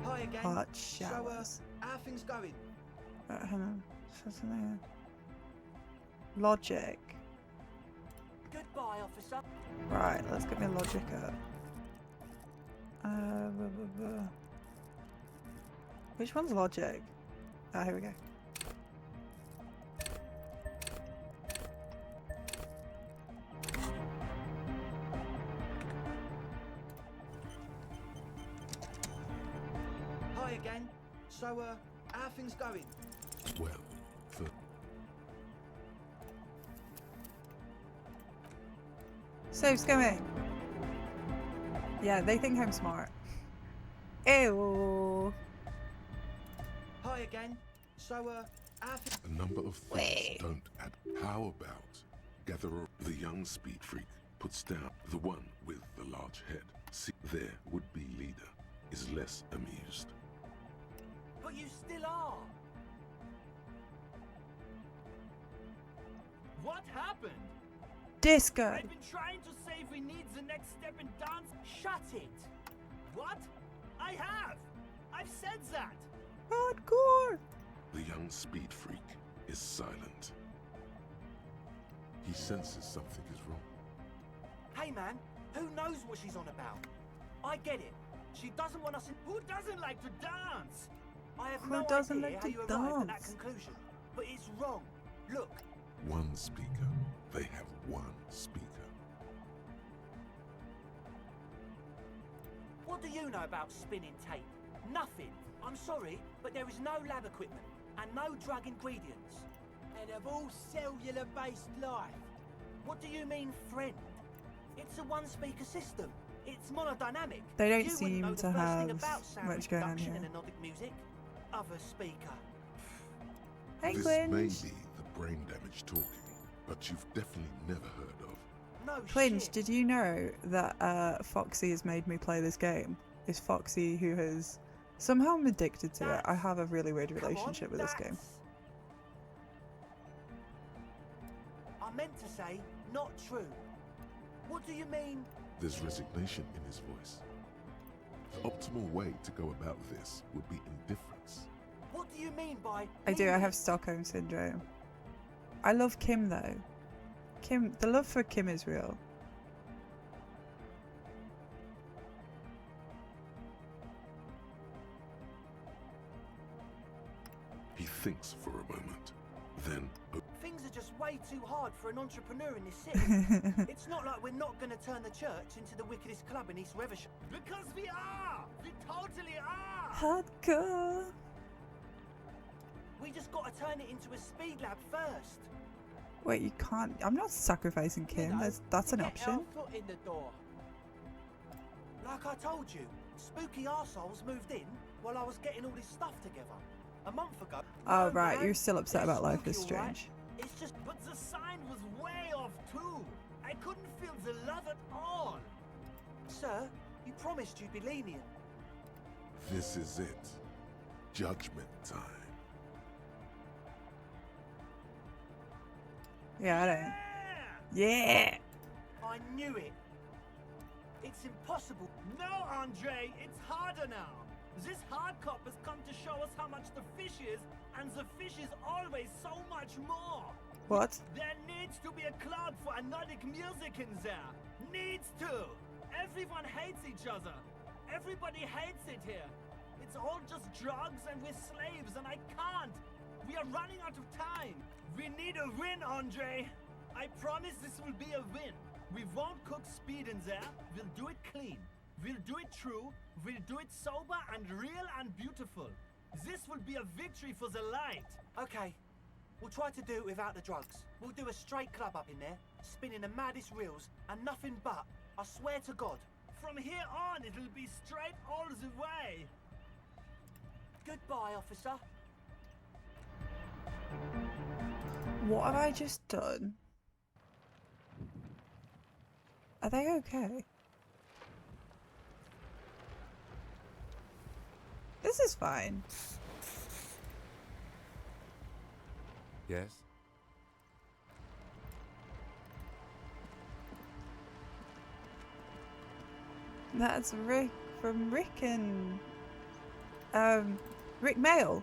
Hi again. Hot So, showers. how things going? Hang on. So something. Logic. Goodbye, officer. Right, let's get my logic up. Which one's logic? Ah, here we go. Hi again. So, how things going? Well, for Save's going. Yeah, they think I'm smart. Ew. Hi again. So, how things... a number of things don't add. How about gatherer? The young speed freak puts down the one with the large head. See, their would-be leader is less amused. But you still are. What happened? Disco. I've been trying to say we need the next step in dance. Shut it. What? I have. I've said that. Hardcore. The young speed freak is silent. He senses something is wrong. Hey man, who knows what she's on about? I get it. She doesn't want us in. Who doesn't like to dance? I have Who no doesn't idea like how to you arrived at that dance? conclusion, but it's wrong. Look, One speaker. They have one speaker. what do you know about spinning tape? Nothing. I'm sorry, but there is no lab equipment and no drug ingredients. And of all cellular-based life. What do you mean, friend? It's a one-speaker system. It's monodynamic. They don't You wouldn't seem know the to first thing have about sound much going on reproduction here. in anodic music. Other speaker. Hey, This Quinge. may be the brain damage talking, but you've definitely never heard of. No Quinge, shit. did you know that Foxy has made me play this game? It's Foxy who has... Somehow I'm addicted to it. I have a really weird Come on, relationship with this game. I meant to say, not true. What do you mean? There's resignation in his voice. The optimal way to go about this would be indifference. What do you mean by... I do, I have Stockholm Syndrome. I love Kim though. Kim, the love for Kim is real. He thinks for a moment, then... Things are just way too hard for an entrepreneur in this city. It's not like we're not going to turn the church into the wickedest club in East Revachol. Because we are! We totally are! Hardcore! We just got to turn it into a speed lab first. Wait, you can't... I'm not sacrificing Kim. That's an option. Our foot in the door. Like I told you, spooky arseholes moved in while I was getting all this stuff together. A month ago. Oh, right. You're still upset about Life is Strange. It's just... But the sign was way off too. I couldn't feel the love at all. Sir, you promised you'd be lenient. This is it. Judgment time. Yeah, I don't... Yeah! I knew it. It's impossible. No, Andre, it's harder now. This hard cop has come to show us how much the fish is, and the fish is always so much more. What? There needs to be a club for Nordic music in there. Needs to. Everyone hates each other. Everybody hates it here. It's all just drugs and we're slaves, and I can't. We are running out of time. We need a win, Andre. I promise this will be a win. We won't cook speed in there. We'll do it clean. We'll do it true. We'll do it sober and real and beautiful. This will be a victory for the light. Okay, we'll try to do it without the drugs. We'll do a straight club up in there, spinning the maddest reels and nothing but. I swear to God. From here on, it'll be straight all the way. Goodbye, officer. What have I just done? Are they okay? This is fine. Yes? That's Rick from Rick and... Rick Mail.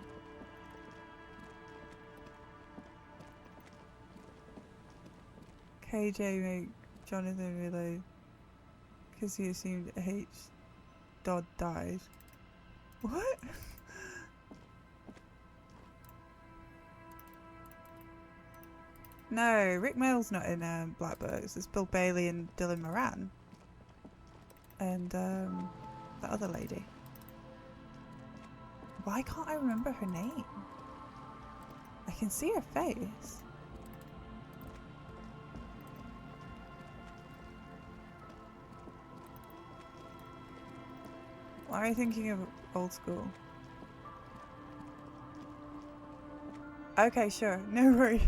KJ make Jonathan reload because he assumed H. Dodd died. What? No, Rick Mail's not in Black Books. It's Bill Bailey and Dylan Moran. And that other lady. Why can't I remember her name? I can see her face. Why are you thinking of old school? Okay, sure. No worries.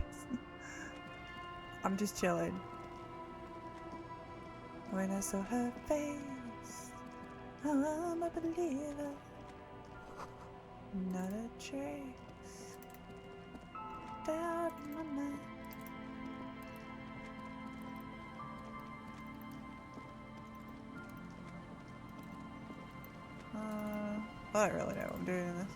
I'm just chilling. When I saw her face, I'm a believer. Not a trace. Doubt in my mind. I don't really know what I'm doing in this.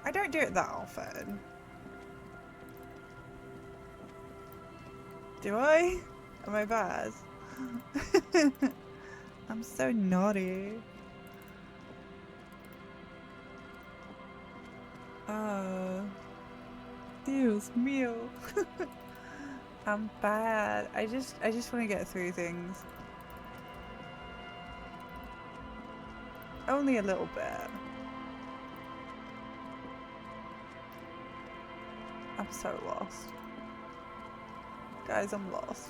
I don't do it that often. Do I? Am I bad? I'm so naughty. Dios mío. I'm bad. I just want to get through things. Only a little bit. I'm so lost. Guys, I'm lost.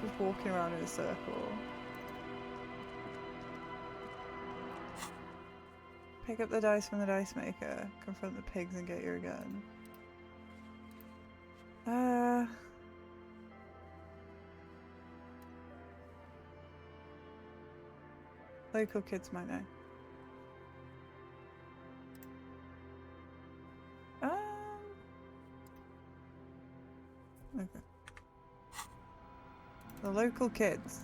Just walking around in a circle. Pick up the dice from the dice maker. Confront the pigs and get your gun. Local kids might know. Okay. The local kids.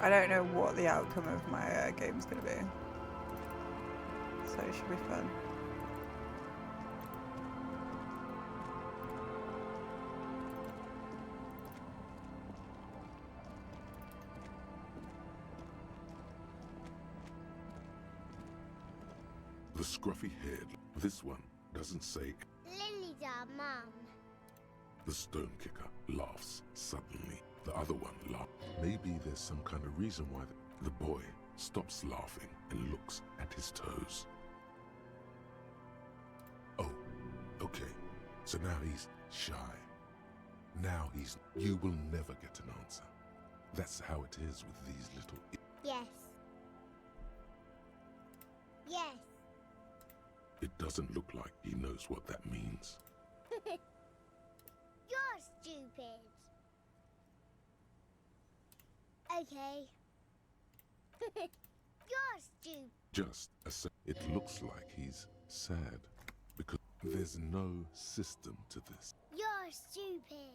I don't know what the outcome of my game's gonna be, so it should be fun. The scruffy head. This one doesn't say. Lily's our mum. The stone kicker laughs suddenly. The other one laughs. Maybe there's some kind of reason why the boy stops laughing and looks at his toes. Oh, okay. So now he's shy. Now he's... You will never get an answer. That's how it is with these little... Yes. Yes. It doesn't look like he knows what that means. You're stupid. Okay. You're stupid. Just a sec. It looks like he's sad because there's no system to this. You're stupid.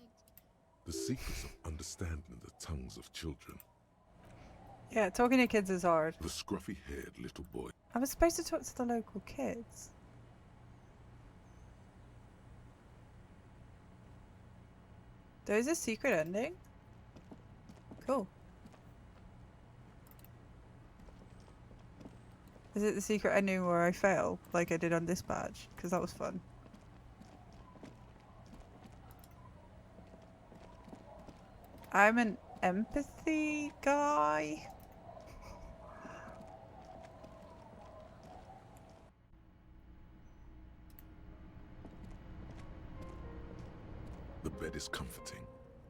The secrets of understanding the tongues of children. Yeah, talking to kids is hard. The scruffy-haired little boy. I was supposed to talk to the local kids. There's a secret ending? Cool. Is it the secret ending where I fail, like I did on this badge? Because that was fun. I'm an empathy guy. The bed is comforting,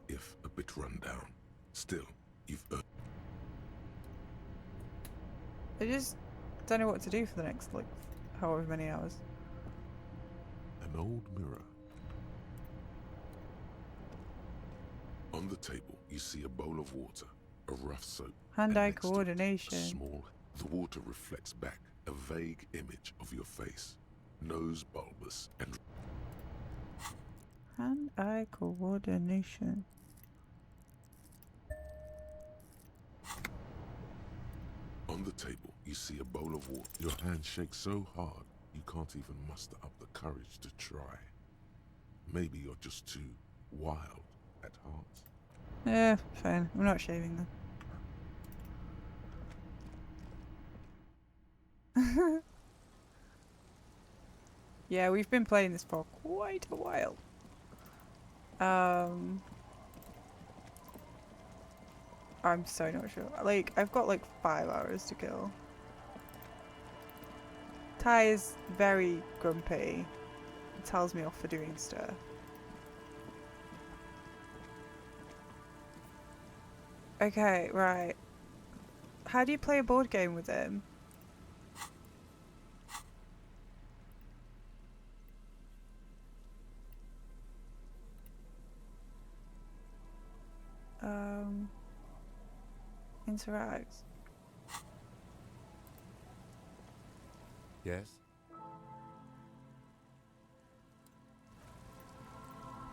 if a bit run down. Still, you've earned. I just don't know what to do for the next, like, however many hours. An old mirror. On the table, you see a bowl of water, a rough soap. Hand-eye coordination. Small. The water reflects back a vague image of your face. Nose bulbous and... Hand-eye coordination. On the table, you see a bowl of water. Your hand shakes so hard, you can't even muster up the courage to try. Maybe you're just too wild at heart. Yeah, fine. I'm not shaving them. Yeah, we've been playing this for quite a while. I'm so not sure. Like, I've got like 5 hours to kill. Ty is very grumpy. He tells me off for doing stuff. Okay, right. How do you play a board game with him? Interact. Yes?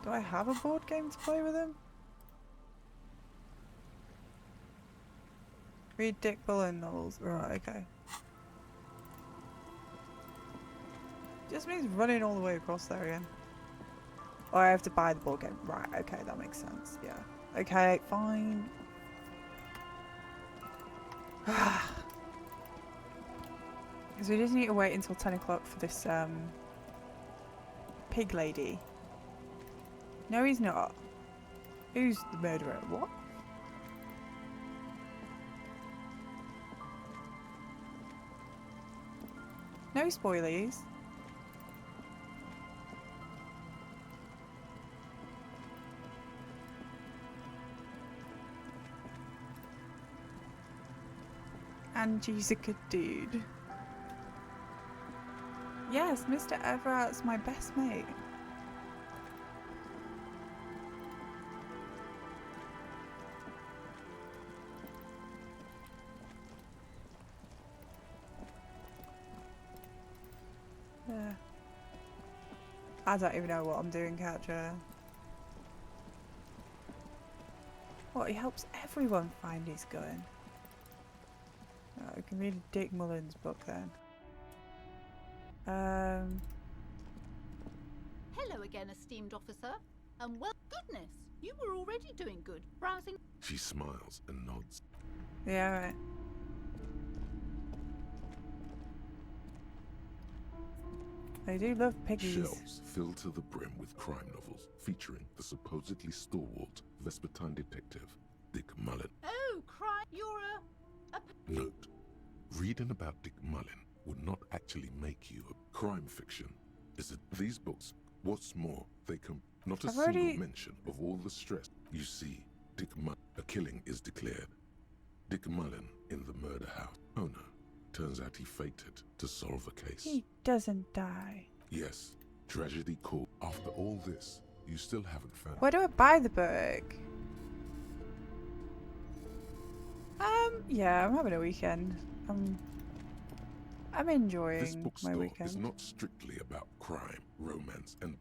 Do I have a board game to play with him? Read Dick Bullen novels. Right, okay. Just means running all the way across there again. Oh, I have to buy the board game. Right, okay, that makes sense. Yeah. Okay, fine. Because we just need to wait until 10 o'clock for this pig lady. No, he's not. Who's the murderer? What? No spoilies. Angelica dude. Yes, Mr. Everart's my best mate. Yeah. I don't even know what I'm doing, Catcher. What, he helps everyone find his gun. Oh, we can read a Dick Mullins book then. Hello again, esteemed officer. And well, goodness, you were already doing good, browsing. She smiles and nods. Yeah, right. They do love piggies. Shelves filled to the brim with crime novels featuring the supposedly stalwart Vespertine detective, Dick Mullen. Oh, cry! You're a Note, reading about Dick Mullen would not actually make you a crime fiction. Is it these books? What's more, they come not a single mention of all the stress. You see, Dick Mullen, a killing is declared. Dick Mullen in the murder house. Oh no, turns out he faked it to solve a case. He doesn't die. Yes, tragedy called. After all this, you still haven't found. Where do I buy the book? Yeah, I'm having a weekend. I'm enjoying This bookstore my weekend. is not strictly about crime, romance, and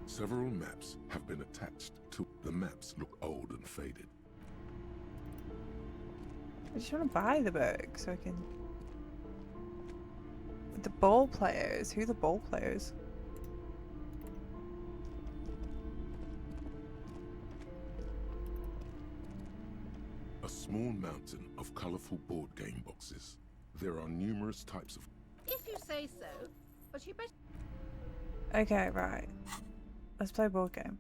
several maps have been attached to. The maps look old and faded. I just want to buy the book so I can. The ball players. Who are the ball players? A small mountain of colorful board game boxes. There are numerous types of. If you say so, but you better. Okay, right. Let's play board game.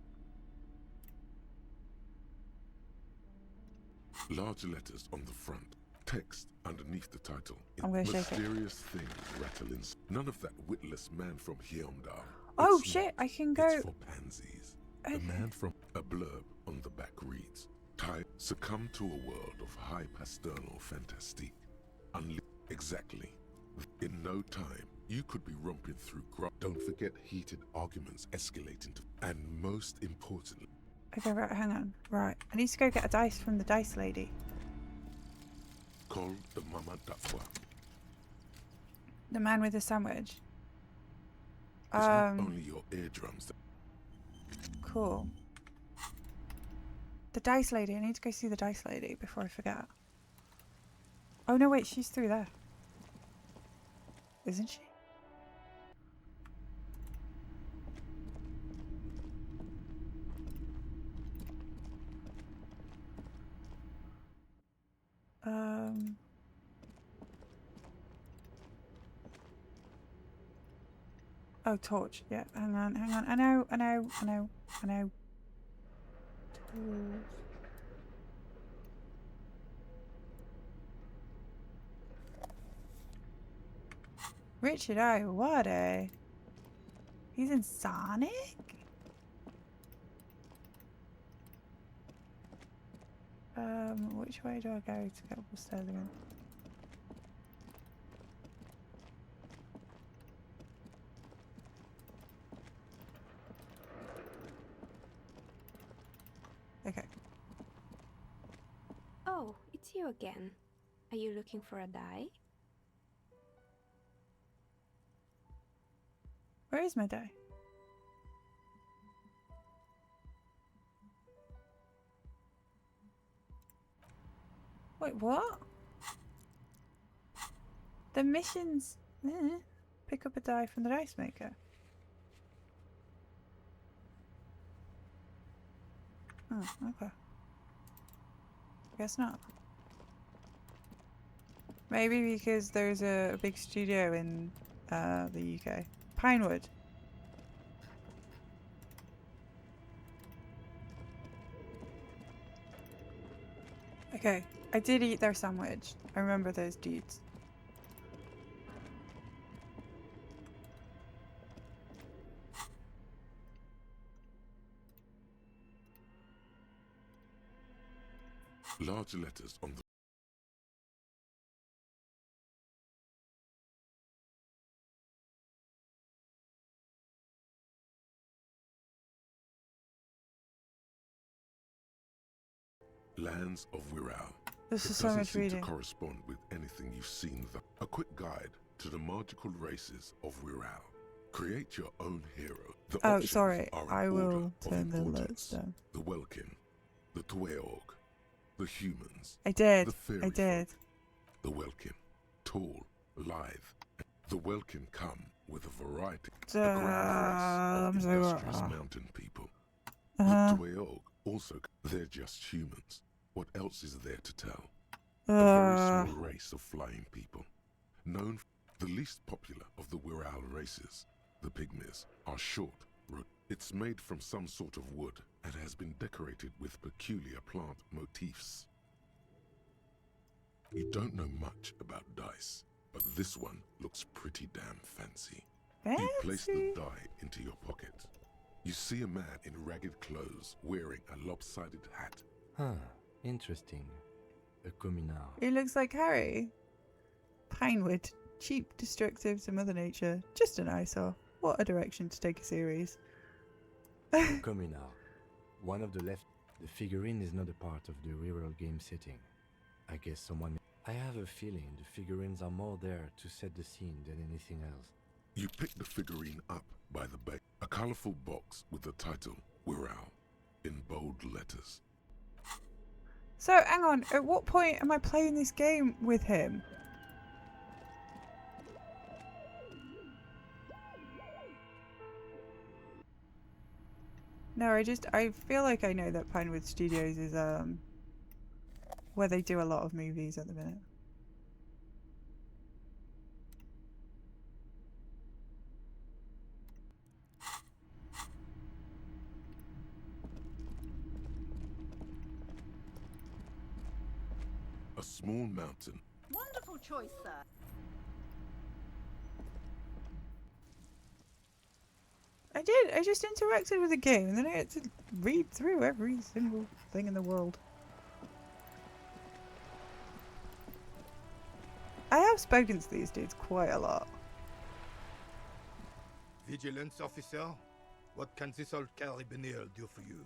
Large letters on the front. Text underneath the title. I'm gonna shake it. Mysterious things rattling. None of that witless man from Hyundai. Oh shit! I can go. It's for pansies. Okay. A man from a blurb on the back reads: "Time succumb to a world of high pastello fantastique. Exactly. In no time, you could be romping through. Don't forget heated arguments escalating to, and most importantly." Okay, right. Hang on. Right. I need to go get a dice from the dice lady. Call the Mama Dafwa. The man with the sandwich. It's not only your eardrums that. Cool. The dice lady. I need to go see the dice lady before I forget. Oh no, wait, she's through there. Isn't she? Oh, torch. Yeah, hang on. I know. Tools. Richard O. What a... He's in Sonic? Which way do I go to get up the stairs again? Okay. Oh, it's you again. Are you looking for a die? Where is my die? Wait, what? The missions... Pick up a die from the dice maker. Oh, okay. Guess not. Maybe because there's a big studio in the UK. Pinewood. Okay, I did eat their sandwich. I remember those dudes. Large letters on the lands of Wirral. This It is so doesn't much seem reading. to correspond with anything you've seen. A quick guide to the magical races of Wirral. Create your own hero. The Oh, options sorry. are in I order will of turn the importance. alerts down. The Welkin, the Tweog, the humans. I did. The fairy I did. folk. The Welkin, tall, lithe. The Welkin come with a variety. A grand race of industrious mountain people. The Tweog also. They're just humans. What else is there to tell? A very small race of flying people. Known for the least popular of the Wirral races, the Pygmies, are short. It's made from some sort of wood and has been decorated with peculiar plant motifs. You don't know much about dice, but this one looks pretty damn fancy. You place the die into your pocket. You see a man in ragged clothes wearing a lopsided hat. Huh, interesting. A communard. He looks like Harry. Pinewood. Cheap, destructive to Mother Nature. Just an eyesore. What a direction to take a series. Communard. One of the left. The figurine is not a part of the real game setting. I guess someone. I have a feeling the figurines are more there to set the scene than anything else. You pick the figurine up by the back. A colorful box with the title Wirral in bold letters. So, hang on. At what point am I playing this game with him? No, I feel like I know that Pinewood Studios is, where they do a lot of movies at the minute. A small mountain. Wonderful choice, sir. I did. I just interacted with the game and then I had to read through every single thing in the world. I have spoken to these dudes quite a lot. Vigilance officer, what can this old carabiner do for you?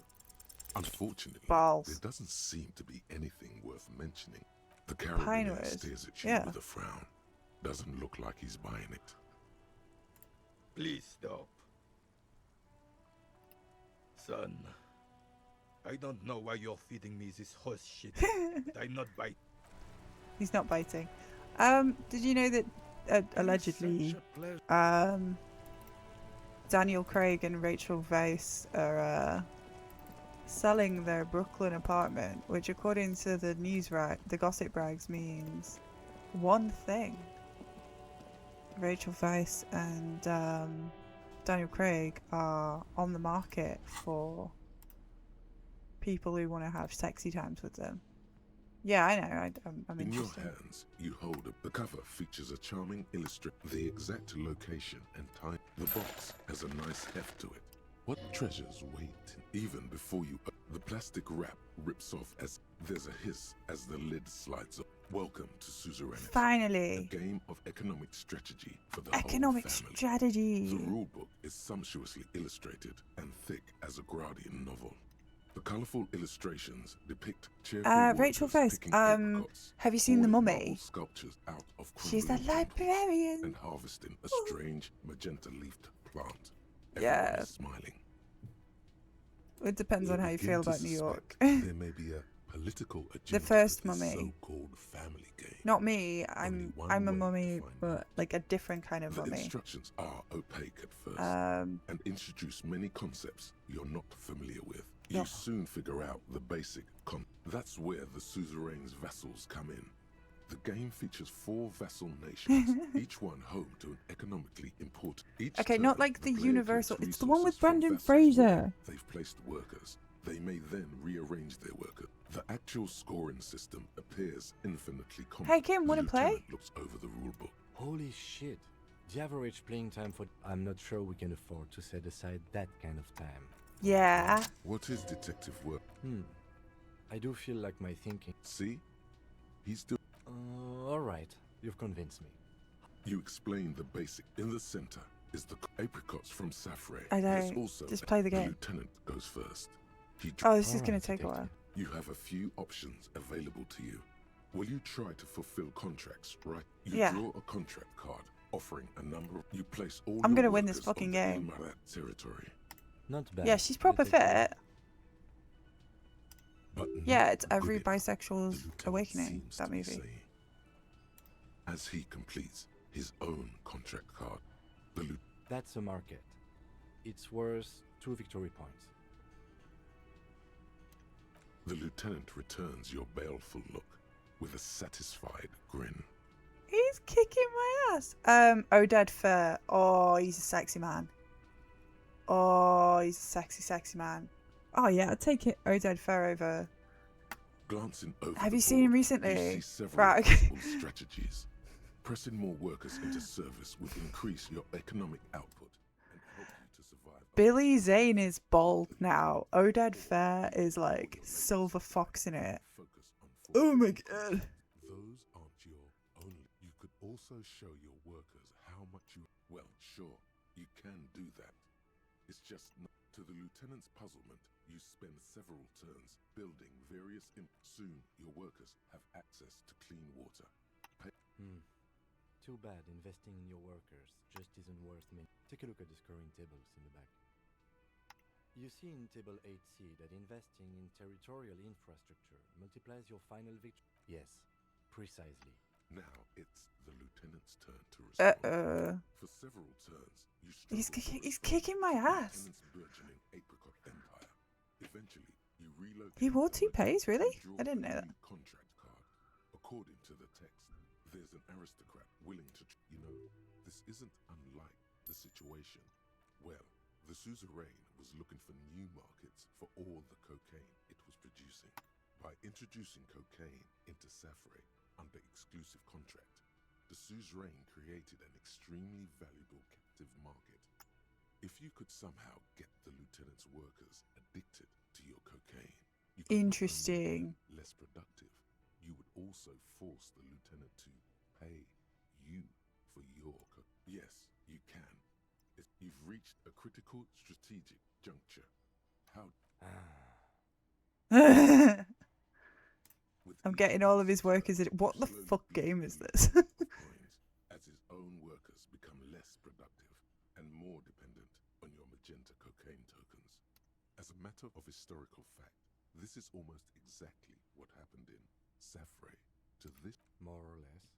Unfortunately, Balls. there doesn't seem to be anything worth mentioning. The carabiner Pinewood. stares at you Yeah. with a frown. Doesn't look like he's buying it. Please stop. Son, I don't know why you're feeding me this horse shit, but I'm not biting. He's not biting. Did you know that allegedly Daniel Craig and Rachel Weisz are selling their Brooklyn apartment, which according to the the gossip rags means one thing. Rachel Weisz and Daniel Craig are on the market for people who want to have sexy times with them. Yeah, I know. I'm In your interested. hands, you hold the cover features a charming illustration, the exact location and time. The box has a nice heft to it. What treasures wait even before you? The plastic wrap rips off as there's a hiss as the lid slides up. Welcome to Suzerainty. Finally. A game of economic strategy for the Economic whole family. strategy. The rulebook is sumptuously illustrated and thick as a Gradian novel. The colourful illustrations depict cheerful Rachel workers Weisz, picking apricots, have you seen The pouring Mummy? marble sculptures out of She's a crumbling temples, librarian. and harvesting a strange magenta-leafed plant. Yeah. Everyone is smiling. It depends on how you begin feel to about New York. suspect there may be a political agenda The first to this Mummy. so-called family game. Not me. I'm one a way to mummy, but like a different kind of The mummy. instructions are opaque at first Um, and introduce many concepts you're not familiar with. Yeah. You soon figure out the basic That's where the suzerain's vassals come in. The game features 4 vassal nations, each one home to an economically important. Each Okay, turn, not like the player Universal. collects It's the one with resources from Brandon vassals Fraser. where they've placed workers. They may then rearrange their worker The actual scoring system appears infinitely complex. Hey Kim, wanna The play? lieutenant looks over the rulebook. Holy shit. The average playing time for... I'm not sure we can afford to set aside that kind of time. Yeah. What is detective work? I do feel like my thinking... See? He's doing... Alright. You've convinced me. You explain the basic. In the center is the apricots from Safre. I There's don't. also Just play the game. lieutenant goes first. He Oh, this is going to take a while. You have a few options available to you. Will you try to fulfill contracts, right? You Yeah. draw a contract card offering a number of... You place all I'm your gonna win this workers fucking on the game. Ilmarat territory. Not bad. Yeah, she's proper fit. But Yeah, it's every bisexual's awakening, that movie. As he completes his own contract card, That's a market. It's worth 2 victory points. the lieutenant returns your baleful look with a satisfied grin. He's kicking my ass. Oded Fair. Oh, he's a sexy man. Oh, he's a sexy, sexy man. Oh yeah, I'd take it. Oded Fair over. Glancing over Have the you seen him board, recently? You see several Right, okay. possible strategies. Pressing more workers into service will increase your economic output and help you to survive. Billy Zane is bald now. Oded Fair is like silver fox in it. Oh my god. Those aren't your only. You could also show your workers how much you. Well, sure, you can do that. It's just not. To the lieutenant's puzzlement, you spend several turns building various. Soon, your workers have access to clean water. Too bad investing in your workers just isn't worth me. Take a look at the scoring tables in the back. You see in table 8C that investing in territorial infrastructure multiplies your final victory. Yes, precisely. Now it's the lieutenant's turn to respond. For several turns, you He's kicking my ass. lieutenant's burgeoning apricot empire. Eventually, you relocate. He wore toupees, really? I didn't know that. Contract card. According to the text, there's an aristocrat willing to. This isn't unlike the situation. Well, the suzerain was looking for new markets for all the cocaine it was producing. By introducing cocaine into Safre under exclusive contract, the suzerain created an extremely valuable captive market. If you could somehow get the lieutenant's workers addicted to your cocaine, you could Interesting. not only be less productive, you would also force the lieutenant to pay you for your Yes, you can. You've reached a critical strategic juncture. How? I'm getting all of his workers in. What the fuck game is this? As his own workers become less productive and more dependent on your magenta cocaine tokens. As a matter of historical fact, this is almost exactly what happened in Safre to this. More or less.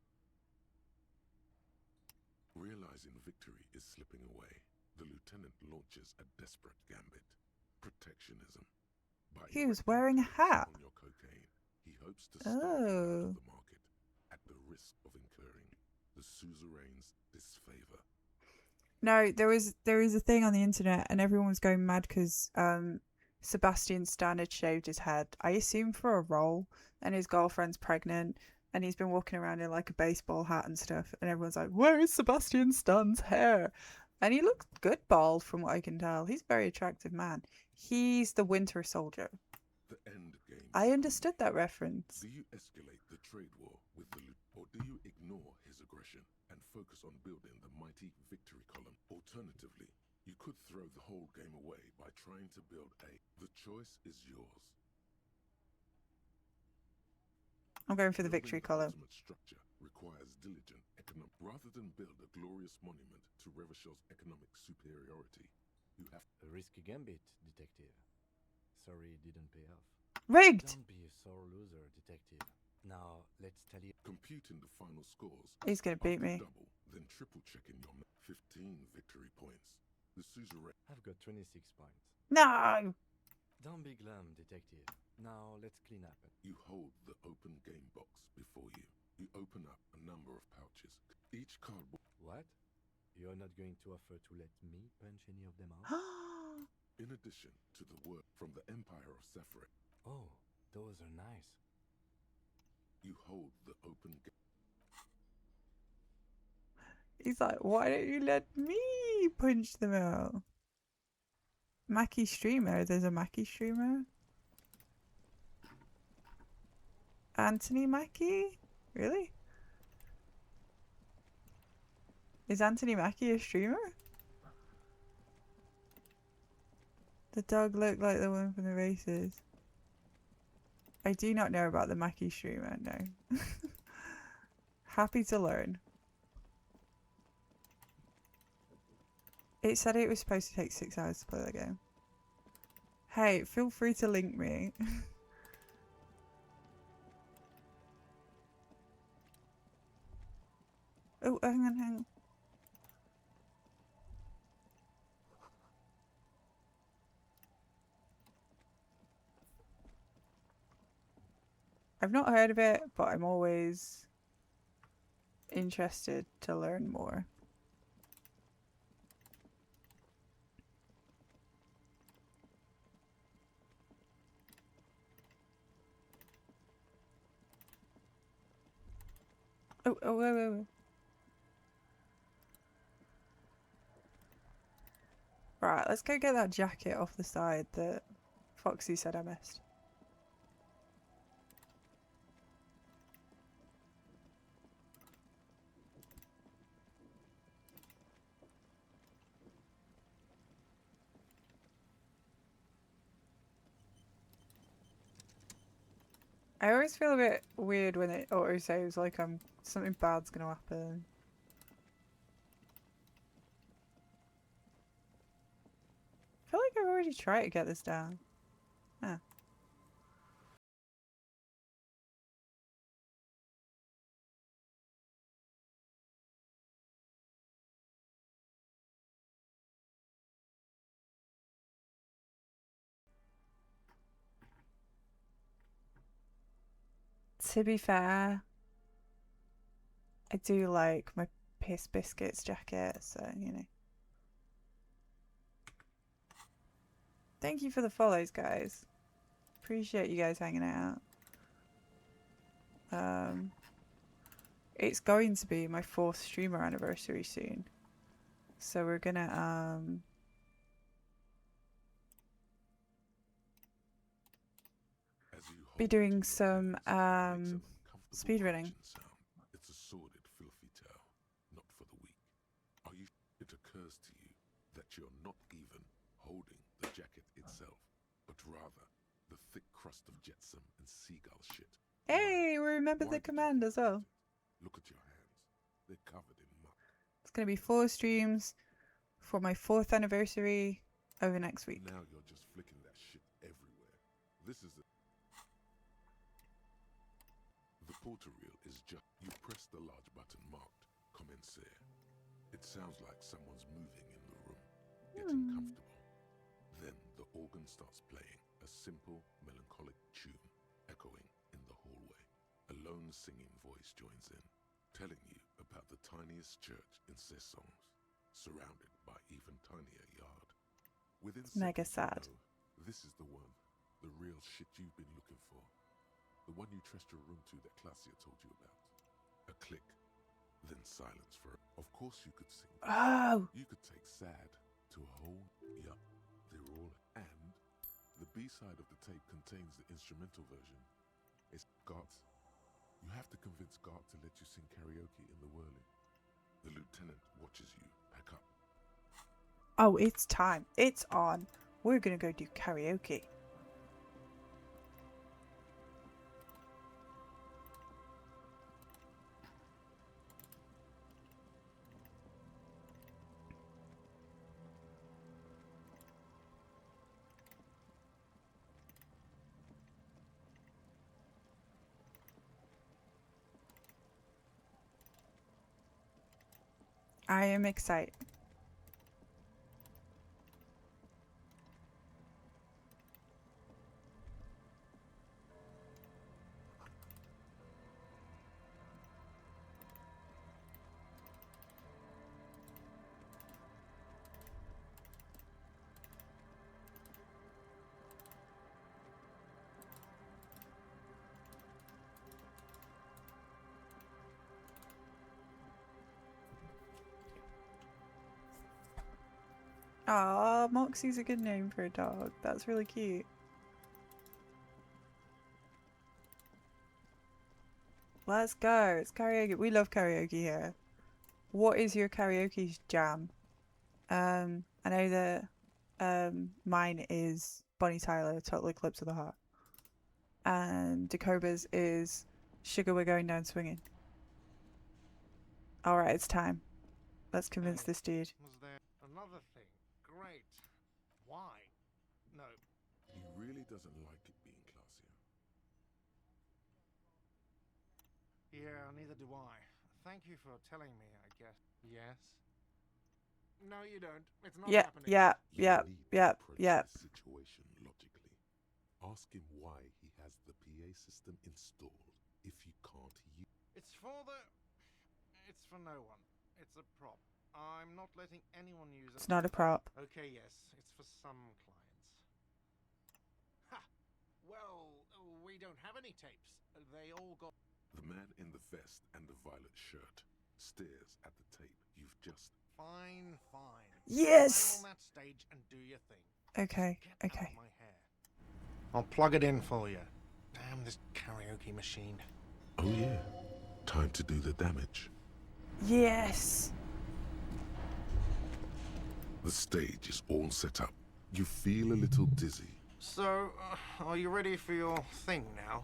Realizing victory is slipping away, the lieutenant launches a desperate gambit. Protectionism. By He was wearing a hat. on your cocaine, he hopes to stop you out of the market at the risk of incurring the suzerain's disfavor. No, there is a thing on the internet, and everyone was going mad because Sebastian Stan had shaved his head. I assume for a role, and his girlfriend's pregnant, and he's been walking around in like a baseball hat and stuff. And everyone's like, "Where is Sebastian Stan's hair?" And he looks good bald, from what I can tell. He's a very attractive man. He's the Winter Soldier. The end game. I understood that reference. Do you escalate the trade war with the or do you ignore his aggression and focus on building the mighty victory column? Alternatively, you could throw the whole game away by trying to build a. The choice is yours. I'm going for the victory column. Ultimate structure requires diligent economic. Rather than build a glorious monument to Revachel's economic superiority, you have A risky gambit, detective. Sorry it didn't pay off. Rigged! Don't be a sore loser, detective. Now, let's tally. computing the final scores. He's gonna beat After me. Double, then triple checking your 15 victory points. The suzerain. I've got 26 points. No! Don't be glum, detective. Now, let's clean up. You hold the open game box before you. You open up a number of pouches. Each cardboard. What? You're not going to offer to let me punch any of them out? In addition to the work from the Empire of Safre. Oh, Those are nice. You hold the open gate. He's like, why don't you let me punch them out? Mackie streamer. There's a Mackie streamer. Anthony Mackie? Really? Is Anthony Mackie a streamer? The dog looked like the one from the races. I do not know about the Mackie streamer, no. Happy to learn. It said it was supposed to take 6 hours to play the game. Hey, feel free to link me. Oh, hang on, hang on. I've not heard of it, but I'm always interested to learn more. Oh, wait. Right, let's go get that jacket off the side that Foxy said I missed. I always feel a bit weird when it auto-saves, like something bad's gonna happen. I feel like I've already tried to get this down. Ah. To be fair, I do like my Piss Biscuits jacket, so, you know. Thank you for the follows, guys. Appreciate you guys hanging out. It's going to be my 4th streamer anniversary soon. So we're gonna, be doing some, speedrunning. It's a sordid, filthy tale, not for the weak. Are you? It occurs to you that you're not even holding the jacket itself, but rather the thick crust of jetsam and seagull shit. Hey, we remember the command as well. Look at your hands. They're covered in muck. It's gonna be 4 streams for my 4th anniversary over next week. Now you're just flicking that shit everywhere. This is the portal reel is just... You press the large button marked Commencer. It sounds like someone's moving in the room, getting comfortable. Then the organ starts playing, a simple, melancholic tune echoing in the hallway. A lone singing voice joins in, telling you about the tiniest church in Cessons, surrounded by even tinier yard. Within mega seconds, sad. you know, this is the one, the real shit you've been looking for. The one you trust your room to that Claudia told you about. A click, then silence for it. Of course you could sing. Oh! You could take sad to a whole... Yup, they're all... And the B-side of the tape contains the instrumental version. It's Gart. You have to convince Gart to let you sing karaoke in the whirling. The lieutenant watches you pack up. Oh, it's time. It's on. We're gonna go do karaoke. I am excited. Aw, Moxie's a good name for a dog. That's really cute. Let's go. It's karaoke. We love karaoke here. What is your karaoke jam? I know that mine is Bonnie Tyler, Total Eclipse of the Heart. And Dakoba's is Sugar We're Going Down Swinging. Alright, it's time. Let's convince this dude. Was there another thing? Great. Why? No. He really doesn't like it being classier. Yeah, neither do I. Thank you for telling me, I guess. Yes? No, you don't. It's not happening. Yeah. The situation logically. Ask him why he has the PA system installed if you can't use. It's for no one. It's a prop. I'm not letting anyone use it. It's not a prop. Okay, yes. It's for some clients. Ha! Well, we don't have any tapes. They all got... The man in the vest and the violet shirt stares at the tape you've just... Fine. Yes! Climb on that stage and do your thing. Okay. Out of my hair. I'll plug it in for you. Damn this karaoke machine. Oh yeah. Time to do the damage. Yes! The stage is all set up. You feel a little dizzy. So, are you ready for your thing now?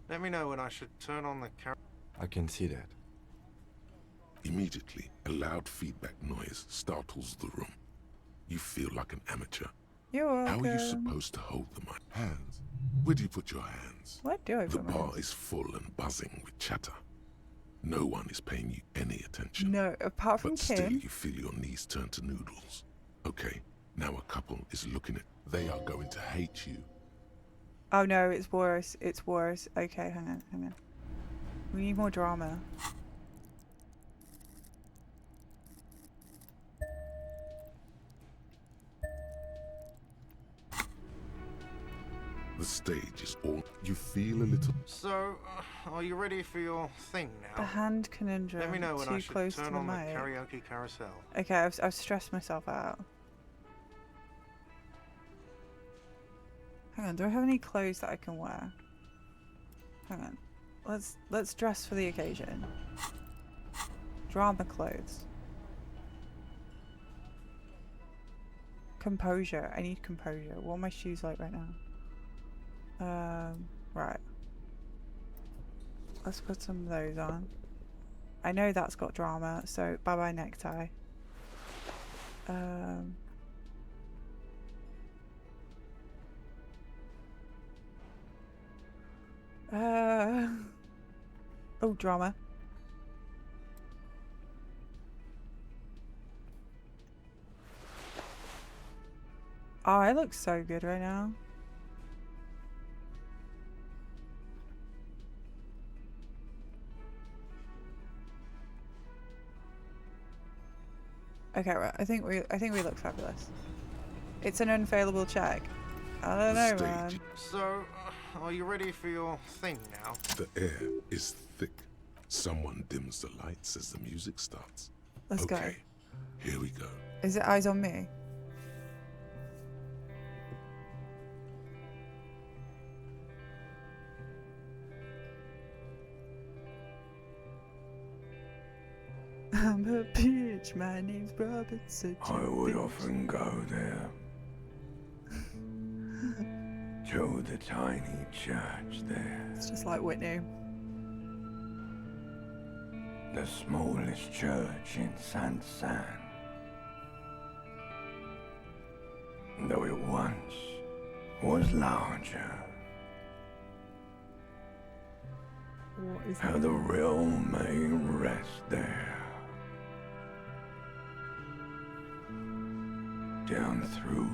Let me know when I should turn on the I can see that. Immediately, a loud feedback noise startles the room. You feel like an amateur. You're welcome. How are you supposed to hold the mic? Hands. Where do you put your hands? What do I The put my bar hands? is full and buzzing with chatter. No one is paying you any attention. No, apart from But still, Kim. you feel your knees turn to noodles. Okay, now a couple is looking at... They are going to hate you. Oh no, it's worse. It's worse. Okay, hang on. We need more drama. The stage is all... You feel a little... So, are you ready for your thing now? The hand conundrum. Let me know when Too I should close turn to the on the mic. karaoke carousel. Okay, I've stressed myself out. Hang on, do I have any clothes that I can wear? Hang on. Let's dress for the occasion. Drama clothes. Composure. I need composure. What are my shoes like right now? Right. Let's put some of those on. I know that's got drama, so bye-bye necktie. Oh, drama. Oh, I look so good right now. Okay, right. I think we look fabulous. It's an unfailable check. I don't know, man. So, are you ready for your thing now? The air is thick. Someone dims the lights as the music starts. Let's go. Okay, here we go. Is it eyes on me? I'm a bitch, my name's Robert. I would often go there to the tiny church there. It's just like Whitney. The smallest church in Saint San. Though it once was larger. What is How the real may rest there. Down through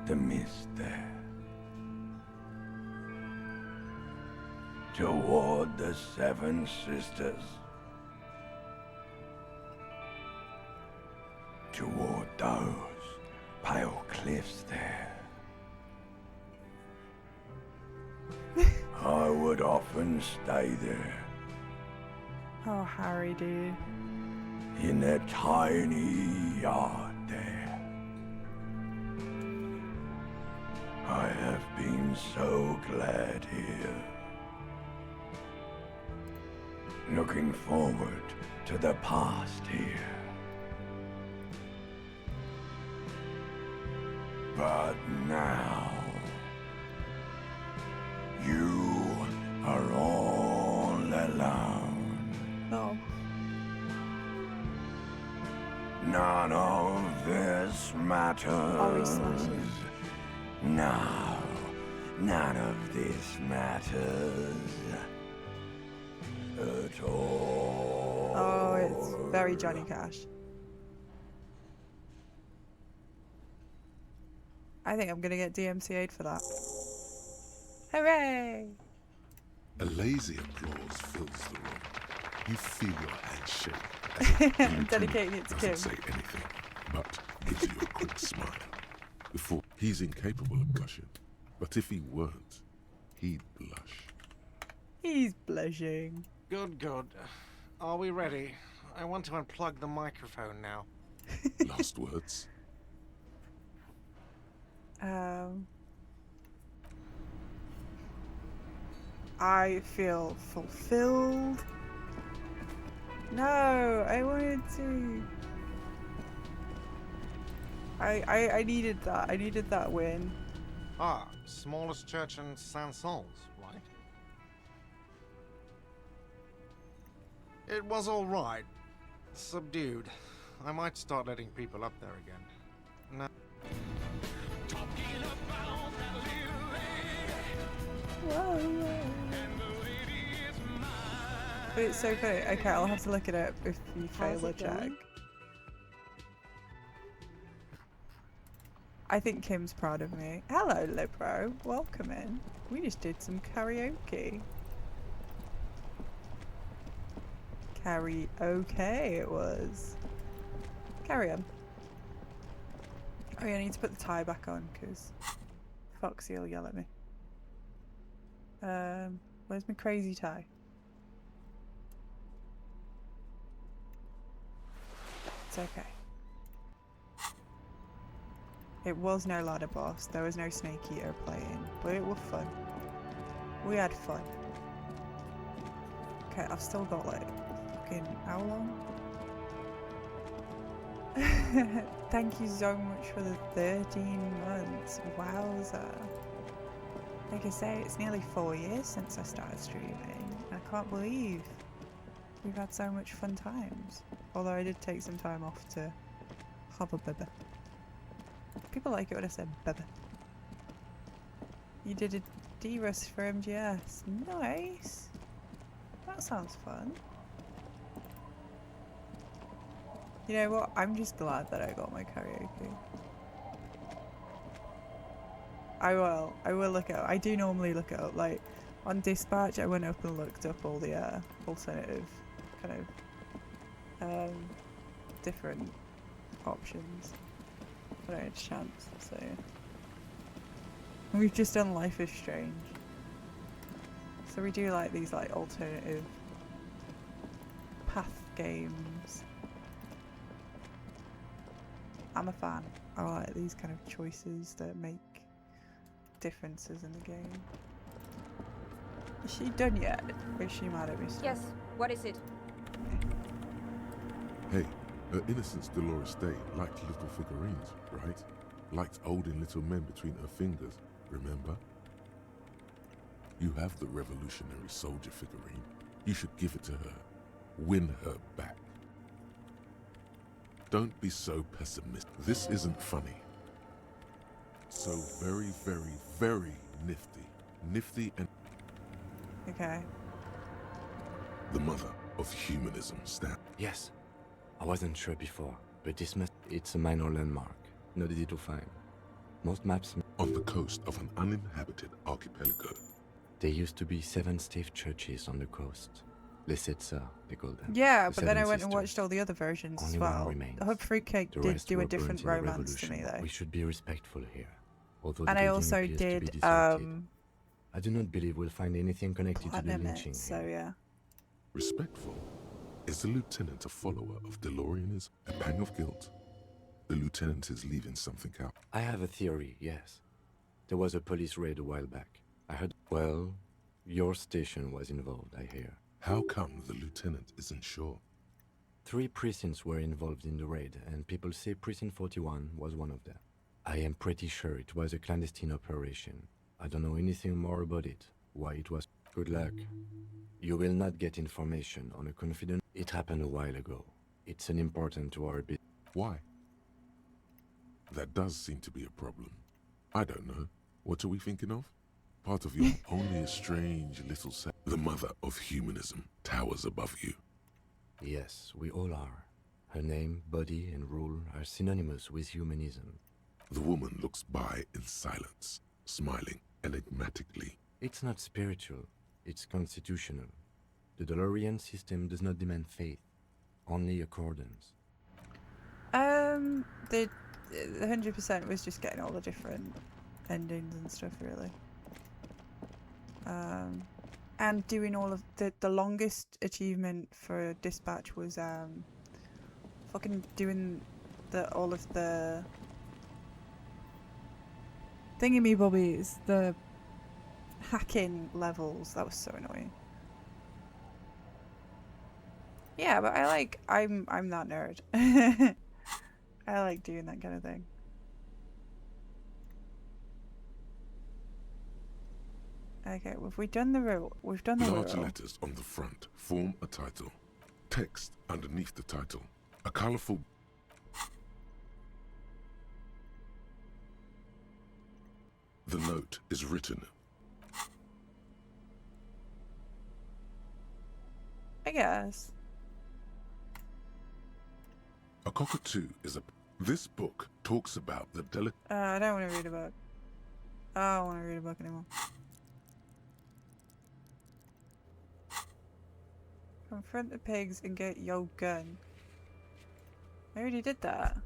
the mist there. Toward the Seven Sisters. Toward those pale cliffs there. I would often stay there. Oh, Harry, dude. In that tiny yard there. I'm so glad here. Looking forward to the past here. But now, you are all alone. No. None of this matters. No, none of this matters at all. Oh, it's very Johnny Cash. I think I'm gonna get DMCA'd for that. Hooray! Elysium applause fills the room. You feel your hand shake. I'm dedicating it to Kim. Doesn't say anything, but gives you a quick smile. Before he's incapable of blushing, but if he weren't, he'd blush. He's blushing. Good, good. Are we ready? I want to unplug the microphone now. Last words. I feel fulfilled. No, I wanted to. I needed that. I needed that win. Ah, smallest church in Saint-Saëns, right? It was all right. Subdued. I might start letting people up there again. No. But it's so funny. Okay, I'll have to look it up if you fail a check. I think Kim's proud of me. Hello, Libro. Welcome in. We just did some karaoke. Karaoke it was. Carry on. Oh yeah, I need to put the tie back on because Foxy will yell at me. Where's my crazy tie? It's okay. It was no ladder boss, there was no snake eater playing, but it was fun. We had fun. Okay, I've still got like fucking how long? Thank you so much for the 13 months. Wowza. Like I say, it's nearly 4 years since I started streaming. I can't believe we've had so much fun times. Although I did take some time off to have a bibba. People like it when I said bibba. You did a D-Rust for MGS. Nice. That sounds fun. You know what? I'm just glad that I got my karaoke. I will look it up. I do normally look it up. Like, on Dispatch, I went up and looked up all the alternative kind of different options. But I had a chance, so... We've just done Life is Strange. So we do like these like alternative path games. I'm a fan. I like these kind of choices that make differences in the game. Is she done yet? Or is she mad at me still? Yes, what is it? Hey, her Innocence Dolores Day liked little figurines, right? Liked holding little men between her fingers, remember? You have the revolutionary soldier figurine. You should give it to her. Win her back. Don't be so pessimistic. This isn't funny. So very, very, very nifty. Nifty and... Okay. The mother of humanism, Stan. Yes. I wasn't sure before, but it's a minor landmark. Not easy to find. Most maps... On the coast of an uninhabited archipelago. There used to be 7 stave churches on the coast. Lesetsa, they call them. Yeah, The but then I 7 went and sisters. watched all the other versions Only as one well. remains. I hope Fruitcake The did rest do were a different burnt in the romance to me revolution. though. We should be respectful here. Although the And I building also appears to be did deserted. I do not believe we'll find anything connected to the Platinum lynching it, here. so yeah. Respectful. Is the lieutenant a follower of DeLoreanism? A pang of guilt? The lieutenant is leaving something out. I have a theory, yes. There was a police raid a while back. I heard... Well, your station was involved, I hear. How come the lieutenant isn't sure? 3 precincts were involved in the raid, and people say Precinct 41 was one of them. I am pretty sure it was a clandestine operation. I don't know anything more about it, why it was... Good luck. You will not get information on a confident... It happened a while ago. It's unimportant to our business. Why? That does seem to be a problem. I don't know. What are we thinking of? Part of your only a strange little set. The mother of humanism towers above you. Yes, we all are. Her name, body, and rule are synonymous with humanism. The woman looks by in silence, smiling enigmatically. It's not spiritual, it's constitutional. The DeLorean system does not demand faith, only accordance. The 100% was just getting all the different endings and stuff, really. And doing all of the longest achievement for dispatch was fucking doing all of the thingy-me-bobbies, the hacking levels. That was so annoying. Yeah, but I'm that nerd. I like doing that kind of thing. Okay, well, we've done the route. We've done the Large route. letters on the front form a title. Text underneath the title. A colourful... The note is written. I guess. A cockatoo is a... This book talks about the delicate... I don't want to read a book. I don't want to read a book anymore. Confront the pigs and get your gun. I already did that.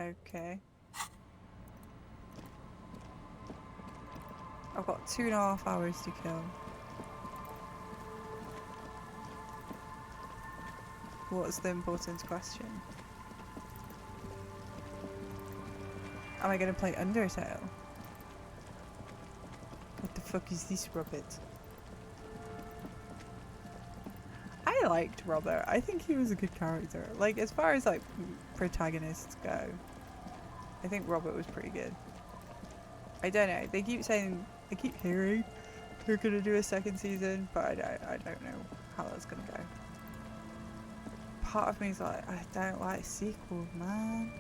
Okay. I've got 2.5 hours to kill. What's the important question? Am I gonna play Undertale? What the fuck is this, Robert? I liked Robert. I think he was a good character. Like, as far as like protagonists go, I think Robert was pretty good. I don't know. They keep saying, I keep hearing they're gonna do a second season, but I don't know how that's gonna go. Part of me is like, I don't like sequels, man.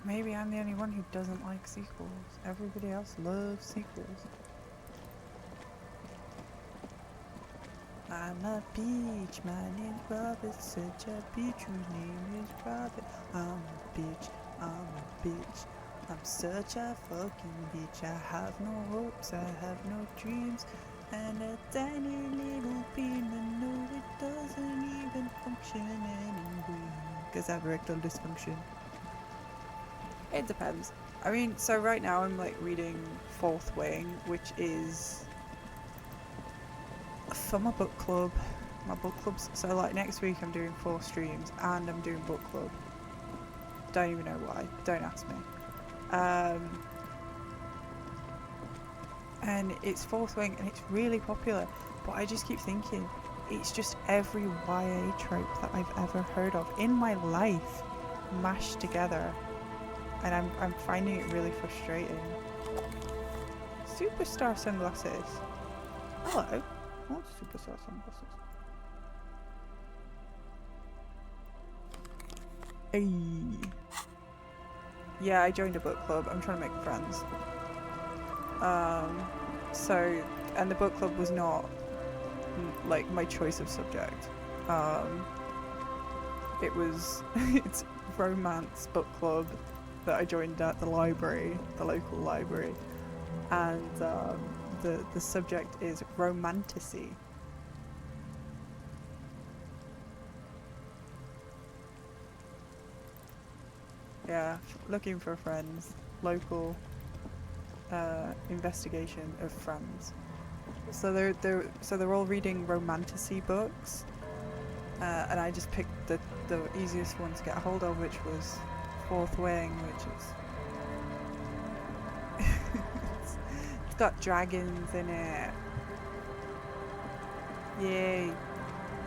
Maybe I'm the only one who doesn't like sequels. Everybody else loves sequels. I'm a beach, my name's Robert, such a beach whose name is Robert. I'm a bitch, I'm a bitch, I'm such a fucking bitch. I have no hopes, I have no dreams, and a tiny little beam, and no, it doesn't even function anyway. Because I have erectile dysfunction. It depends. I mean, so right now I'm like reading Fourth Wing, which is for my book club. My book clubs. So like next week I'm doing 4 streams and I'm doing book club. Don't even know why. Don't ask me. And it's Fourth Wing and it's really popular. But I just keep thinking, it's just every YA trope that I've ever heard of in my life mashed together. And I'm finding it really frustrating. Superstar sunglasses. Hello. I want superstar sunglasses. Hey. Yeah, I joined a book club. I'm trying to make friends. And the book club was not like my choice of subject. It was it's romance book club that I joined at the library, the local library, and the subject is romanticy. Yeah, looking for friends, local, investigation of France. So they're all reading romantasy books, and I just picked the easiest one to get a hold of, which was Fourth Wing, which is it's got dragons in it. Yay!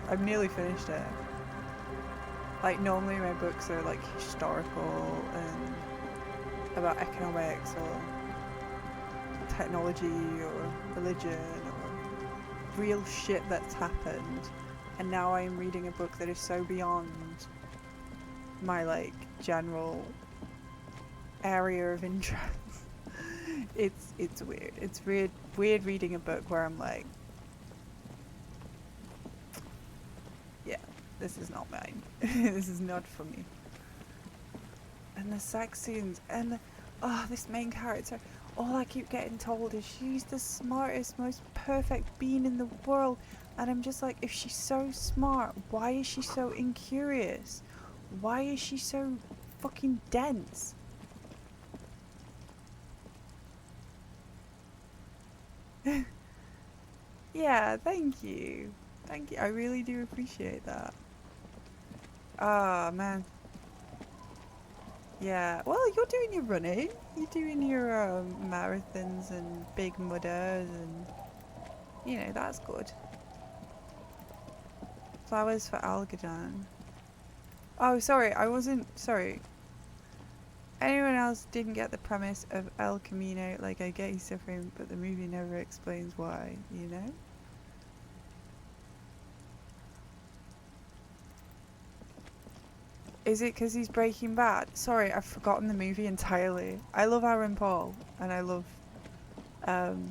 I've nearly finished it. Like, normally my books are like historical and about economics or technology or religion or real shit that's happened, and now I'm reading a book that is so beyond my like general area of interest. It's weird. It's weird reading a book where I'm like, yeah, this is not mine. This is not for me. And the sex scenes and this main character, all I keep getting told is she's the smartest, most perfect being in the world, and I'm just like, if she's so smart, why is she so incurious? Why is she so fucking dense? Yeah, thank you. Thank you. I really do appreciate that. Ah, man. Yeah, well, you're doing your running. You're doing your marathons and big mudders, and you know, that's good. Flowers for Algadon. Oh, sorry, I wasn't. Sorry. Anyone else didn't get the premise of El Camino? Like, I get he's suffering, but the movie never explains why, you know? Is it because he's Breaking Bad? Sorry, I've forgotten the movie entirely. I love Aaron Paul, and I love, I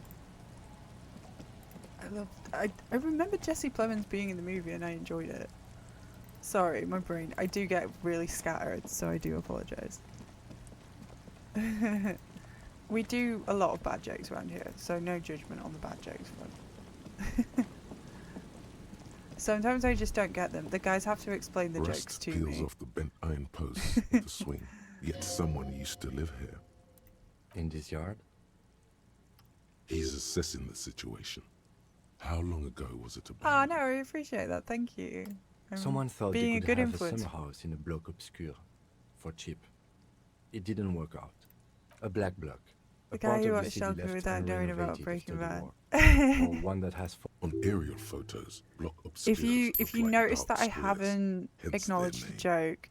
remember Jesse Plemons being in the movie, and I enjoyed it. Sorry, my brain. I do get really scattered, so I do apologise. We do a lot of bad jokes around here, so no judgment on the bad jokes front. Sometimes I just don't get them. The guys have to explain the jokes to peels me. off the bent iron posts of the swing. Yet someone used to live here. In this yard? He's assessing the situation. How long ago was it abandoned? Oh no, I appreciate that. Thank you. Someone thought being they a could good have influence. a summer house in a bloc obscur for cheap. It didn't work out. A black bloc. The A guy part who of the watched city Shelter left without knowing about unrenovated Breaking after the Bad. war. Or one that has on aerial photos, block obscures If you look like notice dark that I squares, haven't hence their acknowledged the name. joke,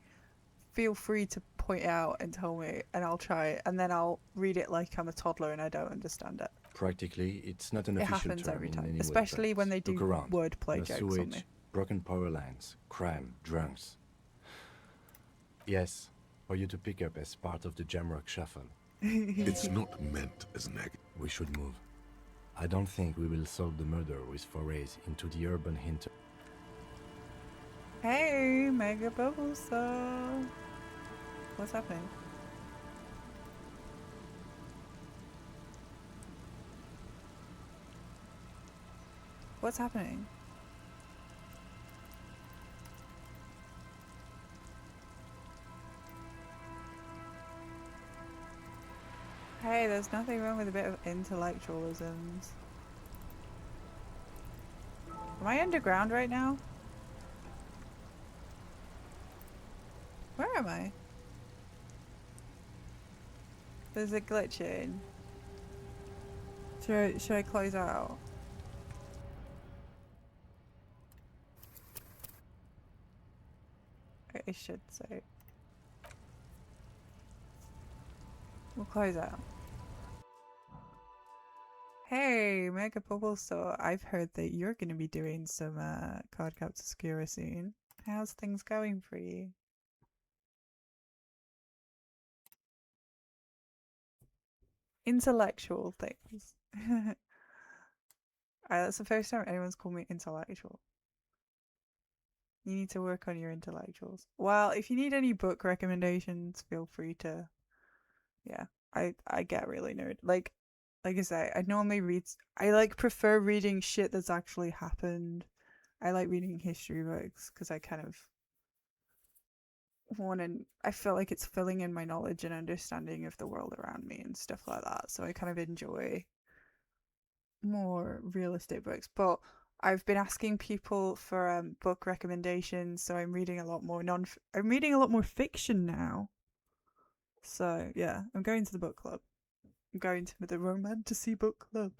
feel free to point out and tell me, and I'll try it, and then I'll read it like I'm a toddler and I don't understand it. Practically, it's not an It official happens term every in time, any way, especially but when they do look around. wordplay No jokes on sewage, me. broken power lines, crime, drunks. Yes, for you to pick up as part of the Jamrock Shuffle. It's not meant as negative. We should move. I don't think we will solve the murder with forays into the urban hinter. Hey, Mega Bubble Saw. What's happening? What's happening? Hey, there's nothing wrong with a bit of intellectualisms. Am I underground right now? Where am I? There's a glitch in. Should I close out? I should say. We'll close out. Hey, Mega Bubble Store. I've heard that you're going to be doing some Card Captor Obscura soon. How's things going for you? Intellectual things. That's the first time anyone's called me intellectual. You need to work on your intellectuals. Well, if you need any book recommendations, feel free to. Yeah, I get really nerd. Like I say, I normally read. I prefer reading shit that's actually happened. I like reading history books because I kind of. I feel like it's filling in my knowledge and understanding of the world around me and stuff like that. So I kind of enjoy more realistic books. But I've been asking people for book recommendations, so I'm reading a lot more I'm reading a lot more fiction now. So yeah, I'm going to the book club. I'm going to the Romantasy book club.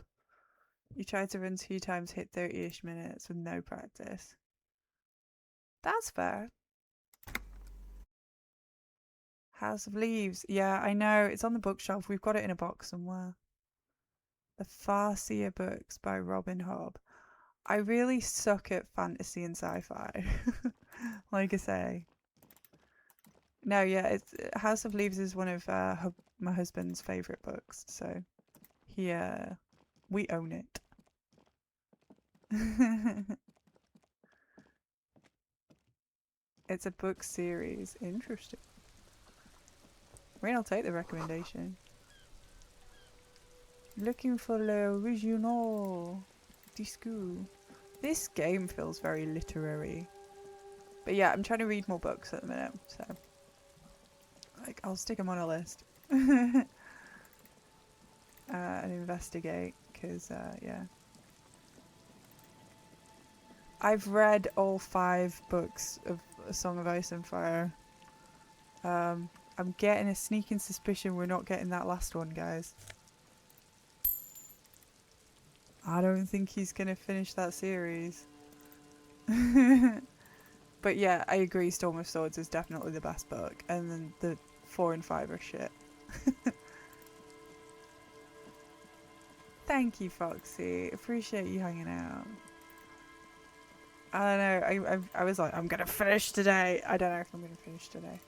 You try to run 2 times, hit 30-ish minutes with no practice. That's fair. House of Leaves. Yeah, I know. It's on the bookshelf. We've got it in a box somewhere. The Farseer books by Robin Hobb. I really suck at fantasy and sci-fi. Like I say. No, yeah, it's House of Leaves is one of my husband's favourite books, so we own it. It's a book series. Interesting. I mean, I'll take the recommendation. Looking for the original disco. This game feels very literary. But yeah, I'm trying to read more books at the minute, so like I'll stick them on a list. And investigate, because yeah. I've read all 5 books of A Song of Ice and Fire. I'm getting a sneaking suspicion we're not getting that last one, guys. I don't think he's gonna finish that series. But yeah, I agree, Storm of Swords is definitely the best book, and then the 4 and 5 are shit. Thank you, Foxy. Appreciate you hanging out. I don't know, I was like, I'm gonna finish today. I don't know if I'm gonna finish today.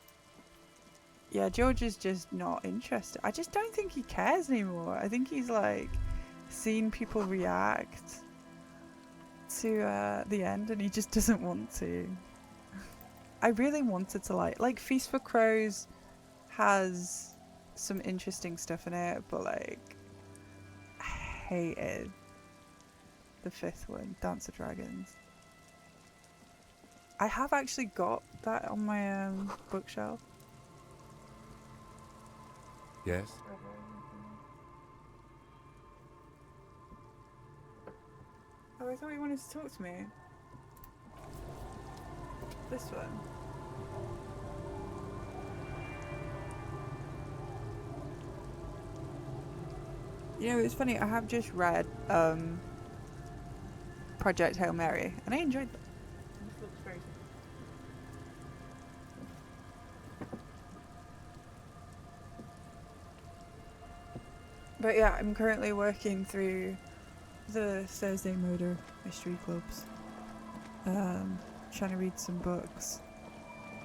Yeah, George is just not interested. I just don't think he cares anymore. I think he's like seen people react to the end and he just doesn't want to. I really wanted to like Feast for Crows has some interesting stuff in it, but like I hated the 5th one, Dance of Dragons. I have actually got that on my bookshelf. Yes? Oh, I thought you wanted to talk to me. This one. You know, it's funny, I have just read Project Hail Mary, and I enjoyed that. This looks very But yeah, I'm currently working through the Thursday Murder Mystery Clubs. Trying to read some books.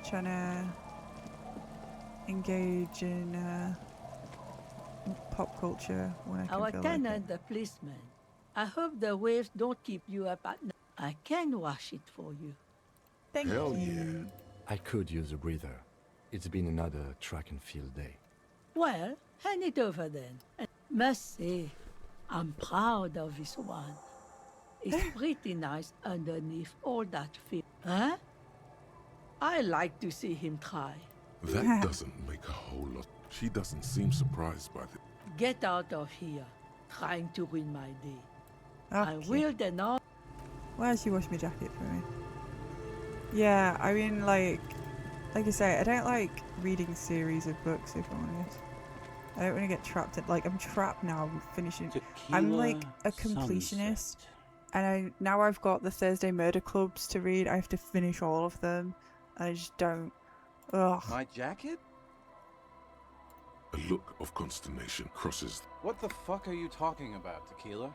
Trying to engage in pop culture when I can Our feel tenant, like it. the policeman. I hope the waves don't keep you up at night. I can wash it for you. Thank Hell you. yeah. I could use a breather. It's been another track and field day. Well, hand it over then. And must say, I'm proud of this one. It's pretty nice underneath all that film. Huh? I like to see him try. That doesn't make a whole lot. She doesn't seem surprised by the... Get out of here, trying to ruin my day. I Okay. will then all... Why don't you wash my jacket for me? Yeah, I mean, like I say, I don't like reading series of books, if I'm honest. I don't want to get trapped in, like, I'm trapped now finishing. I'm like a completionist. And now I've got the Thursday Murder Clubs to read. I have to finish all of them. And I just don't. Ugh. My jacket? A look of consternation crosses... What the fuck are you talking about, Tequila?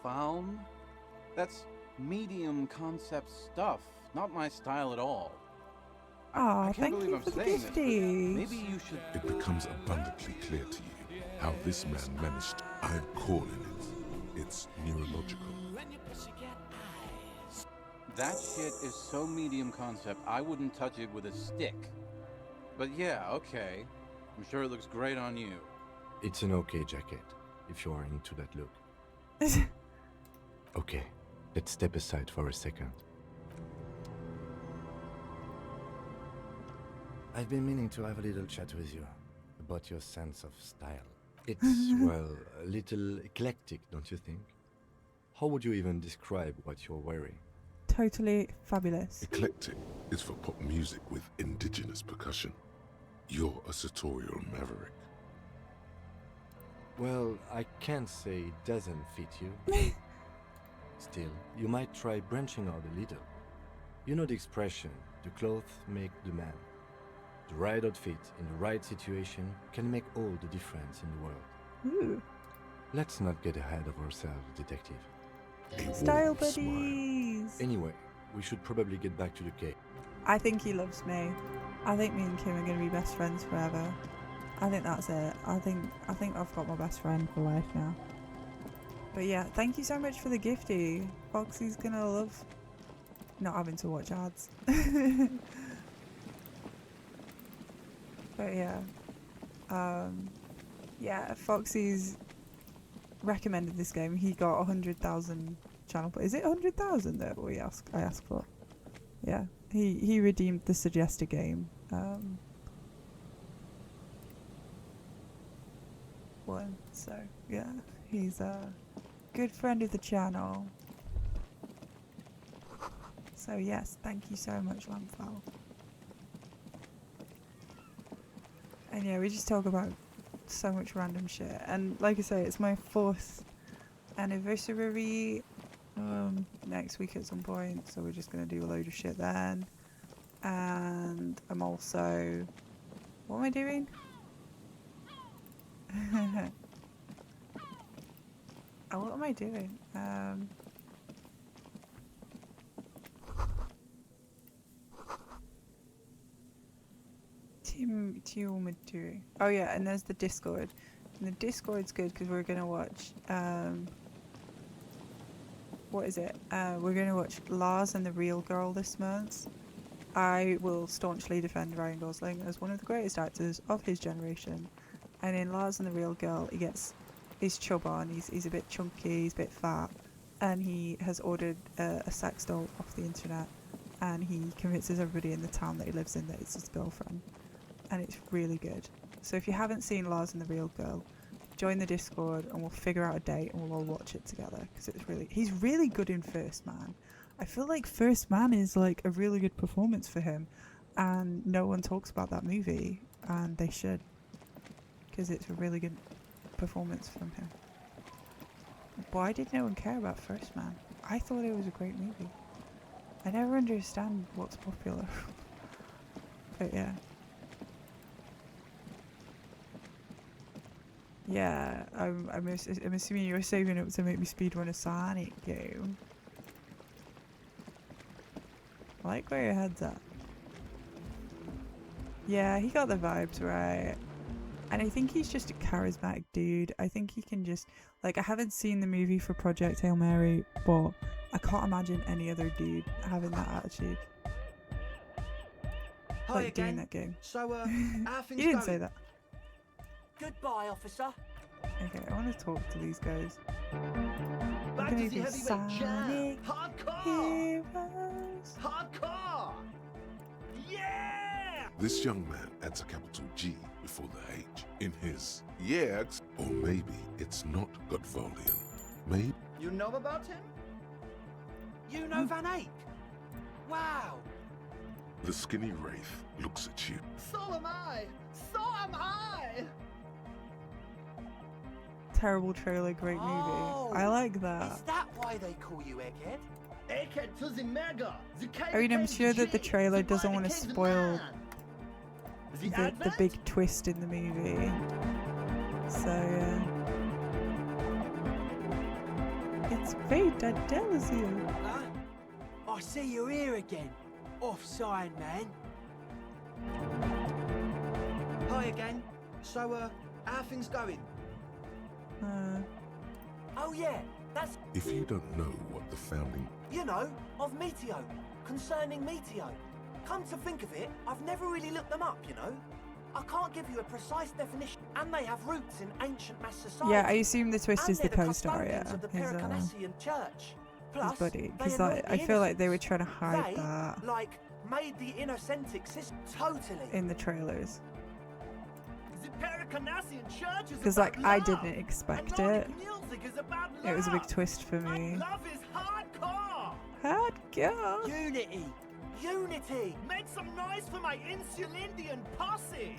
Faun? That's medium concept stuff, not my style at all. Aw, I can't thank believe you I'm for the saying this, but gifties. maybe you should... It becomes abundantly clear to you how this man managed... I'm calling it. It's neurological. That shit is so medium concept, I wouldn't touch it with a stick. But yeah, okay. I'm sure it looks great on you. It's an okay jacket, if you are into that look. Okay, let's step aside for a second. I've been meaning to have a little chat with you about your sense of style. It's, well, a little eclectic, don't you think? How would you even describe what you're wearing? Totally fabulous. Eclectic is for pop music with indigenous percussion. You're a sartorial maverick. Well, I can't say it doesn't fit you. Still, you might try branching out a little. You know the expression, the clothes make the man. The right outfit in the right situation can make all the difference in the world. Ooh. Let's not get ahead of ourselves, detective. Style buddies! Anyway, we should probably get back to the cave. I think he loves me. I think me and Kim are going to be best friends forever. I think that's it. I think I've got my best friend for life now. But yeah, thank you so much for the gifty. Foxy's going to love not having to watch ads. But yeah. Yeah, Foxy's recommended this game. He got 100,000 channel points. Is it 100,000 that I asked for? Yeah. He redeemed the suggested game. One. So yeah, he's a good friend of the channel. So yes, thank you so much, Lamfowl. And yeah, we just talk about so much random shit. And like I say, it's my 4th anniversary next week at some point, so we're just gonna do a load of shit then. And I'm also, what am I doing? Oh, what am I doing? Team. Oh yeah, and there's the Discord. And the Discord's good because we're gonna watch. What is it? We're gonna watch Lars and the Real Girl this month. I will staunchly defend Ryan Gosling as one of the greatest actors of his generation. And in Lars and the Real Girl, he gets his chub on. He's a bit chunky. He's a bit fat, and he has ordered a sex doll off the internet. And he convinces everybody in the town that he lives in that it's his girlfriend. And it's really good. So if you haven't seen Lars and the Real Girl, join the Discord and we'll figure out a date and we'll all watch it together, because he's really good in First Man. I feel like First Man is like a really good performance for him, and no one talks about that movie, and they should, because it's a really good performance from him. Why did no one care about First Man? I thought it was a great movie. I never understand what's popular. But yeah. Yeah, I'm assuming you were saving up to make me speedrun a Sonic game. I like where your head's at. Yeah, he got the vibes right. And I think he's just a charismatic dude. I think he can just, like, I haven't seen the movie for Project Hail Mary, but I can't imagine any other dude having that attitude. Hi like again. doing that game. So, how things You didn't going? say that. Goodbye, officer. Okay, I want to talk to these guys. Back We're to the gonna do heavyweight jam. Sonic Hardcore. Heroes. Hardcore. Yeah. This young man adds a capital G before the H in his yes, or maybe it's not Godvalian. Maybe You know about him? You know Van Eyck? Wow. the skinny wraith looks at you. So am I. So am I. Terrible trailer, great movie. I like that. Is that why they call you Egghead? Egghead to the mega. I mean, I'm sure that the trailer doesn't want to spoil the big twist in the movie. So yeah. It's fate, I tell you. I see you're here again. Off-sign, man. Hi again. So, how things going? Oh yeah, that's... If you don't know what the founding... You know, of Meteo. Concerning Meteo. Come to think of it, I've never really looked them up, you know. I can't give you a precise definition, and they have roots in ancient mass society. Yeah, I assume the twist is the they're co-star, yeah. custodians of the His Pericanassian church. Plus, buddy. they Because anoint I the feel like they were innocents. trying to hide They, that. like made the inauthentic system. Totally. in the trailers. The Pericarnassian church is Because, about like, I love. didn't expect Nordic it. music is about It was a big love. twist for me. Love is hardcore. Hardcore. Unity. Unity. Make some noise for my Insulindian posse.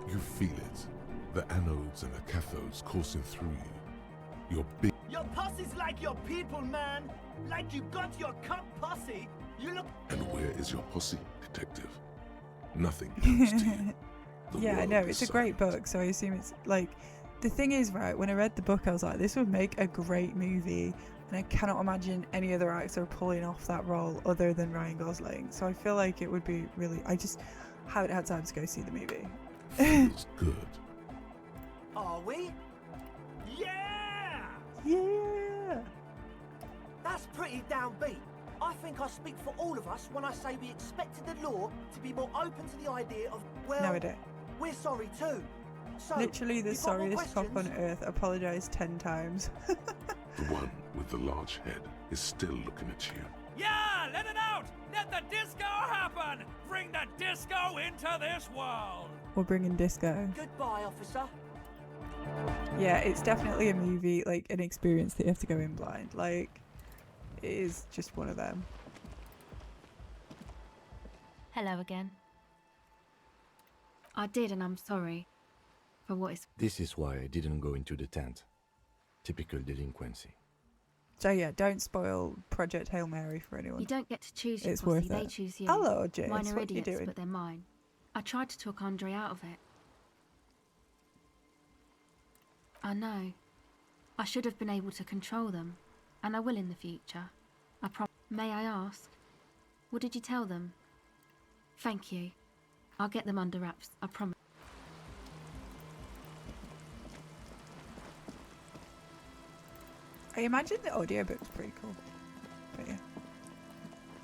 You feel it. The anodes and the cathodes coursing through you. Your big Your posse's like your people, man. Like you got your cup posse. You look. And where is your posse, detective? Nothing comes to you. The Yeah, I world know, is it's a great book, so I assume it's like, the thing is, right, when I read the book I was like, this would make a great movie, and I cannot imagine any other actor pulling off that role other than Ryan Gosling, so I feel like it would be really, I just haven't had time to go see the movie. Feels good. Are we? Yeah! Yeah! That's pretty downbeat. I think I speak for all of us when I say we expected the law to be more open to the idea of, well, No, I don't. we're sorry too. So, Literally the you got more sorriest cop on questions? earth, apologise 10 times. The one with the large head is still looking at you. Yeah, let it out! Let the disco happen! Bring the disco into this world! We're bringing disco. Goodbye, officer. Yeah, it's definitely a movie, like an experience that you have to go in blind. Like, it is just one of them. Hello again. I did, and I'm sorry for what is. This is why I didn't go into the tent. Typical delinquency. So yeah, don't spoil Project Hail Mary for anyone. You don't get to choose your It's posse, worth they it. choose you. Hello, Jace, Mine are what are you idiots, doing? but they're mine. I tried to talk Andre out of it. I know. I should have been able to control them, and I will in the future. I promise. May I ask, what did you tell them? Thank you. I'll get them under wraps, I promise. I imagine the audiobook's pretty cool. But yeah.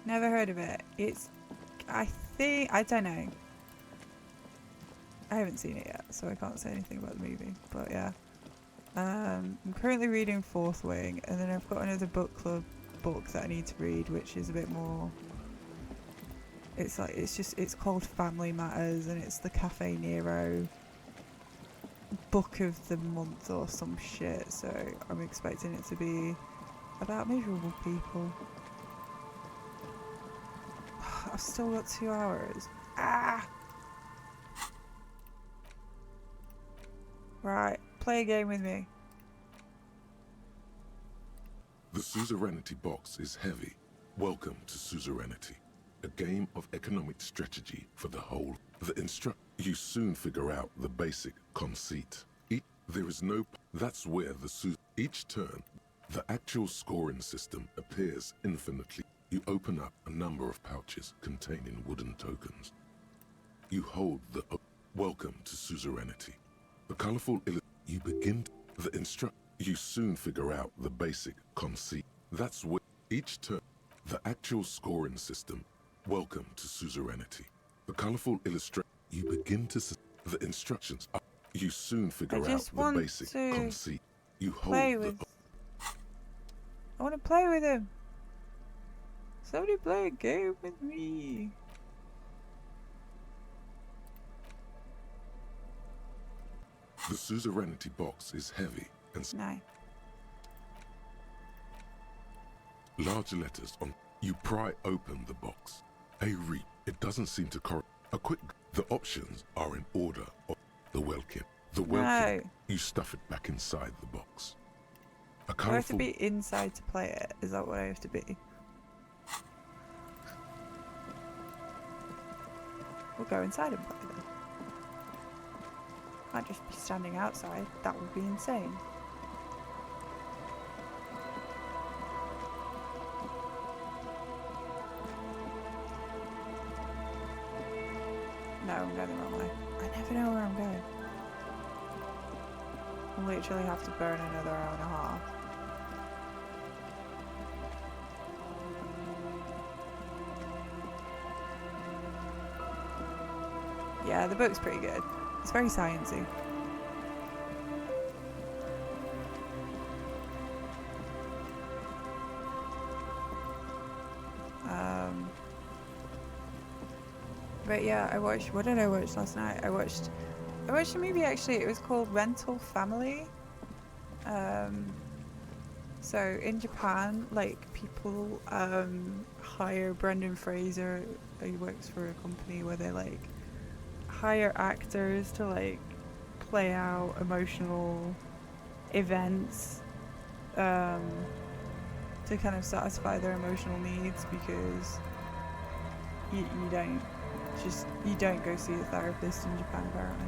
Never heard of it. It's, I don't know. I haven't seen it yet, so I can't say anything about the movie. But yeah. I'm currently reading Fourth Wing, and then I've got another book club book that I need to read, which is a bit more. It's like, it's called Family Matters, and it's the Cafe Nero book of the month or some shit, so I'm expecting it to be about miserable people. I've still got 2 hours. Ah! Right, play a game with me. The suzerainty box is heavy. Welcome to Suzerainty, a game of economic strategy for the whole. You soon figure out the basic conceit. There is no. That's where each turn, the actual scoring system appears infinitely. You open up a number of pouches containing wooden tokens. You hold the. Welcome to Suzerainty. The colorful. You begin You soon figure out the basic conceit. That's where each turn, the actual scoring system. Welcome to Suzerainty. The colorful illustration. You begin to. The instructions are. You soon figure out the basic conceit. You hold the. I want to play with him. Somebody play a game with me. The suzerainty box is heavy and large letters on. You pry open the box. It doesn't seem to The options are in order. The welkin. You stuff it back inside the box. A Do I have to colorful. be inside to play it? Is that what I have to be? We'll go inside and play then. Can't just be standing outside. That would be insane. No, I'm going the wrong way. I never know where I'm going. I'll literally have to burn another hour and a half. Yeah, the book's pretty good. It's very sciencey. But yeah, I watched. What did I watch last night? I watched a movie actually. It was called Rental Family. So in Japan, like people hire Brendan Fraser. He works for a company where they like hire actors to like play out emotional events to kind of satisfy their emotional needs, because you don't go see a therapist in Japan apparently.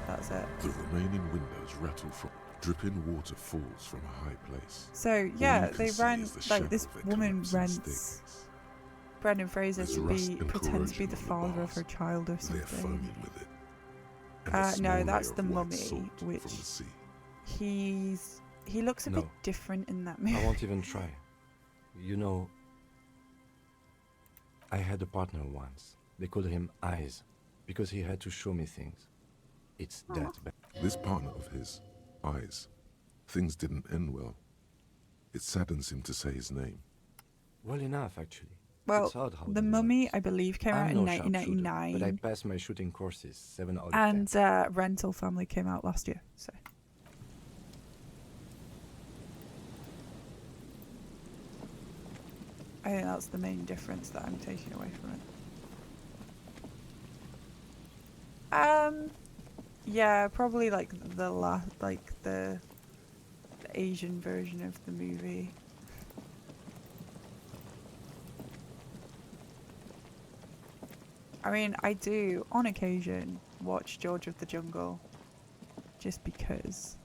That's it. The remaining windows rattle from dripping water falls from a high place. So yeah, they rent, like this woman rents Brendan Fraser to pretend to be the father of her child or something. They're foaming with it. And a small No, that's layer the of white mummy, salt which from the sea. he looks a bit No. different in that movie. I won't even try. You know, I had a partner once. They called him Eyes, because he had to show me things. It's that bad. This partner of his, Eyes, things didn't end well. It saddens him to say his name. Well enough, actually. Well, It's odd how The that Mummy, works. I believe, came out I'm in no sharpshooter, 1999. but I passed my shooting courses 7 out of 10. And Rental Family came out last year, so. I think that's the main difference that I'm taking away from it. Yeah, probably like the Asian version of the movie. I mean, I do, on occasion, watch George of the Jungle, just because.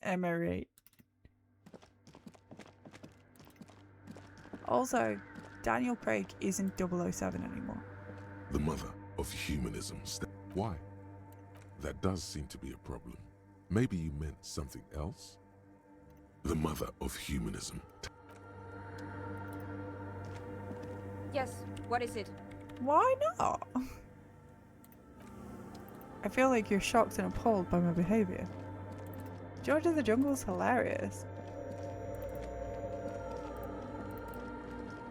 Am I right? Also, Daniel Craig isn't 007 anymore. The mother of humanism. Why? That does seem to be a problem. Maybe you meant something else? The mother of humanism. Yes, what is it? Why not? I feel like you're shocked and appalled by my behaviour. George of the Jungle's hilarious.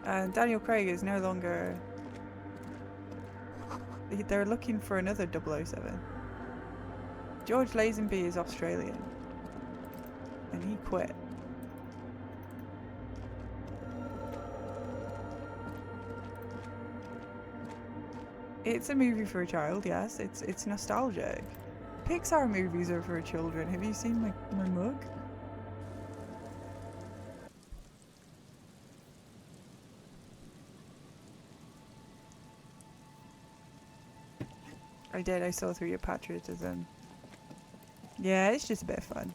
And Daniel Craig is no longer... They're looking for another 007. George Lazenby is Australian. And he quit. It's a movie for a child, yes. It's nostalgic. Pixar movies are for children. Have you seen my mug? I did, I saw through your patriotism. Yeah, it's just a bit of fun.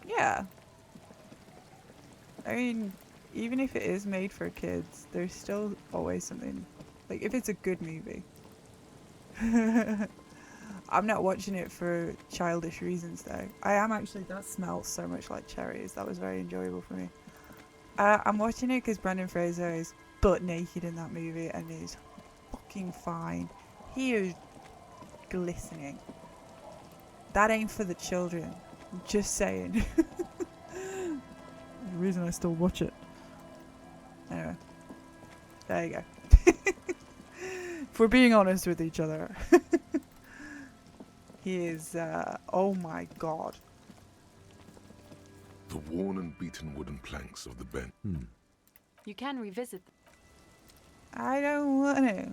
Yeah. I mean, even if it is made for kids, there's still always something. Like, if it's a good movie. I'm not watching it for childish reasons, though. I am actually, that smells so much like cherries. That was very enjoyable for me. I'm watching it because Brendan Fraser is butt naked in that movie and is fucking fine. He is glistening. That ain't for the children. I'm just saying. The reason I still watch it. Anyway. There you go. If we're being honest with each other. He is, oh my god. The worn and beaten wooden planks of the bench. You can revisit them. I don't want to.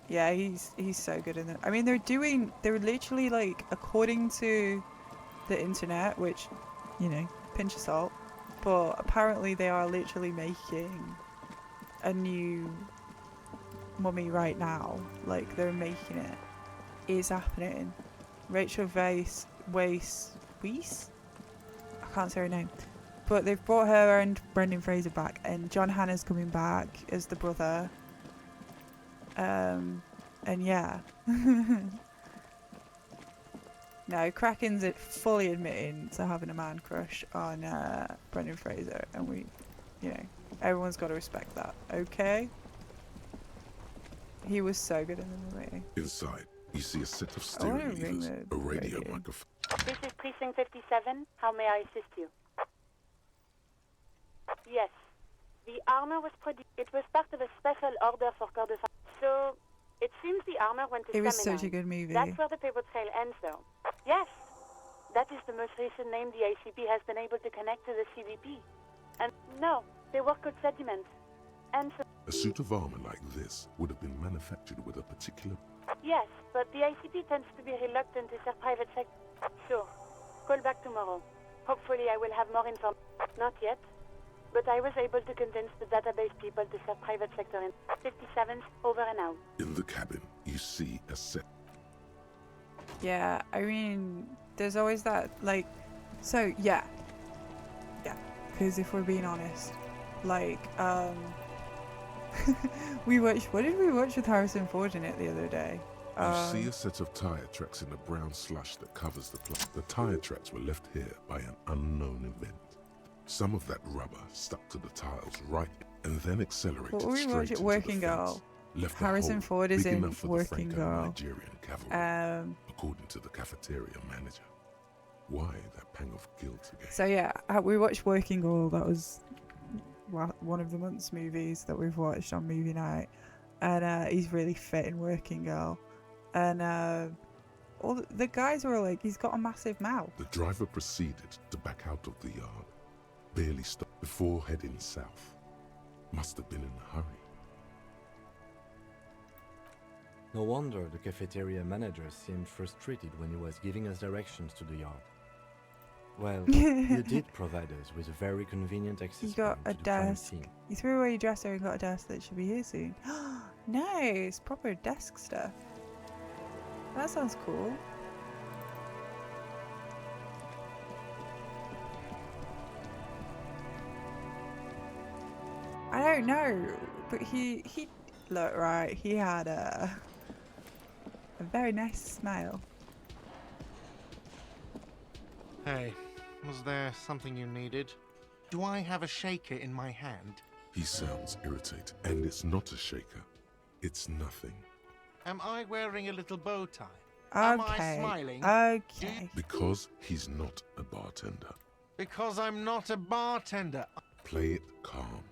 Yeah, he's so good in it. I mean, they're literally like, according to the internet, which, you know, pinch of salt, but apparently they are literally making a new Mummy right now. Like, they're making it. It's happening. Rachel Weisz? I can't say her name. But they've brought her and Brendan Fraser back, and John Hannah's coming back as the brother. And yeah. No, Kraken's fully admitting to having a man crush on Brendan Fraser, and we, you know, everyone's got to respect that, okay? He was so good in the movie. Inside, you see a set of steering levers, a radio microphone. This is Precinct 57. How may I assist you? Yes. The armor was it was part of a special order for Corps de So, it seems the armor went to It was Seminole. such a good movie. That's where the paper trail ends, though. Yes. That is the most recent name the ACP has been able to connect to the CDP. And no, they work with sediment. And so... A suit of armor like this would have been manufactured with a particular... Yes, but the ICP tends to be reluctant to serve private sector. Sure. Call back tomorrow. Hopefully I will have more information. Not yet. But I was able to convince the database people to serve private sector in 57th, over and out. In the cabin, you see a set... Yeah, I mean, there's always that, like... So, yeah. Yeah, because if we're being honest, like, we watched... What did we watch with Harrison Ford in it the other day? You see a set of tire tracks in the brown slush that covers the place. The tire tracks were left here by an unknown event. Some of that rubber stuck to the tiles right and then accelerated What were we straight watching? into Working the Girl. fence. Left a Harrison hole Ford is big in enough for Working the Girl. Franco-Nigerian cavalry, according to the cafeteria manager. Why that pang of guilt again? So yeah, we watched Working Girl. That was one of the month's movies that we've watched on movie night, and he's really fit in Working Girl. And all the guys were like, he's got a massive mouth. The driver proceeded to back out of the yard, barely stopped before heading south. Must have been in a hurry. No wonder the cafeteria manager seemed frustrated when he was giving us directions to the yard. Well, you did provide us with a very convenient access You got point a to the crime desk. scene. You threw away your dresser and got a desk that should be here soon. Nice, proper desk stuff. That sounds cool. I don't know, but he look right. He had a very nice smile. Hey, was there something you needed? Do I have a shaker in my hand? He sounds irritated, and it's not a shaker. It's nothing. Am I wearing a little bow tie? Am I smiling? Okay. Because he's not a bartender. Because I'm not a bartender. Play it calm.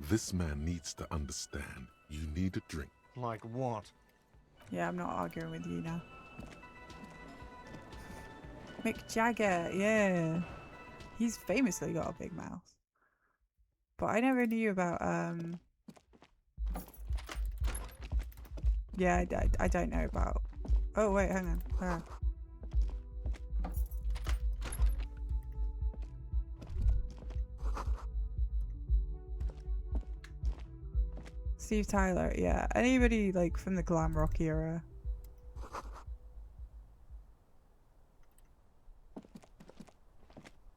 This man needs to understand you need a drink. Like what? Yeah, I'm not arguing with you now. Mick Jagger, yeah. He's famously got a big mouth. But I never knew about, yeah, I don't know about... Oh, wait, hang on. Steve Tyler, yeah. Anybody, like, from the glam rock era.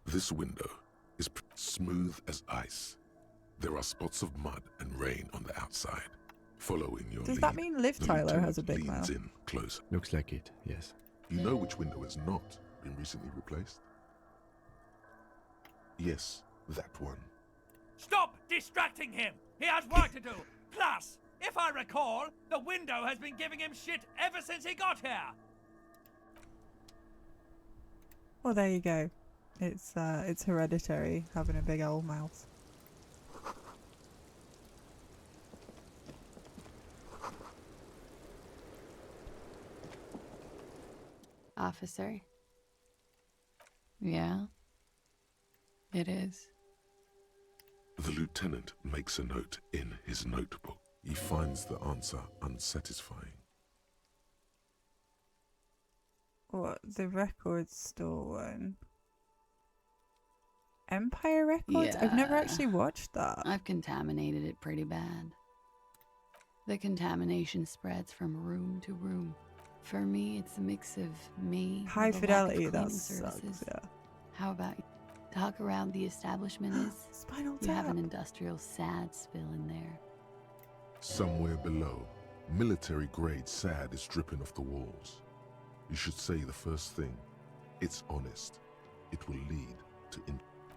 This window is smooth as ice. There are spots of mud and rain on the outside. Following your Does lead, that mean Liv the Tyler has a lieutenant big leans mouth? in closer. Looks like it, yes. You know which window has not been recently replaced? Yes, that one. Stop distracting him! He has work to do! Plus, if I recall, the window has been giving him shit ever since he got here! Well, there you go. It's hereditary, having a big old mouth. Officer. Yeah? It is. The lieutenant makes a note in his notebook. He finds the answer unsatisfying. What, the record store one? Empire Records? I've never Yeah. actually watched that. I've contaminated it pretty bad. The contamination spreads from room to room. For me, it's a mix of me. High with a lack of fidelity, that cleaning sucks, services. yeah. How about you? Talk around the establishment is Spinal you have Tap. an industrial sad spill in there. Somewhere below, military-grade SAD is dripping off the walls. You should say the first thing. It's honest. It will lead to...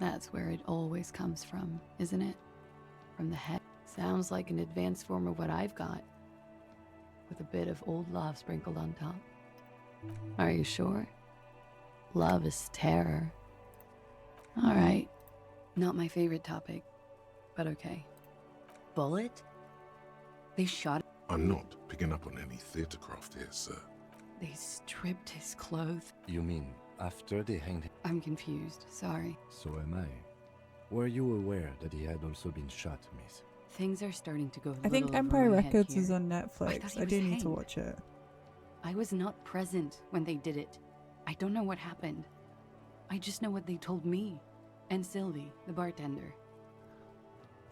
That's where it always comes from, isn't it? From the head. Sounds like an advanced form of what I've got. With a bit of old love sprinkled on top. Are you sure? Love is terror. Alright. Not my favorite topic. but okay. Bullet? They shot. I'm not picking up on any theatre craft here, sir. They stripped his clothes. You mean after they hanged him? I'm confused, sorry. So am I. Were you aware that he had also been shot, miss? Things are starting to go a I think little over Empire my head Records here. is on I thought Netflix. he I do was need to hanged. watch it. I was not present when they did it. I don't know what happened. I just know what they told me. And Sylvie, the bartender.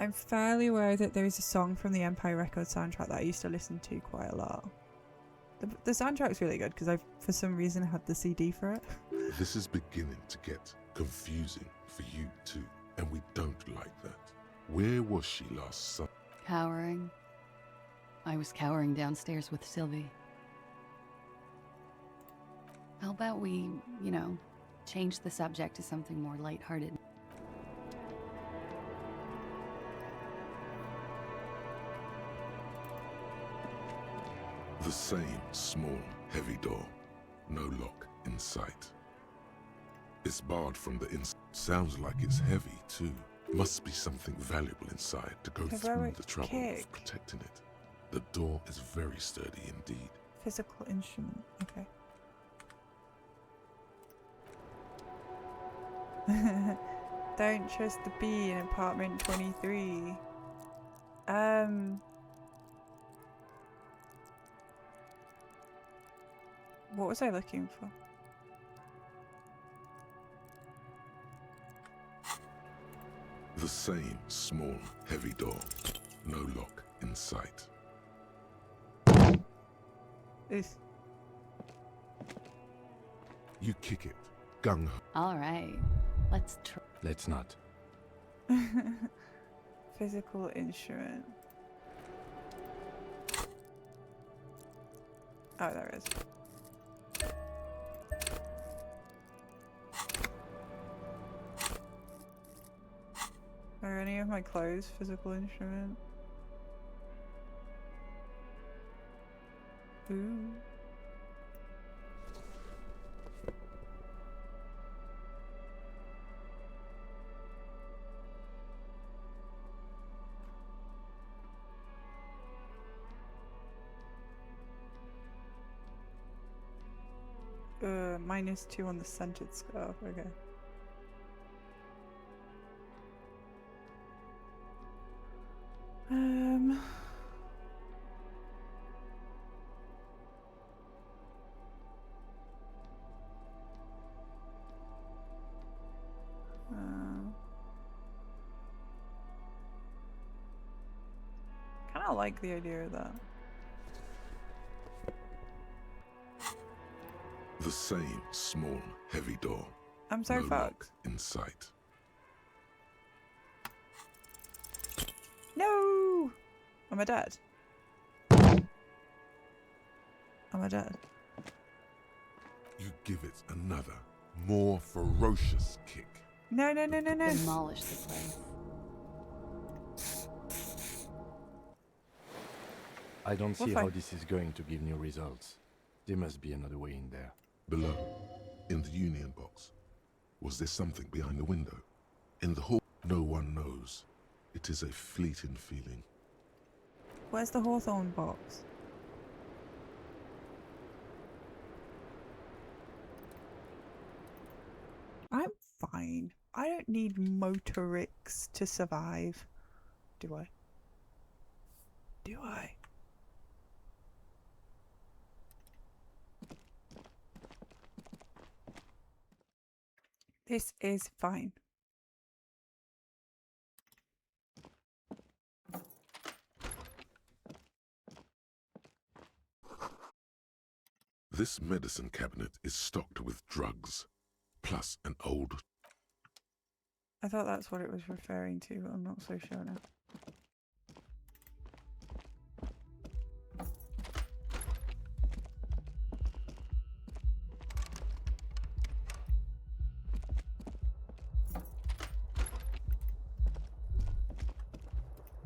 I'm fairly aware that there is a song from the Empire Records soundtrack that I used to listen to quite a lot. The soundtrack's really good because I, for some reason, had the CD for it. This is beginning to get confusing for you too, and we don't like that. Where was she last summer? Cowering. I was cowering downstairs with Sylvie. How about we, change the subject to something more lighthearted? The same small, heavy door. No lock in sight. It's barred from the inside. Sounds like it's heavy too. Must be something valuable inside to go through Heroic the trouble kick. of protecting it. The door is very sturdy indeed. Physical instrument. Okay. Don't trust the bee in apartment 23. What was I looking for? The same small, heavy door. No lock in sight. Oof. You kick it. Gung ho. All right. Let's try. Let's not. Physical instrument. Oh, there is. Are any of my clothes physical instrument? Ooh. -2 on the scented scarf, okay. Kinda like the idea of that. The same small, heavy door. I'm so no fucked. lock in sight. No! Am I dead? Am I dead? You give it another, more ferocious kick. No, no, no, no, no. Demolish the place. I don't see What how if I- this is going to give new results. There must be another way in there. Below, in the union box, was there something behind the window? In the hall, no one knows. It is a fleeting feeling. Where's the Hawthorne box? I'm fine. I don't need motorics to survive. Do I? Do I? This is fine. This medicine cabinet is stocked with drugs, plus an old... I thought that's what it was referring to, but I'm not so sure now.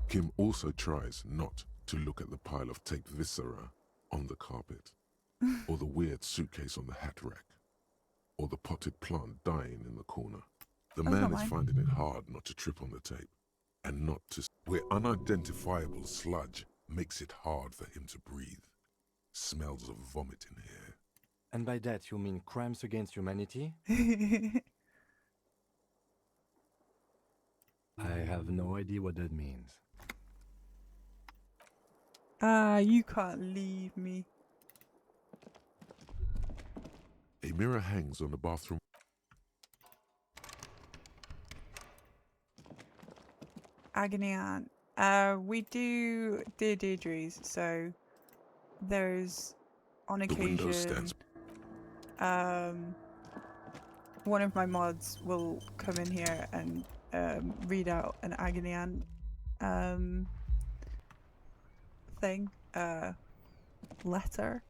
Kim also tries not to look at the pile of taped viscera on the carpet, or the weird suitcase on the hat rack, or the potted plant dying in the corner. The That's man not is mine. finding it hard not to trip on the tape. and not to where unidentifiable sludge makes it hard for him to breathe. Smells of vomit in here. And by that you mean crimes against humanity? I have no idea what that means. You can't leave me. A mirror hangs on the bathroom. Agony Aunt. We do Dear Deirdre's, so there's on occasion one of my mods will come in here and read out an Agony Aunt letter,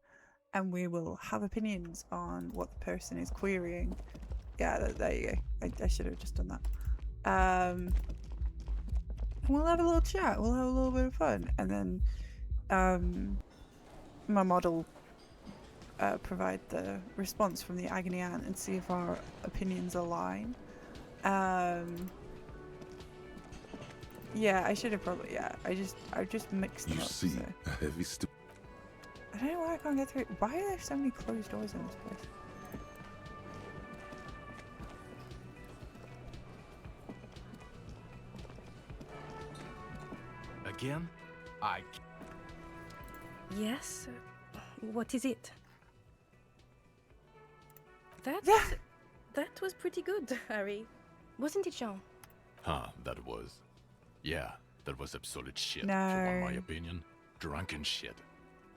and we will have opinions on what the person is querying. Yeah, there you go. I should have just done that. We'll have a little chat, we'll have a little bit of fun, and then my mod will provide the response from the Agony Aunt and see if our opinions align. Yeah, I should have probably, I just mixed them up. You see So. a heavy I don't know why I can't get through. Why are there so many closed doors in this place? Again? Yes? What is it? That was pretty good, Harry. Wasn't it, Jean? That was... Yeah, that was absolute shit, No. if you want my opinion. Drunken shit.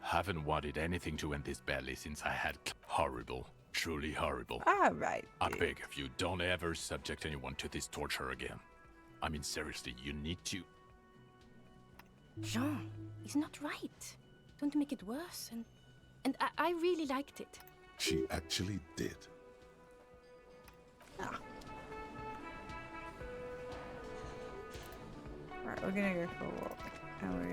Haven't wanted anything to end this badly since I had... Horrible. Truly horrible. Alright. I beg of you, don't ever subject anyone to this torture again. I mean, seriously, you need to... Jean, he's not right. Don't make it worse. And I really liked it. She actually did. Right, we're gonna go for a walk. And we're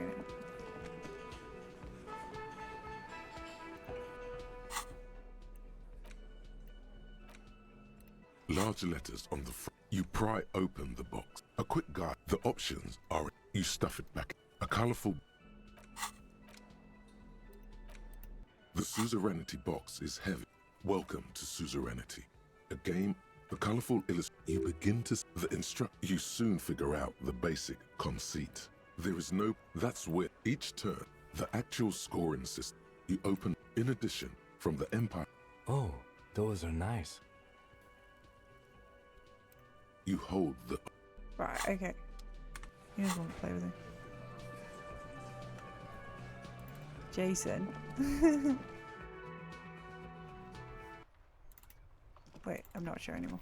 gonna... Large letters on the front. You pry open the box. A quick guide. The options are you stuff it back. A colorful... The suzerainty box is heavy. Welcome to suzerainty. A game, a colorful illustration. You begin to the instruct. You soon figure out the basic conceit. There is no. That's where each turn, the actual scoring system. You open. In addition, from the Empire. Oh, those are nice. You hold the. Right. Okay. You just want to play with him. Jason. Wait, I'm not sure anymore.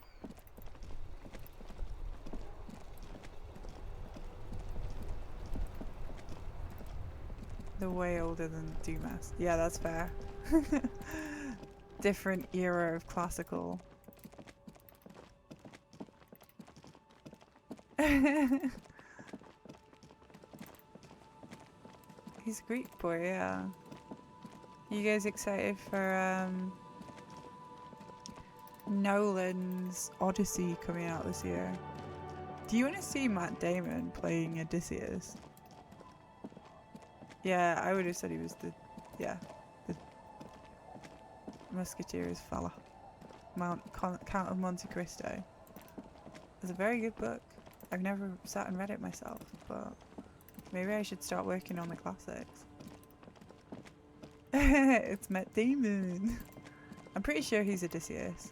They're way older than Dumas. Yeah, that's fair. Different era of classical. He's a Greek boy, yeah. You guys excited for Nolan's Odyssey coming out this year? Do you want to see Matt Damon playing Odysseus? Yeah, I would have said he was the Musketeers fella. Count of Monte Cristo. It's a very good book. I've never sat and read it myself, but maybe I should start working on the classics. It's Matt Damon. I'm pretty sure he's Odysseus.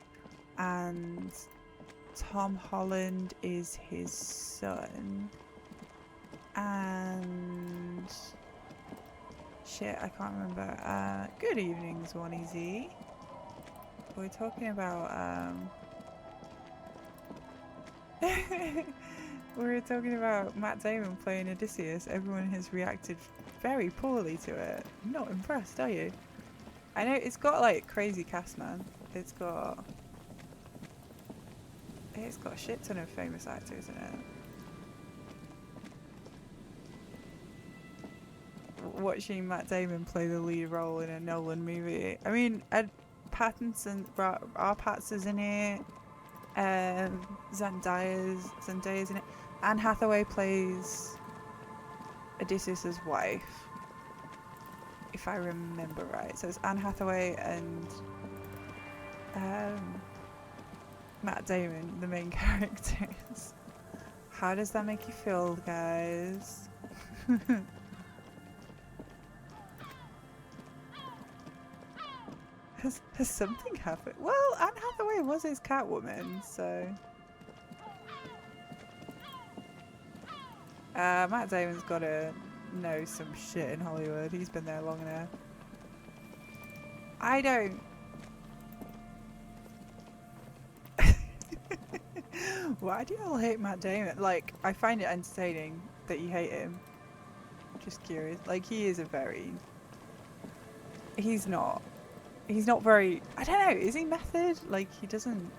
And Tom Holland is his son. And... shit, I can't remember. Good evening, One Easy. We're talking about, we were talking about Matt Damon playing Odysseus. Everyone has reacted very poorly to it. Not impressed, are you? I know it's got like crazy cast, man. It's got a shit ton of famous actors in it. Watching Matt Damon play the lead role in a Nolan movie. I mean, Pattinson, our Pats is in it. Zendaya's in it. Anne Hathaway plays Odysseus's wife, if I remember right. So it's Anne Hathaway and Matt Damon, the main characters. How does that make you feel, guys? Has something happened? Well, Anne Hathaway was his Catwoman, so... Matt Damon's gotta know some shit in Hollywood. He's been there long enough. I don't... Why do you all hate Matt Damon? Like, I find it entertaining that you hate him. Just curious. Like, he is a very... He's not very... I don't know, is he method? Like, he doesn't...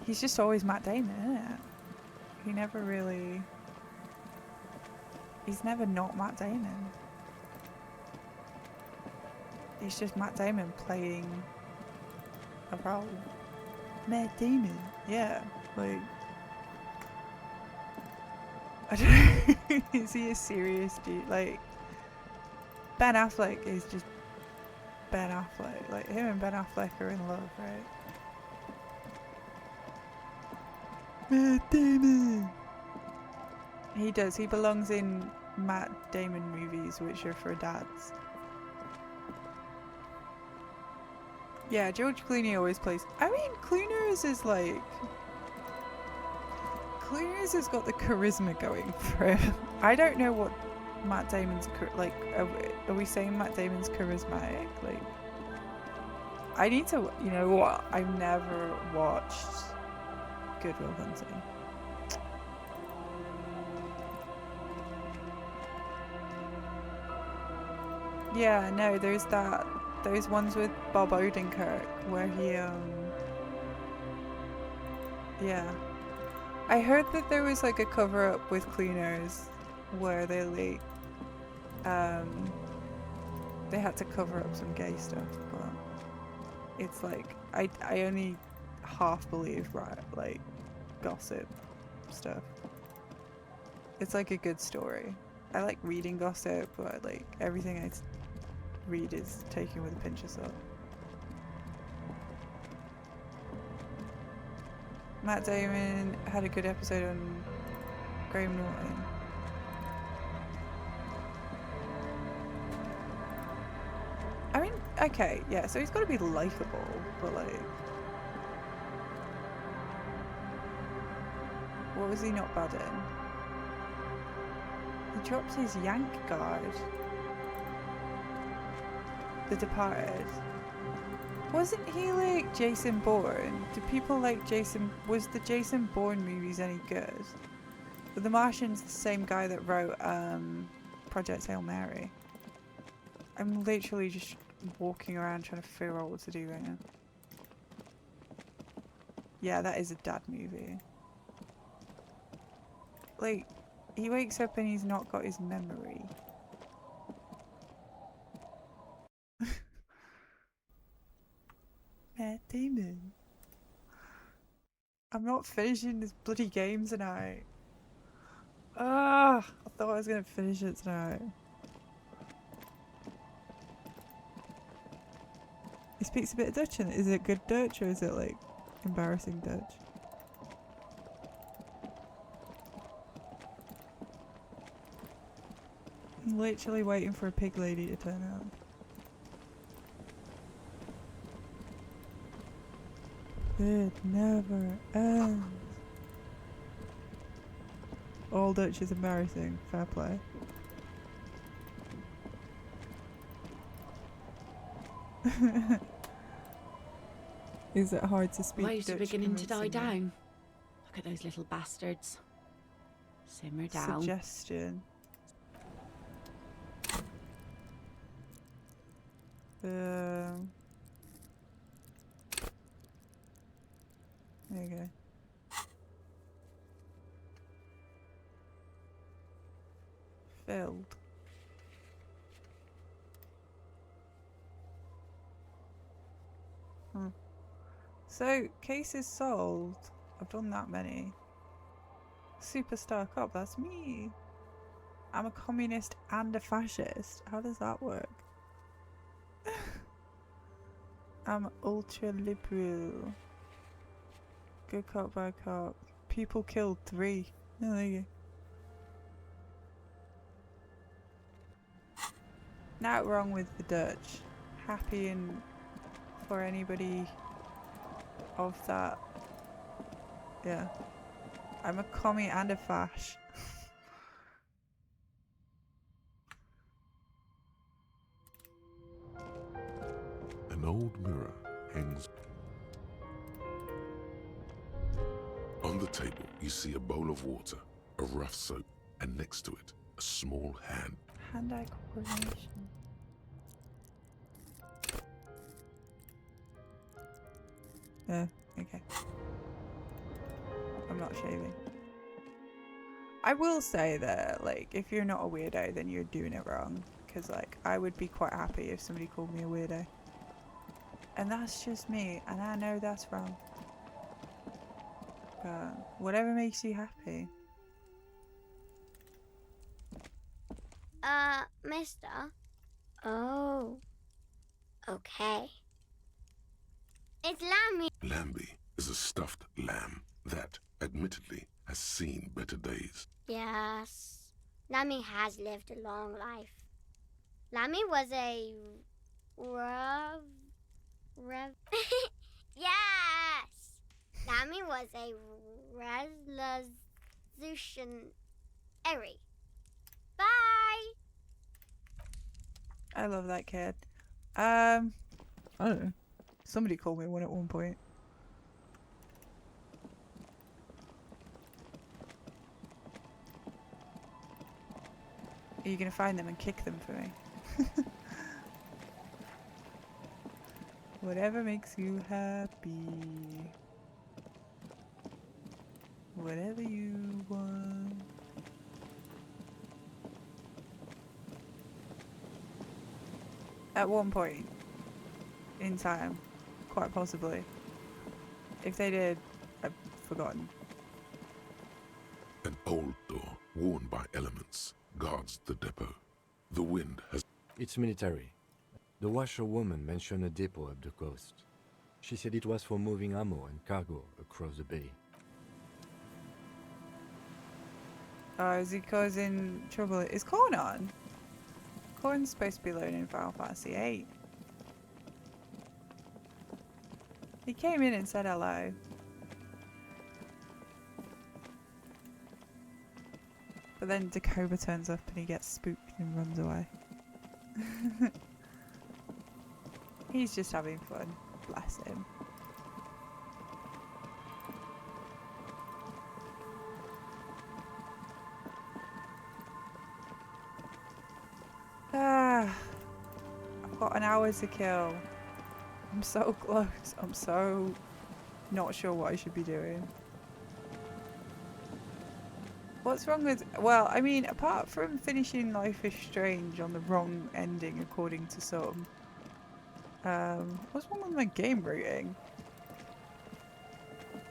He's just always Matt Damon, isn't it? He never really... He's never not Matt Damon. He's just Matt Damon playing a role. Matt Damon, yeah. Like... I don't know. Is he a serious dude? Like... Ben Affleck is just Ben Affleck. Like, him and Ben Affleck are in love, right? Matt Damon! He does. He belongs in Matt Damon movies, which are for dads. Yeah, George Clooney always plays... I mean, Clooney's is like... Clooney's has got the charisma going for him. I don't know what Matt Damon's... Like, are we saying Matt Damon's charismatic? Like... I need to... You know what? I've never watched Good Will Hunting. Yeah, no, there's those ones with Bob Odenkirk where he, yeah. I heard that there was like a cover up with Cleaners where they like, they had to cover up some gay stuff, but it's like, I only half believe, right, like, gossip stuff. It's like a good story. I like reading gossip, but like everything I read is taken with a pinch of salt. Matt Damon had a good episode on Graham Norton. I mean, okay, yeah, so he's got to be likable, but like... What was he not bad in? He dropped his yank guard. The Departed. Wasn't he like Jason Bourne? Do people like Jason... Was the Jason Bourne movies any good? But The Martian's the same guy that wrote Project Hail Mary. I'm literally just walking around trying to figure out what to do right now. Yeah, that is a dad movie. Like, he wakes up and he's not got his memory. Matt Damon. I'm not finishing this bloody game tonight. Ah, I thought I was gonna finish it tonight. He speaks a bit of Dutch in it. Is it good Dutch or is it like embarrassing Dutch? I'm literally waiting for a pig lady to turn up. It never ends. All Dutch is embarrassing. Fair play. Is it hard to speak Waves Dutch are beginning to die convincingly? down. Look at those little bastards. Simmer down. Suggestion. There you go. Filled. So, case is solved. I've done that many. Superstar cop, that's me. I'm a communist and a fascist. How does that work? I'm ultra liberal. Good cop, bad cop. People killed 3. Oh, there you go. Not wrong with the Dutch. Happy and for anybody of that. Yeah. I'm a commie and a fash. An old mirror hangs. On the table, you see a bowl of water, a rough soap, and next to it, a small hand. Hand-eye coordination. Okay. I'm not shaving. I will say that, like, if you're not a weirdo, then you're doing it wrong. Because, like, I would be quite happy if somebody called me a weirdo. And that's just me, and I know that's wrong. But whatever makes you happy. Mister? Oh. Okay. It's Lammy. Lambie is a stuffed lamb that, admittedly, has seen better days. Yes. Lammy has lived a long life. Lammy was a... Yes! Lammy was a resolutionary. Bye! I love that kid. I don't know. Somebody called me one at one point. Are you gonna find them and kick them for me? Whatever makes you happy. Whatever you want. At one point in time, quite possibly. If they did, I've forgotten. An old door, worn by elements, guards the depot. The wind has... It's military. The washerwoman mentioned a depot up the coast. She said it was for moving ammo and cargo across the bay. Is he causing trouble? Is Corn on? Corn's supposed to be learning Final Fantasy VIII. He came in and said hello. But then Dakoba turns up and he gets spooked and runs away. He's just having fun. Bless him. I've got an hour to kill. I'm so close. I'm so not sure what I should be doing. What's wrong with... Well, I mean, apart from finishing Life is Strange on the wrong ending according to some, what's wrong with my game routing?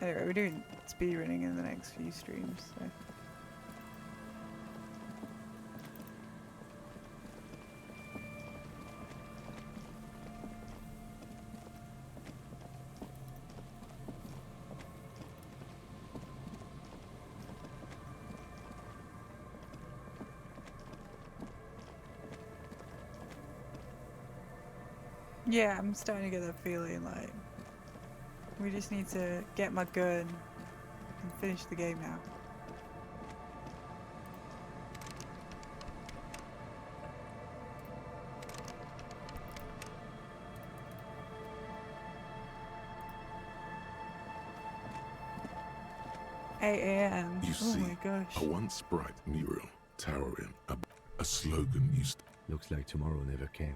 Anyway, we're doing speedrunning in the next few streams, so... Yeah, I'm starting to get that feeling like we just need to get my gun and finish the game now. AM. You Oh see, my gosh. a once bright mural towering above. A slogan used... Looks like tomorrow never came.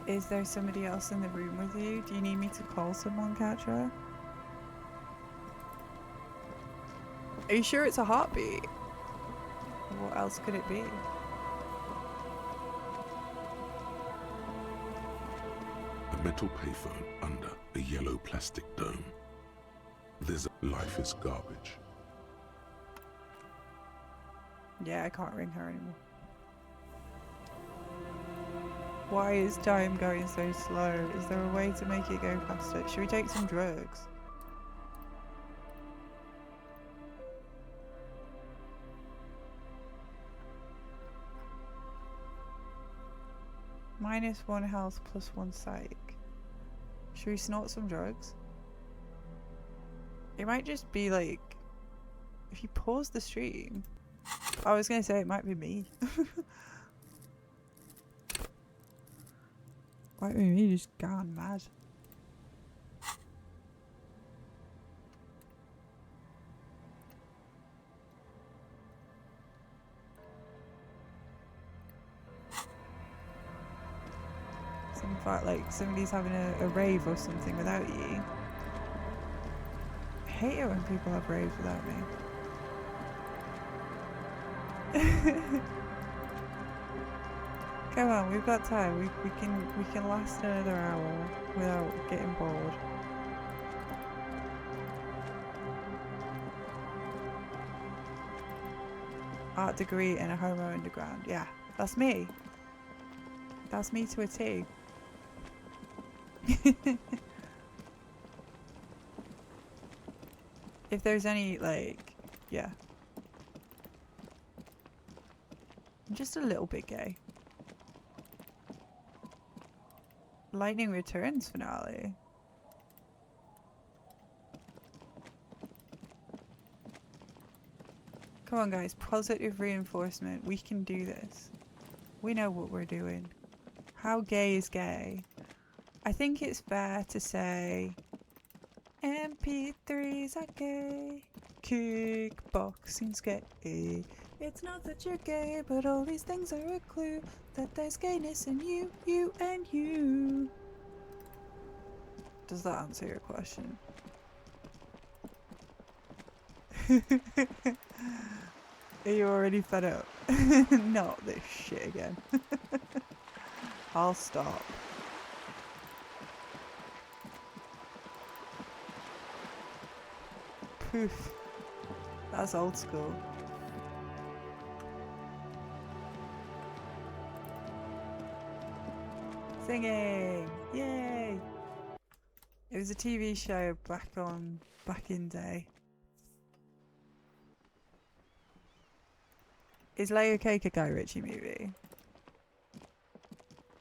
Is there somebody else in the room with you? Do you need me to call someone, Katra? Are you sure it's a heartbeat? What else could it be? metal payphone under a yellow plastic dome. Life is garbage. Yeah, I can't ring her anymore. Why is time going so slow? Is there a way to make it go faster? Should we take some drugs? -1 health plus 1 psych. Should we snort some drugs? It might just be like, if you pause the stream. I was gonna say it might be me. Might be me just gone mad. Some fact like somebody's having a rave or something without you. I hate it when people have raves without me. Come on, we've got time. We can last another hour without getting bored. Art degree and a homo underground. Yeah, that's me. That's me to a T. If there's any, like, yeah. I'm just a little bit gay. Lightning Returns finale. Come on guys, positive reinforcement. We can do this. We know what we're doing. How gay is gay? I think it's fair to say MP3s are gay. Kickboxing's gay. It's not that you're gay, but all these things are a clue that there's gayness in you, you and you. Does that answer your question? Are you already fed up? Not this shit again. I'll stop. Poof. That's old school. Singing! Yay! It was a TV show back in day. Is Layer Cake a Guy Ritchie movie?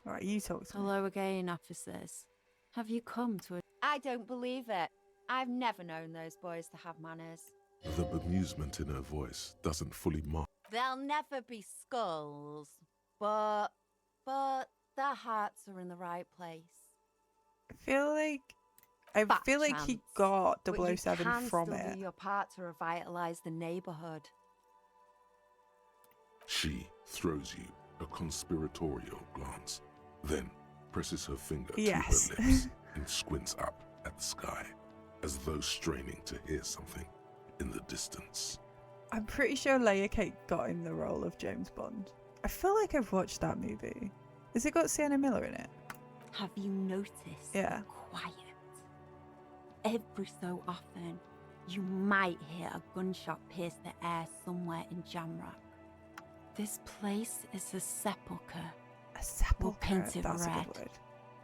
Right, you talk to me. Hello again, officers. Have you come to a... I don't believe it. I've never known those boys to have manners. The bemusement in her voice doesn't fully mark. They'll never be skulls, but their hearts are in the right place. I feel like he got But you 007 can from still it. do your part to revitalise the neighbourhood. She throws you a conspiratorial glance, then presses her finger Yes. to her lips and squints up at the sky, as though straining to hear something in the distance. I'm pretty sure Layer Cake got in the role of James Bond. I feel like I've watched that movie. Has it got Sienna Miller in it? Have you noticed? Yeah. Quiet. Every so often, you might hear a gunshot pierce the air somewhere in Jamrock. This place is a sepulchre. A sepulchre? We'll paint it That's a red. good word.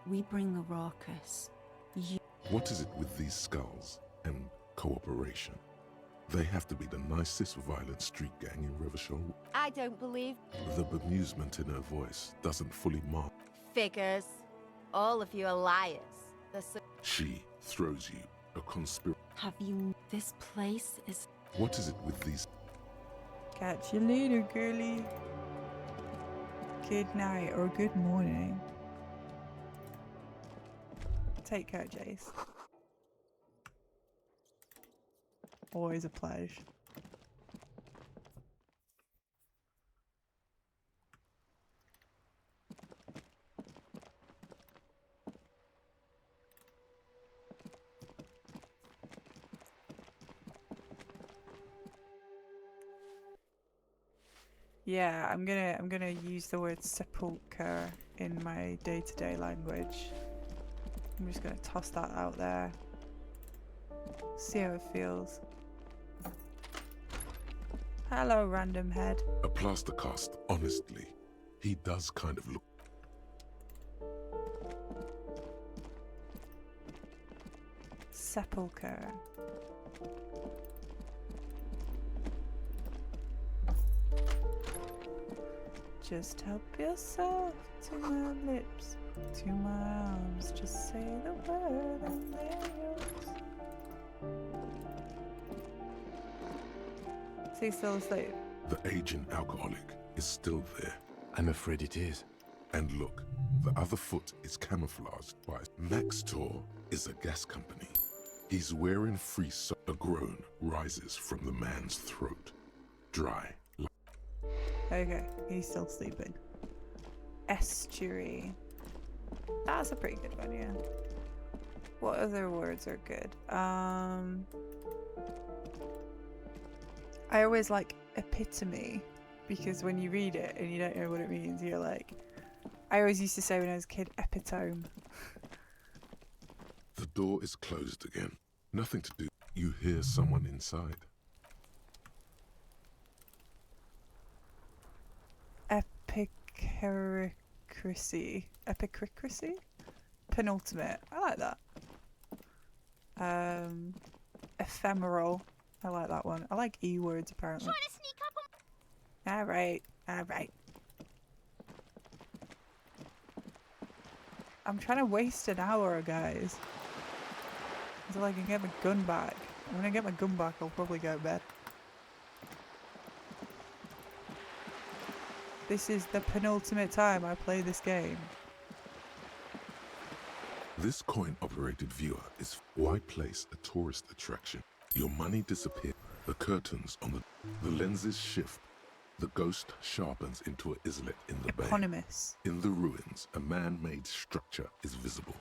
We bring the raucous. You... What is it with these skulls and cooperation? They have to be the nicest violent street gang in Revachol. I don't believe... The bemusement in her voice doesn't fully mark. Figures. All of you are liars. She throws you a conspiracy. Have you... This place is... What is it with these? Catch you later, girly. Good night or good morning. Take care, Jace. Always a pleasure. Yeah, I'm gonna use the word sepulchre in my day-to-day language. I'm just gonna toss that out there. See how it feels. Hello, random head. A plaster cast, honestly. He does kind of look. Sepulchre. Just help yourself to my lips, to my arms. Just say the word and they're yours. Is he still asleep? The aging alcoholic is still there. I'm afraid it is. And look, the other foot is camouflaged by Maxtor is a gas company. He's wearing frieze, so a groan rises from the man's throat. Dry. Okay, he's still sleeping. Estuary. That's a pretty good one, yeah. What other words are good? I always like epitome, because when you read it and you don't know what it means, you're like... I always used to say when I was a kid, epitome. The door is closed again. Nothing to do. You hear someone inside. Epicuricracy. Epicuricracy? Penultimate. I like that. Ephemeral. I like that one. I like E words apparently. Trying to sneak up on... Alright, alright. I'm trying to waste an hour, guys. Until I can get my gun back. When I get my gun back, I'll probably go to bed. This is the penultimate time I play this game. This coin-operated viewer is why place a tourist attraction. Your money disappears. The curtains on the lenses shift. The ghost sharpens into an islet in the bay. Eponymous. In the ruins, a man-made structure is visible.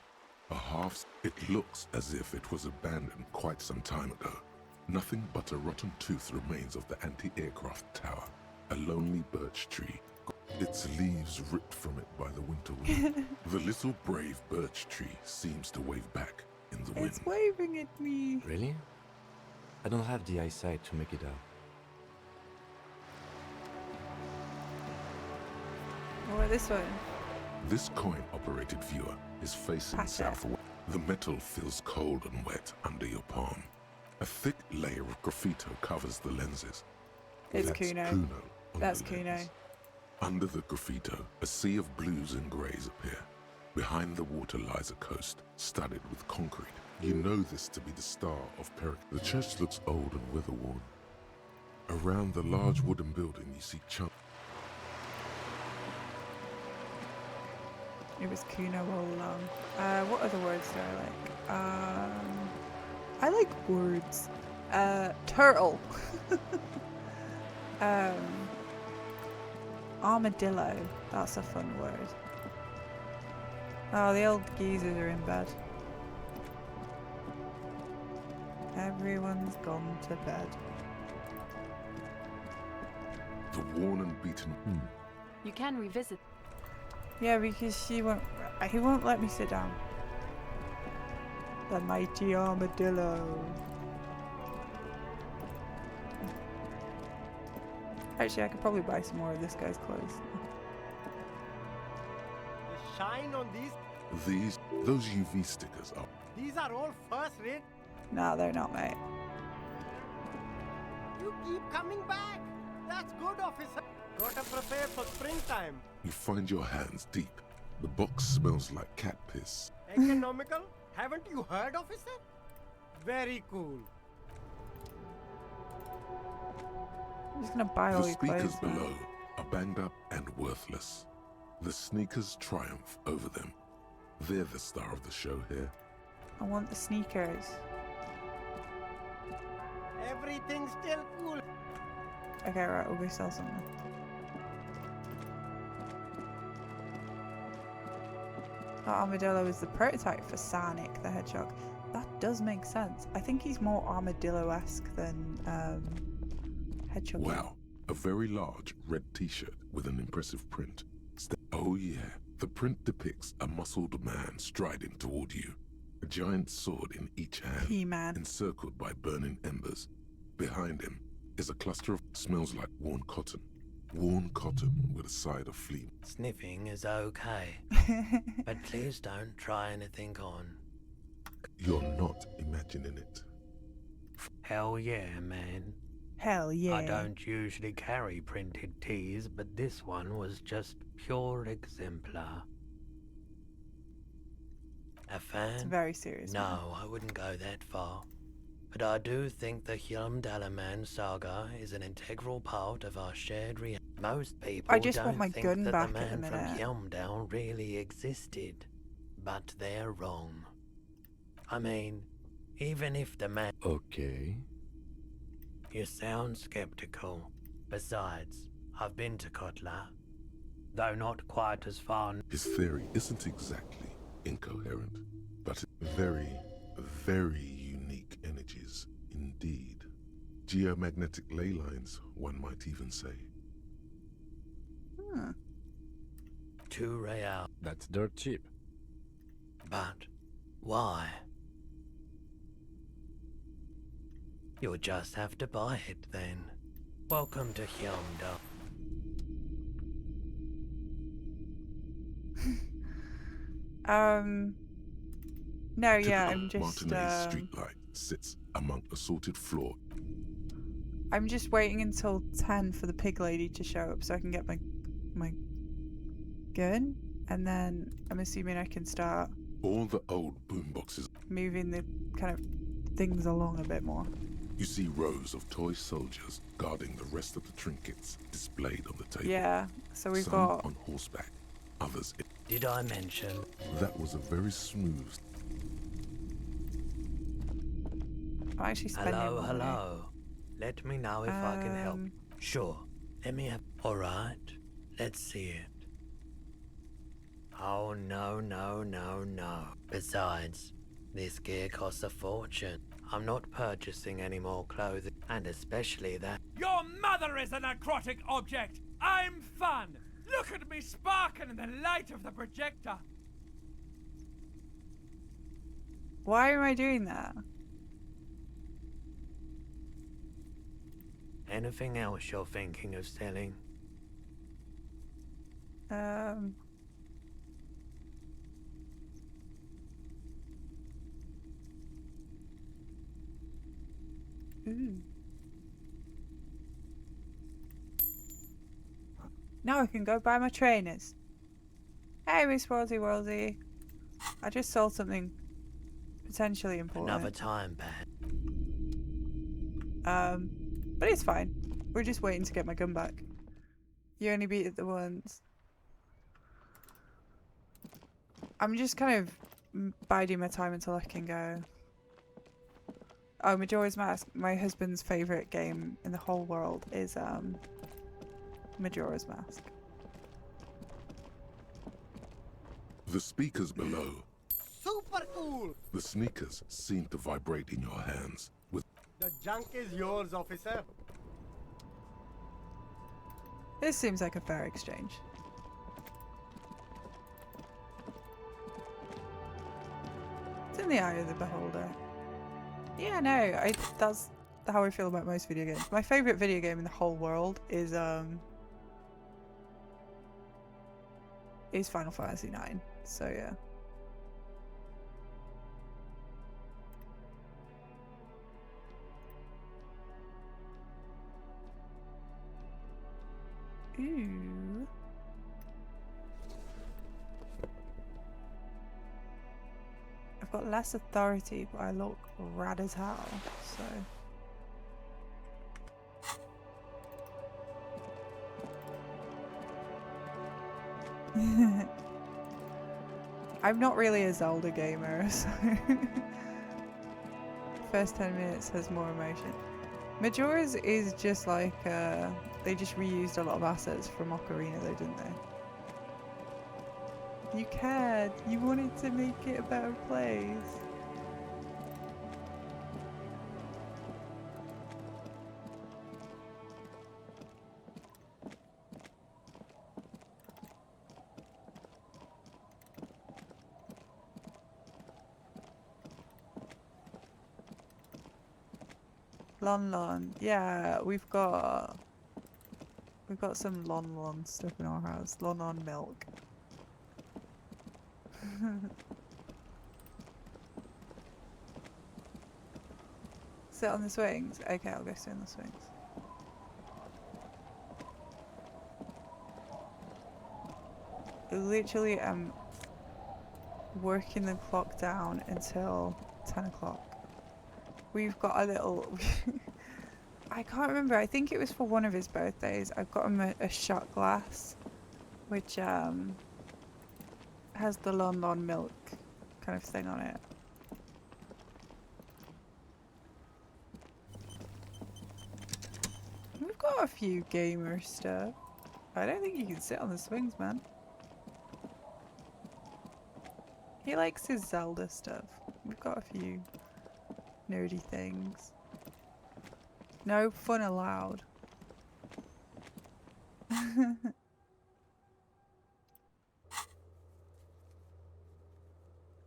It looks as if it was abandoned quite some time ago. Nothing but a rotten tooth remains of the anti-aircraft tower. A lonely birch tree. Its leaves ripped from it by the winter wind. The little brave birch tree seems to wave back in the wind. It's waving at me. Really? I don't have the eyesight to make it out. What this one? This coin-operated viewer is facing southwest. The metal feels cold and wet under your palm. A thick layer of graffito covers the lenses. It's That's Kuno. on That's the Kuno. lens. Under the graffito, a sea of blues and greys appear. Behind the water lies a coast, studded with concrete. You know this to be the star of Peric. The church looks old and weather-worn. Around the large wooden building, you see chunks. It was Kuno all along. What other words do I like? I like words. Turtle. Armadillo. That's a fun word. Oh, the old geezers are in bed. Everyone's gone to bed. The worn and beaten. You can revisit. Yeah, because he won't let me sit down. The mighty armadillo. Actually, I could probably buy some more of this guy's clothes. The shine on Those UV stickers are. these are all first rate. Nah, they're not, mate. You keep coming back. That's good, officer. Gotta prepare for springtime. You find your hands deep. The box smells like cat piss. Economical? Haven't you heard, officer? Very cool. I'm just gonna buy all The your speakers clothes now. below are banged up and worthless. The sneakers triumph over them. They're the star of the show here. I want the sneakers. Everything's still cool. Okay, right, we'll go sell something. That armadillo is the prototype for Sonic the Hedgehog. That does make sense. I think he's more armadillo-esque than Hedgehog. Wow, a very large red t-shirt with an impressive print. Oh yeah, the print depicts a muscled man striding toward you. a giant sword in each hand, He-Man. encircled by burning embers. Behind him is a cluster of smells like worn cotton. Worn cotton with a side of flea. Sniffing is okay, but please don't try anything on. You're not imagining it. Hell yeah, man. Hell yeah. I don't usually carry printed teas, but this one was just pure exemplar. A fan? It's very serious. No, I wouldn't go that far. But I do think the Hjálmdalaman saga is an integral part of our shared reality. Most people I just don't want my think gun that back the at the man from minute. Hjálmdal really existed. But they're wrong. I mean, even if the man... Okay. You sound skeptical. Besides, I've been to Kotla. Though not quite as far... His theory isn't exactly incoherent, but very, very unique energies indeed. Geomagnetic ley lines, one might even say. 2 real. That's dirt cheap. But why? You'll just have to buy it then. Welcome to Hjálmdal. No, yeah, Typical I'm just Martinez streetlight sits among assorted floor. I'm just waiting until 10 for the pig lady to show up so I can get my gun, and then I'm assuming I can start All the old boomboxes. moving the kind of things along a bit more. You see rows of toy soldiers guarding the rest of the trinkets displayed on the table. Yeah, so we've Some got on horseback, others. Did I mention? That was a very smooth. I'm actually spending Hello, money. hello. Let me know if I can help. Sure. Let me have... Alright. Let's see it. Oh, no, no, no, no. Besides, this gear costs a fortune. I'm not purchasing any more clothing, and especially that. Your mother is a necrotic object! I'm fun! Look at me sparkle in the light of the projector! Why am I doing that? Anything else you're thinking of selling? Ooh. Now I can go buy my trainers. Hey, Miss Worldy Worldy. I just sold something potentially important. Another time, Pat. But it's fine. We're just waiting to get my gun back. You only beat it the once. I'm just kind of biding my time until I can go. Oh, Majora's Mask. My husband's favourite game in the whole world is Majora's Mask. The speakers below. Super cool! The sneakers seem to vibrate in your hands with. The junk is yours, officer. This seems like a fair exchange. It's in the eye of the beholder. Yeah, no, that's how I feel about most video games. My favourite video game in the whole world is Final Fantasy IX. So yeah. Ooh. I've got less authority, but I look rad as hell, so... I'm not really a Zelda gamer, so... First 10 minutes has more emotion. Majora's is just like, they just reused a lot of assets from Ocarina though, didn't they? You cared. You wanted to make it a better place. Lon. Yeah, we've got some Lon stuff in our house. Lon milk. Sit on the swings? Okay, I'll go sit on the swings. Literally, I'm working the clock down until 10 o'clock. We've got a little... I can't remember, I think it was for one of his birthdays. I've got him a shot glass, which has the Lon milk kind of thing on it. We've got a few gamer stuff. I don't think you can sit on the swings, man. He likes his Zelda stuff. We've got a few nerdy things. No fun allowed.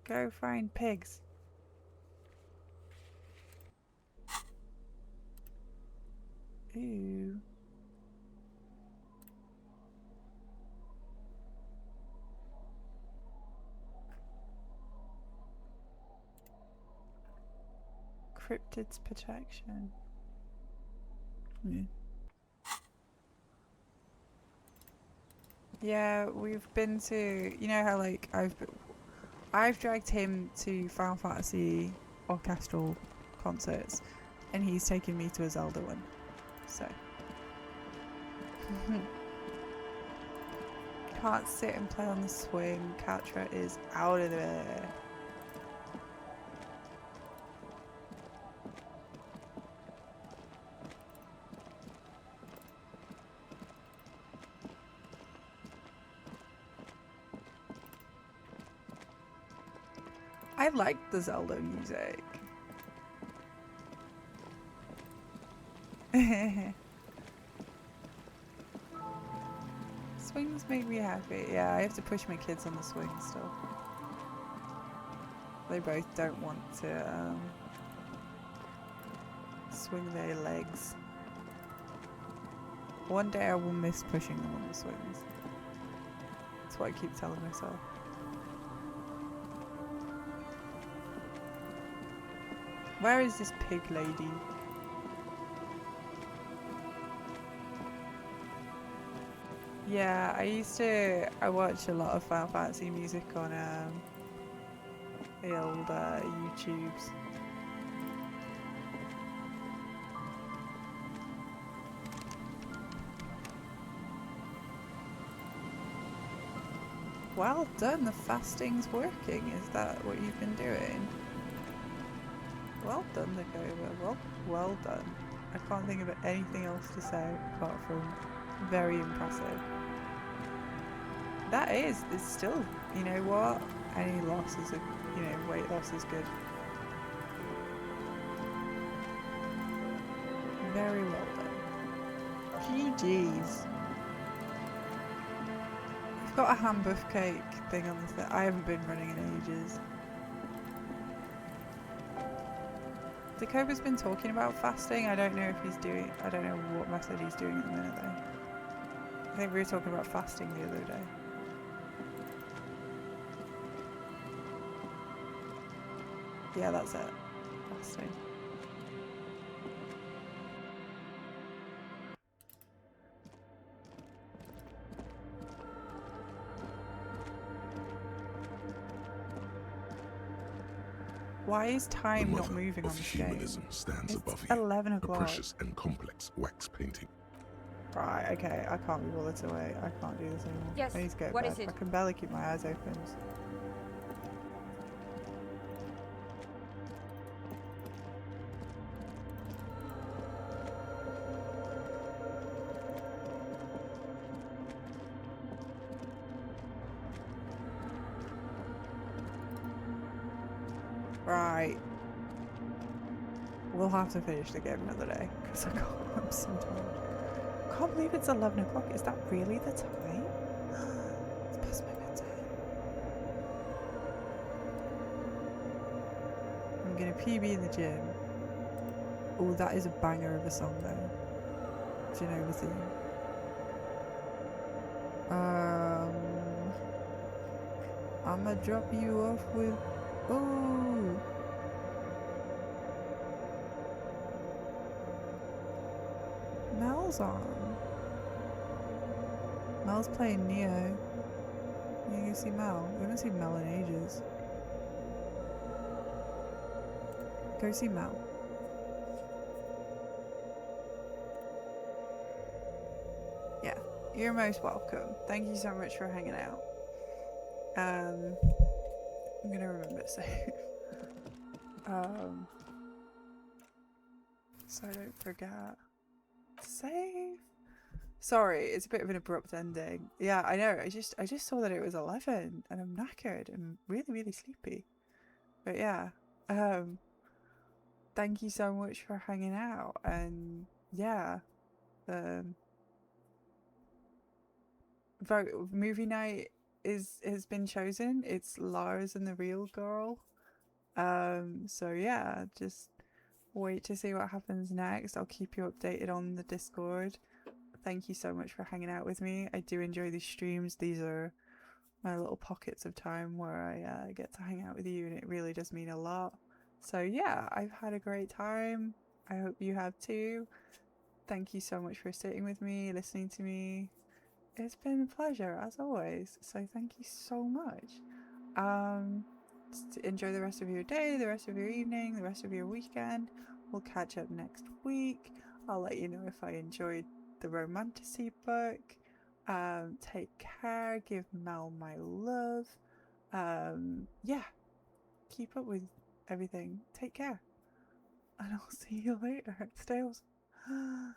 Go find pigs. Ooh. Cryptid's protection. Yeah, we've been to, you know how like I've dragged him to Final Fantasy orchestral concerts, and he's taken me to a Zelda one. So can't sit and play on the swing. Katra is out of there. I like the Zelda music. Swings make me happy. Yeah, I have to push my kids on the swing still. They both don't want to swing their legs. One day I will miss pushing them on the swings. That's what I keep telling myself. Where is this pig lady? Yeah, I watch a lot of Final Fantasy music on the old YouTubes. Well done, the fasting's working. Is that what you've been doing? Well done, Dakota. Well done. I can't think of anything else to say apart from very impressive. That is, it's still, you know what? Any loss is weight loss is good. Very well done. GG's. I've got a ham buff cake thing on the thing. I haven't been running in ages. Dakota's been talking about fasting. I don't know if he's doing, I don't know what method he's doing at the minute though. I think we were talking about fasting the other day. Yeah, that's it. Fasting. Why is time not moving on this game? Humanism stands It's above you. 11 A o'clock. precious and complex wax painting. Right, okay, I can't be bothered to wait. I can't do this anymore. Yes, I need to go to what bed. is it? I can barely keep my eyes open. Right. We'll have to finish the game another day, because I'm so tired. I can't believe it's 11 o'clock. Is that really the time? It's past my bedtime. I'm gonna PB in the gym. Oh, that is a banger of a song though. Do you know Elysium? I'ma drop you off with. Oh. Mel's on. Mel's playing Neo. You can see Mel. We haven't seen Mel in ages. Go see Mel. Yeah, you're most welcome. Thank you so much for hanging out. I'm gonna remember to save. So I don't forget. Save. Sorry, it's a bit of an abrupt ending. Yeah, I know. I just saw that it was 11 and I'm knackered and really sleepy. But yeah, thank you so much for hanging out, and yeah, vote movie night has been chosen. It's Lars and the Real Girl. So yeah, just wait to see what happens next. I'll keep you updated on the Discord. Thank you so much for hanging out with me. I do enjoy these streams. These are my little pockets of time where I get to hang out with you, and it really does mean a lot. So yeah, I've had a great time. I hope you have too. Thank you so much for sitting with me, listening to me. It's been a pleasure as always. So thank you so much. Just enjoy the rest of your day, the rest of your evening, the rest of your weekend. We'll catch up next week. I'll let you know if I enjoyed the romantasy book. Take care. Give Mel my love. Yeah. Keep up with everything. Take care. And I'll see you later. Stay awesome.